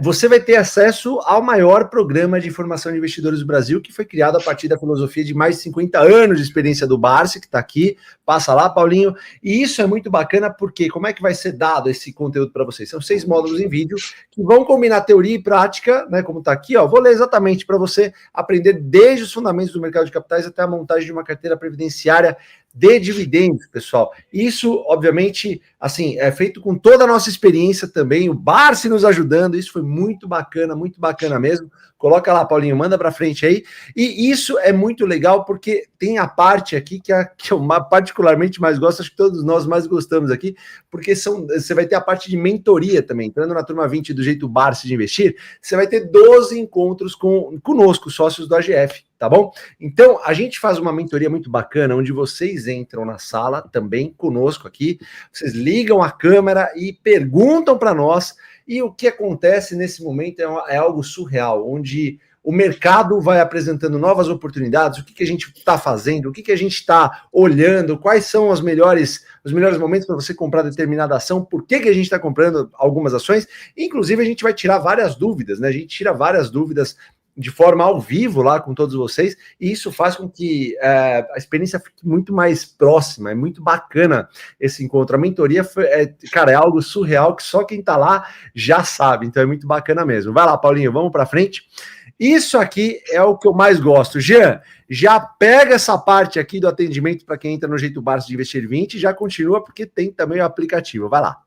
você vai ter acesso ao maior programa de formação de investidores do Brasil, que foi criado a partir da filosofia de mais de 50 anos de experiência do Barsi, que está aqui. Passa lá, Paulinho. E isso é muito bacana, porque como é que vai ser dado esse conteúdo para vocês? São 6 módulos em vídeo que vão combinar teoria e prática, né? Como está aqui, ó. Vou ler exatamente para você aprender desde os fundamentos do mercado de capitais até a montagem de uma carteira previdenciária de dividendos, pessoal. Isso, obviamente, assim, é feito com toda a nossa experiência também, o Barsi nos ajudando, isso foi muito bacana mesmo. Coloca lá, Paulinho, manda para frente aí. E isso é muito legal porque tem a parte aqui que eu particularmente mais gosto, acho que todos nós mais gostamos aqui, porque você vai ter a parte de mentoria também. Entrando na turma 20 do jeito Barsi de investir, você vai ter 12 encontros conosco, sócios do AGF, tá bom? Então, a gente faz uma mentoria muito bacana, onde vocês entram na sala também conosco aqui, vocês ligam a câmera e perguntam para nós. E o que acontece nesse momento é algo surreal, onde o mercado vai apresentando novas oportunidades, o que a gente está fazendo, o que a gente está olhando, quais são os melhores momentos para você comprar determinada ação, por que a gente está comprando algumas ações. Inclusive, a gente vai tirar várias dúvidas, né? A gente tira várias dúvidas de forma ao vivo lá com todos vocês, e isso faz com que a experiência fique muito mais próxima, é muito bacana esse encontro. A mentoria, é algo surreal que só quem tá lá já sabe, então é muito bacana mesmo. Vai lá, Paulinho, vamos para frente. Isso aqui é o que eu mais gosto. Jean, já pega essa parte aqui do atendimento para quem entra no Jeito Barsi de Investir 20 e já continua, porque tem também o aplicativo. Vai lá.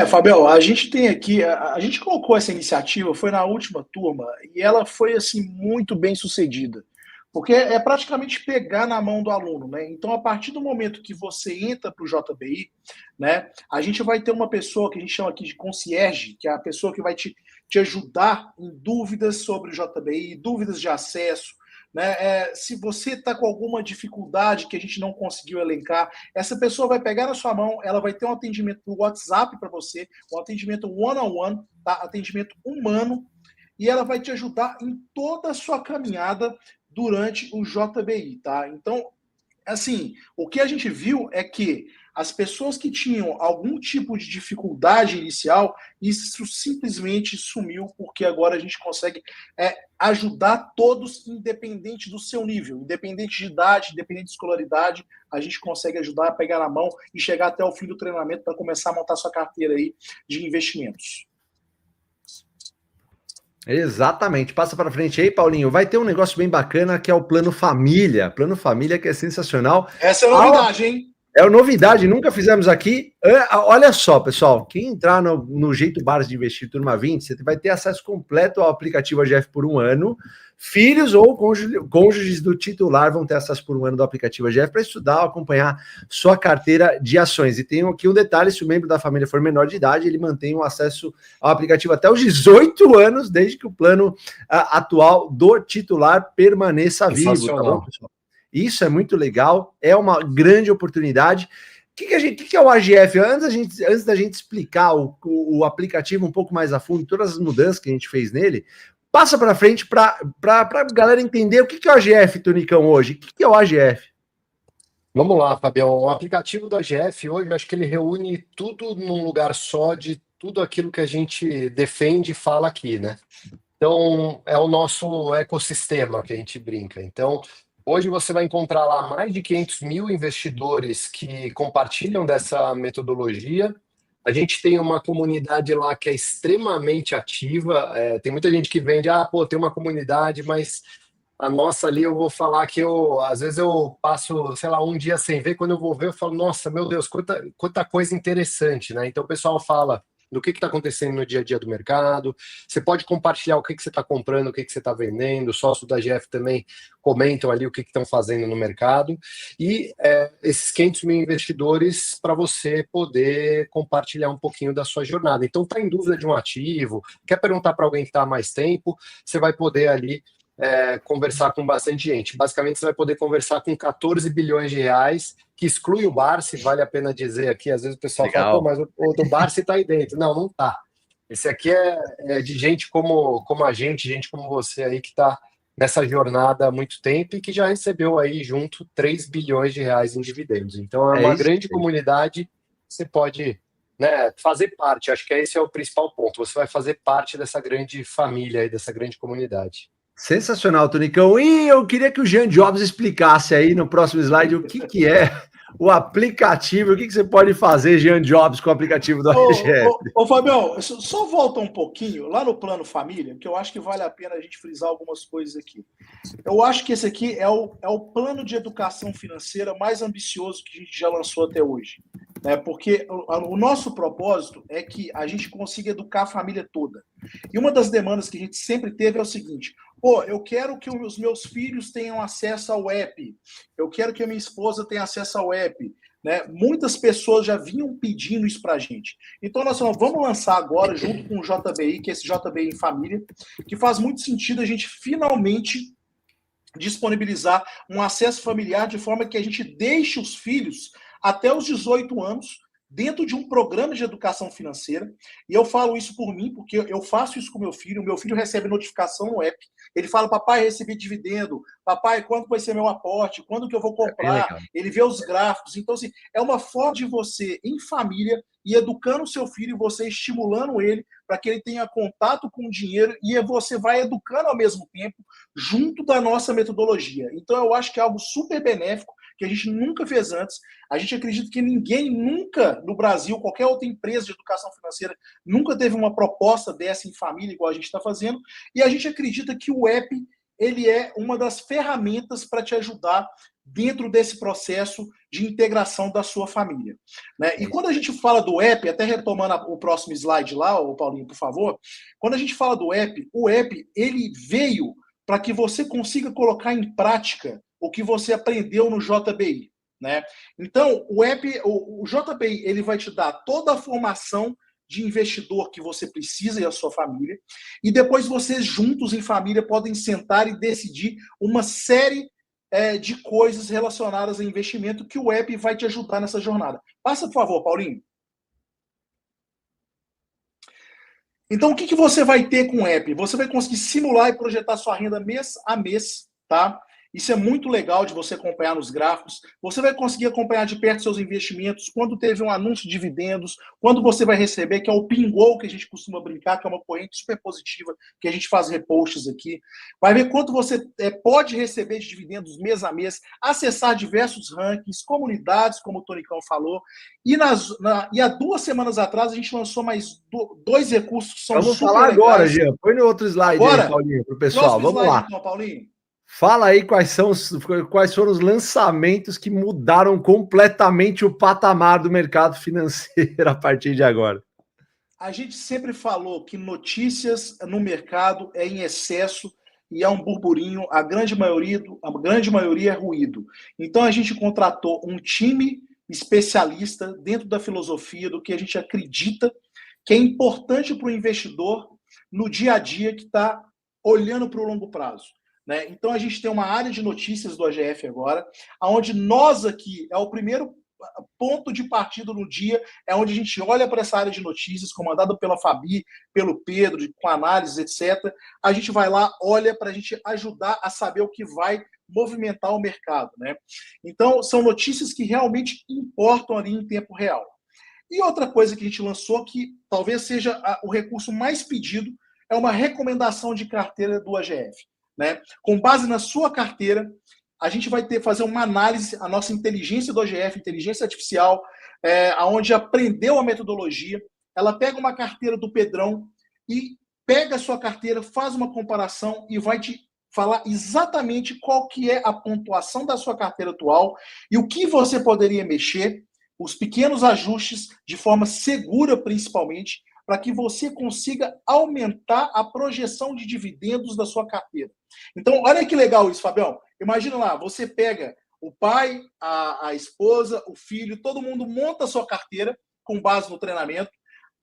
Fabião, a gente tem aqui, a gente colocou essa iniciativa, foi na última turma, e ela foi, assim, muito bem sucedida, porque é praticamente pegar na mão do aluno, né? Então, a partir do momento que você entra para o JBI, né, a gente vai ter uma pessoa que a gente chama aqui de concierge, que é a pessoa que vai te ajudar em dúvidas sobre o JBI, dúvidas de acesso, né? Se você está com alguma dificuldade que a gente não conseguiu elencar, essa pessoa vai pegar na sua mão, ela vai ter um atendimento no WhatsApp para você, um atendimento one-on-one, tá? Atendimento humano, e ela vai te ajudar em toda a sua caminhada durante o JBI, tá? Então, assim, o que a gente viu é que as pessoas que tinham algum tipo de dificuldade inicial, isso simplesmente sumiu, porque agora a gente consegue ajudar todos, independente do seu nível, independente de idade, independente de escolaridade, a gente consegue ajudar a pegar na mão e chegar até o fim do treinamento para começar a montar sua carteira aí de investimentos. Exatamente. Passa para frente aí, Paulinho. Vai ter um negócio bem bacana que é o Plano Família. Plano Família que é sensacional. Essa é a novidade, hein? É novidade, nunca fizemos aqui. Olha só, pessoal, quem entrar no Jeito Barsi de Investir Turma 20, você vai ter acesso completo ao aplicativo AGF por 1 ano. Filhos ou cônjuges do titular vão ter acesso por 1 ano do aplicativo AGF para estudar, acompanhar sua carteira de ações. E tem aqui um detalhe, se o membro da família for menor de idade, ele mantém o acesso ao aplicativo até os 18 anos, desde que o plano atual do titular permaneça vivo, tá bom, pessoal? Isso é muito legal, é uma grande oportunidade. O que é o AGF? Antes da gente explicar o aplicativo um pouco mais a fundo, todas as mudanças que a gente fez nele, passa para frente para a galera entender o que é o AGF, Tonicão, hoje. O que é o AGF? Vamos lá, Fabião. O aplicativo do AGF hoje, eu acho que ele reúne tudo num lugar só, de tudo aquilo que a gente defende e fala aqui, né? Então, é o nosso ecossistema que a gente brinca. Então, hoje você vai encontrar lá mais de 500 mil investidores que compartilham dessa metodologia. A gente tem uma comunidade lá que é extremamente ativa. Tem muita gente que vende, tem uma comunidade, mas a nossa ali, eu vou falar que às vezes eu passo, sei lá, um dia sem ver, quando eu vou ver eu falo, nossa, meu Deus, quanta coisa interessante, né? Então o pessoal fala do que está acontecendo no dia a dia do mercado, você pode compartilhar o que você está comprando, o que você está vendendo, os sócios da AGF também comentam ali o que estão fazendo no mercado, e esses 500 mil investidores para você poder compartilhar um pouquinho da sua jornada. Então, está em dúvida de um ativo, quer perguntar para alguém que está há mais tempo, você vai poder ali conversar com bastante gente. Basicamente, você vai poder conversar com 14 bilhões de reais, que exclui o Barsi, vale a pena dizer aqui, às vezes o pessoal fala, mas o do Barsi está aí dentro. Não está. Esse aqui é de gente como a gente como você aí que está nessa jornada há muito tempo e que já recebeu aí junto 3 bilhões de reais em dividendos. Então é uma grande comunidade, você pode, né, fazer parte. Acho que esse é o principal ponto. Você vai fazer parte dessa grande família aí, dessa grande comunidade. Sensacional, Tonicão. E eu queria que o Jean Jobs explicasse aí no próximo slide o que é o aplicativo, o que você pode fazer, Jean Jobs, com o aplicativo do AGF. Ô, Fabião, só volta um pouquinho lá no plano família, que eu acho que vale a pena a gente frisar algumas coisas aqui. Eu acho que esse aqui é o plano de educação financeira mais ambicioso que a gente já lançou até hoje. Né? Porque o nosso propósito é que a gente consiga educar a família toda. E uma das demandas que a gente sempre teve é o seguinte: eu quero que os meus filhos tenham acesso ao app, eu quero que a minha esposa tenha acesso ao app. Né? Muitas pessoas já vinham pedindo isso para a gente. Então, nós vamos lançar agora, junto com o JBI, que é esse JBI em família, que faz muito sentido a gente finalmente disponibilizar um acesso familiar de forma que a gente deixe os filhos até os 18 anos dentro de um programa de educação financeira. E eu falo isso por mim, porque eu faço isso com meu filho recebe notificação no app, ele fala: papai, recebi dividendo, papai, quando vai ser meu aporte, quando que eu vou comprar, ele vê os gráficos. Então, assim, é uma forma de você, em família, ir educando o seu filho, você estimulando ele para que ele tenha contato com o dinheiro, e você vai educando ao mesmo tempo, junto da nossa metodologia. Então, eu acho que é algo super benéfico, que a gente nunca fez antes. A gente acredita que ninguém nunca, no Brasil, qualquer outra empresa de educação financeira, nunca teve uma proposta dessa em família, igual a gente está fazendo. E a gente acredita que o app, ele é uma das ferramentas para te ajudar dentro desse processo de integração da sua família. Né? E quando a gente fala do app, até retomando o próximo slide lá, Paulinho, por favor, quando a gente fala do app, o app, ele veio para que você consiga colocar em prática o que você aprendeu no JBI. Né? Então, o app, o JBI, ele vai te dar toda a formação de investidor que você precisa e a sua família, e depois vocês juntos em família podem sentar e decidir uma série de coisas relacionadas a investimento que o app vai te ajudar nessa jornada. Passa, por favor, Paulinho. Então, o que você vai ter com o app? Você vai conseguir simular e projetar sua renda mês a mês, tá? Isso é muito legal de você acompanhar nos gráficos. Você vai conseguir acompanhar de perto seus investimentos, quando teve um anúncio de dividendos, quando você vai receber, que é o pingou que a gente costuma brincar, que é uma corrente super positiva, que a gente faz reposts aqui. Vai ver quanto você pode receber de dividendos mês a mês, acessar diversos rankings, comunidades, como o Tonicão falou. E há 2 semanas atrás a gente lançou mais 2 recursos que são Vamos super falar legais. agora, Jean. Põe no outro slide aí, Paulinho, para o pessoal. Vamos slide, lá. Então, Paulinho. Fala aí quais foram os lançamentos que mudaram completamente o patamar do mercado financeiro a partir de agora. A gente sempre falou que notícias no mercado é em excesso e é um burburinho, a grande maioria é ruído. Então a gente contratou um time especialista dentro da filosofia do que a gente acredita que é importante para o investidor no dia a dia que está olhando para o longo prazo. Né? Então a gente tem uma área de notícias do AGF agora, onde nós aqui é o primeiro ponto de partida no dia, é onde a gente olha para essa área de notícias, comandada pela Fabi, pelo Pedro, com análise, etc. A gente vai lá, olha para a gente ajudar a saber o que vai movimentar o mercado. Né? Então são notícias que realmente importam ali em tempo real. E outra coisa que a gente lançou, que talvez seja o recurso mais pedido, é uma recomendação de carteira do AGF. Né? Com base na sua carteira, a gente vai fazer uma análise, a nossa inteligência do AGF, inteligência artificial, onde aprendeu a metodologia, ela pega uma carteira do Pedrão e pega a sua carteira, faz uma comparação e vai te falar exatamente qual que é a pontuação da sua carteira atual e o que você poderia mexer, os pequenos ajustes de forma segura, principalmente, para que você consiga aumentar a projeção de dividendos da sua carteira. Então, olha que legal isso, Fabião. Imagina lá, você pega o pai, a esposa, o filho, todo mundo monta a sua carteira com base no treinamento,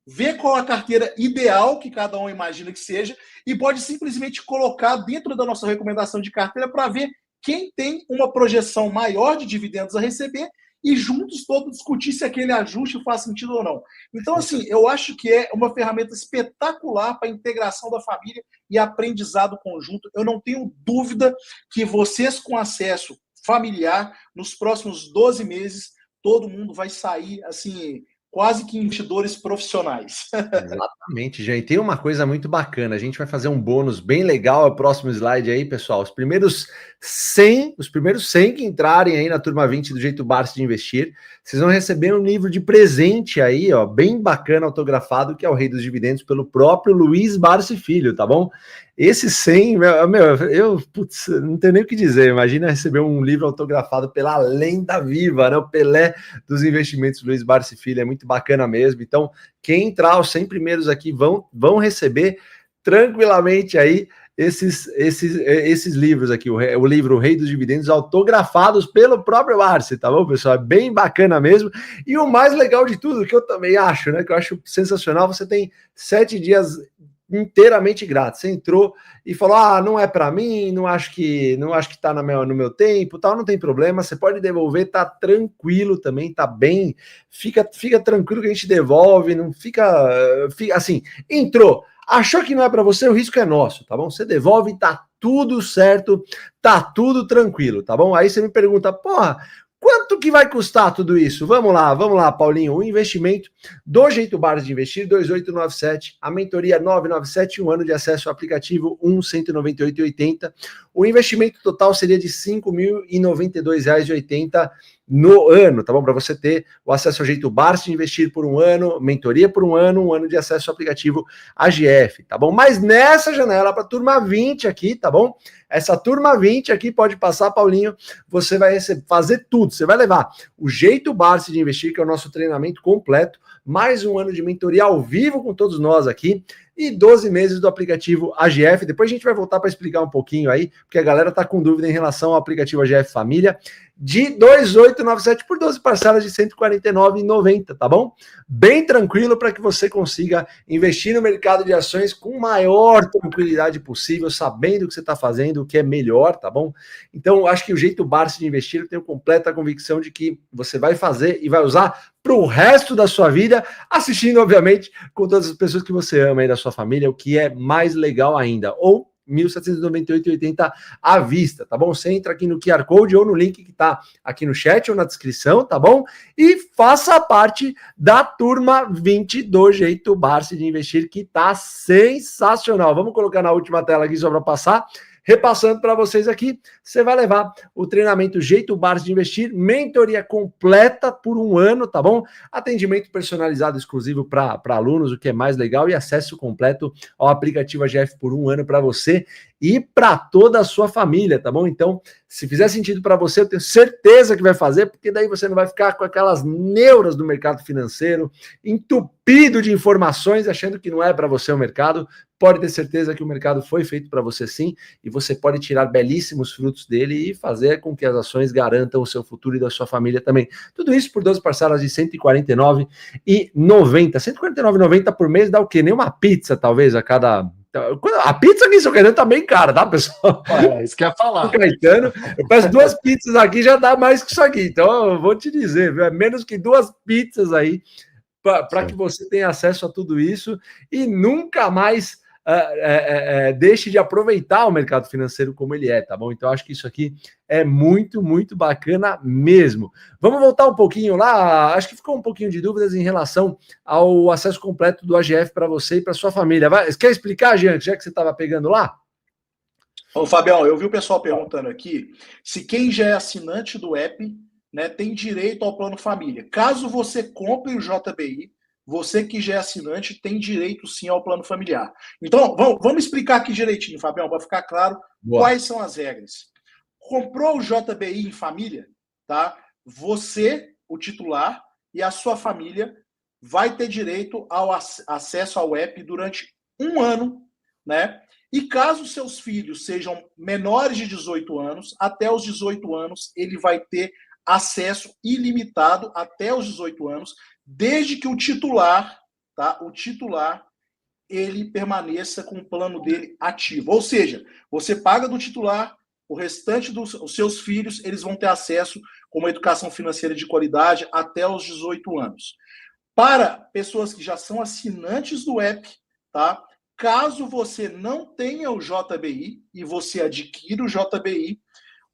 vê qual a carteira ideal que cada um imagina que seja e pode simplesmente colocar dentro da nossa recomendação de carteira para ver quem tem uma projeção maior de dividendos a receber e juntos todos discutir se aquele ajuste faz sentido ou não. Então, assim, eu acho que é uma ferramenta espetacular para a integração da família e aprendizado conjunto. Eu não tenho dúvida que vocês, com acesso familiar, nos próximos 12 meses, todo mundo vai sair, assim, quase que investidores profissionais. Exatamente, gente. Tem uma coisa muito bacana. A gente vai fazer um bônus bem legal. O próximo slide aí, pessoal. Os primeiros 100 que entrarem aí na turma 20 do Jeito Barsi de Investir, vocês vão receber um livro de presente aí, ó, bem bacana, autografado, que é o Rei dos Dividendos, pelo próprio Luiz Barsi Filho, tá bom? Esses 100, putz, não tenho nem o que dizer. Imagina receber um livro autografado pela lenda viva, né? O Pelé dos investimentos, Luiz Barsi Filho. É muito bacana mesmo. Então, quem entrar, os 100 primeiros aqui vão receber tranquilamente aí esses livros aqui. O livro O Rei dos Dividendos, autografados pelo próprio Barsi, tá bom, pessoal? É bem bacana mesmo. E o mais legal de tudo, que eu também acho, né? Que eu acho sensacional, você tem 7 dias inteiramente grátis. Você entrou e falou: não é para mim, não acho que tá no meu tempo, tal, não tem problema, você pode devolver, tá tranquilo também, tá bem, fica tranquilo que a gente devolve, não fica assim, entrou, achou que não é para você, o risco é nosso, tá bom? Você devolve, tá tudo certo, tá tudo tranquilo, tá bom? Aí você me pergunta: porra, quanto que vai custar tudo isso? Vamos lá, Paulinho. O investimento do Jeito Barsi de Investir, 2897. A mentoria 997, um ano de acesso ao aplicativo, 198,80. O investimento total seria de R$ 5.092,80 no ano, tá bom? Para você ter o acesso ao Jeito Barsi de Investir por um ano, mentoria por um ano de acesso ao aplicativo AGF, tá bom? Mas nessa janela, para a turma 20 aqui, tá bom? Essa turma 20 aqui pode passar, Paulinho, você vai fazer tudo. Você vai levar o Jeito Barsi de Investir, que é o nosso treinamento completo, mais um ano de mentoria ao vivo com todos nós aqui, e 12 meses do aplicativo AGF. Depois a gente vai voltar para explicar um pouquinho aí, porque a galera tá com dúvida em relação ao aplicativo AGF Família, de 2.897 por 12 parcelas de R$ 149,90, tá bom? Bem tranquilo para que você consiga investir no mercado de ações com maior tranquilidade possível, sabendo o que você está fazendo, o que é melhor, tá bom? Então, acho que o Jeito Barsi de Investir, eu tenho completa convicção de que você vai fazer e vai usar para o resto da sua vida, assistindo, obviamente, com todas as pessoas que você ama aí da sua família, o que é mais legal ainda. Ou 1.798,80 à vista, tá bom? Você entra aqui no QR Code ou no link que tá aqui no chat ou na descrição, tá bom? E faça parte da turma 20 do Jeito Barsi de Investir, que tá sensacional. Vamos colocar na última tela aqui só para passar. Repassando para vocês aqui, você vai levar o treinamento Jeito Barsi de Investir, mentoria completa por um ano, tá bom? Atendimento personalizado exclusivo para alunos, o que é mais legal, e acesso completo ao aplicativo AGF por um ano para você e para toda a sua família, tá bom? Então, se fizer sentido para você, eu tenho certeza que vai fazer, porque daí você não vai ficar com aquelas neuras do mercado financeiro, entupido de informações, achando que não é para você o mercado. Pode ter certeza que o mercado foi feito para você sim, e você pode tirar belíssimos frutos dele e fazer com que as ações garantam o seu futuro e da sua família também. Tudo isso por 12 parcelas de R$ 149,90. R$ 149,90 por mês dá o quê? Nem uma pizza, talvez, a cada... A pizza aqui em São Caetano tá bem cara, tá, pessoal? Isso que eu ia falar. Caetano, eu peço 2 pizzas aqui, já dá mais que isso aqui. Então, eu vou te dizer, é menos que 2 pizzas aí para que você tenha acesso a tudo isso e nunca mais deixe de aproveitar o mercado financeiro como ele é, tá bom? Então, acho que isso aqui é muito, muito bacana mesmo. Vamos voltar um pouquinho lá, acho que ficou um pouquinho de dúvidas em relação ao acesso completo do AGF para você e para sua família. Quer explicar, Jean, já que você estava pegando lá? Ô, Fabião, eu vi o pessoal perguntando aqui se quem já é assinante do app, né, tem direito ao plano família. Caso você compre o JBI, você que já é assinante tem direito sim ao plano familiar. Então, vamos explicar aqui direitinho, Fabião, para ficar claro quais são as regras. Comprou o JBI em família, tá? Você, o titular, e a sua família vai ter direito ao acesso ao app durante um ano, né? E caso seus filhos sejam menores de 18 anos, até os 18 anos, ele vai ter acesso ilimitado até os 18 anos, desde que o titular, tá? O titular, ele permaneça com o plano dele ativo. Ou seja, você paga do titular, o restante dos seus filhos, eles vão ter acesso com uma educação financeira de qualidade até os 18 anos. Para pessoas que já são assinantes do app, tá? Caso você não tenha o JBI e você adquira o JBI,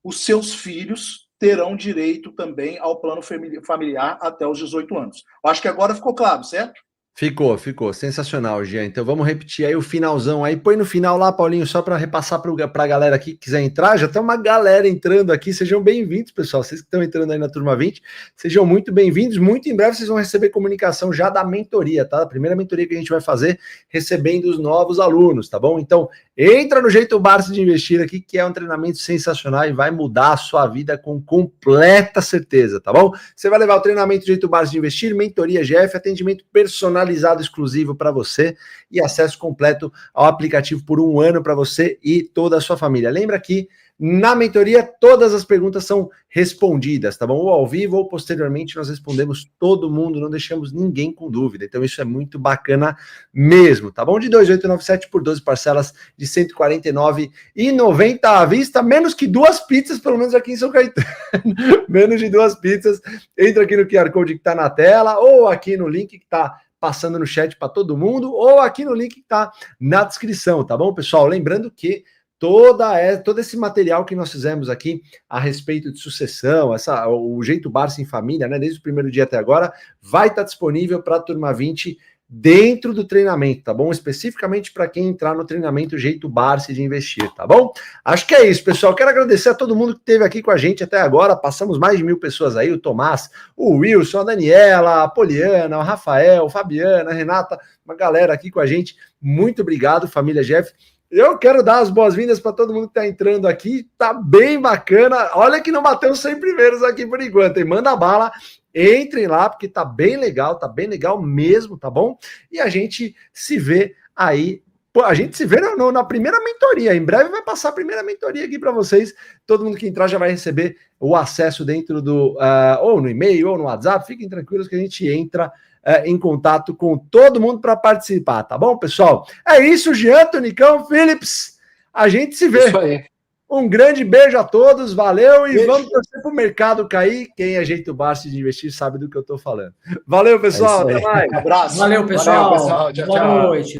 os seus filhos terão direito também ao plano familiar até os 18 anos. Eu acho que agora ficou claro, certo? Ficou. Sensacional, Jean. Então vamos repetir aí o finalzão aí. Põe no final lá, Paulinho, só para repassar para a galera aqui que quiser entrar. Já tem uma galera entrando aqui. Sejam bem-vindos, pessoal. Vocês que estão entrando aí na turma 20, sejam muito bem-vindos. Muito em breve vocês vão receber comunicação já da mentoria, tá? A primeira mentoria que a gente vai fazer recebendo os novos alunos, tá bom? Então, entra no Jeito Barsi de Investir aqui, que é um treinamento sensacional e vai mudar a sua vida com completa certeza, tá bom? Você vai levar o treinamento Jeito Barsi de Investir, mentoria GF, atendimento personalizado exclusivo para você e acesso completo ao aplicativo por 1 ano para você e toda a sua família. Lembra que na mentoria todas as perguntas são respondidas, tá bom? Ou ao vivo ou posteriormente nós respondemos todo mundo, não deixamos ninguém com dúvida. Então isso é muito bacana mesmo, tá bom? De 2.897 por 12 parcelas de R$ 149,90 à vista, menos que 2 pizzas, pelo menos aqui em São Caetano. Menos de 2 pizzas. Entra aqui no QR Code que tá na tela ou aqui no link que tá passando no chat para todo mundo, ou aqui no link que está na descrição, tá bom, pessoal? Lembrando que todo esse material que nós fizemos aqui a respeito de sucessão, o Jeito Barsi em Família, né, desde o primeiro dia até agora, vai estar disponível para a turma 20 dentro do treinamento, tá bom? Especificamente para quem entrar no treinamento Jeito Barsi de Investir, tá bom? Acho que é isso, pessoal. Quero agradecer a todo mundo que esteve aqui com a gente até agora. Passamos mais de 1.000 pessoas aí, o Tomás, o Wilson, a Daniela, a Poliana, o Rafael, a Fabiana, a Renata, uma galera aqui com a gente. Muito obrigado, família Jeff. Eu quero dar as boas-vindas para todo mundo que está entrando aqui. Tá bem bacana. Olha que não bateu os 100 primeiros aqui por enquanto, hein? Manda bala. Entrem lá, porque tá bem legal mesmo, tá bom? E a gente se vê aí. Pô, a gente se vê na primeira mentoria. Em breve vai passar a primeira mentoria aqui para vocês. Todo mundo que entrar já vai receber o acesso dentro do... ou no e-mail, ou no WhatsApp. Fiquem tranquilos que a gente entra em contato com todo mundo para participar, tá bom, pessoal? É isso, Jean, Tonicão, Philips. A gente se vê. Isso aí. Um grande beijo a todos, valeu e vamos torcer para o mercado cair. Quem é Jeito Barsi de Investir sabe do que eu estou falando. Valeu, pessoal, até mais. Abraço. Valeu, pessoal. Valeu, pessoal. Tchau, Boa tchau. noite.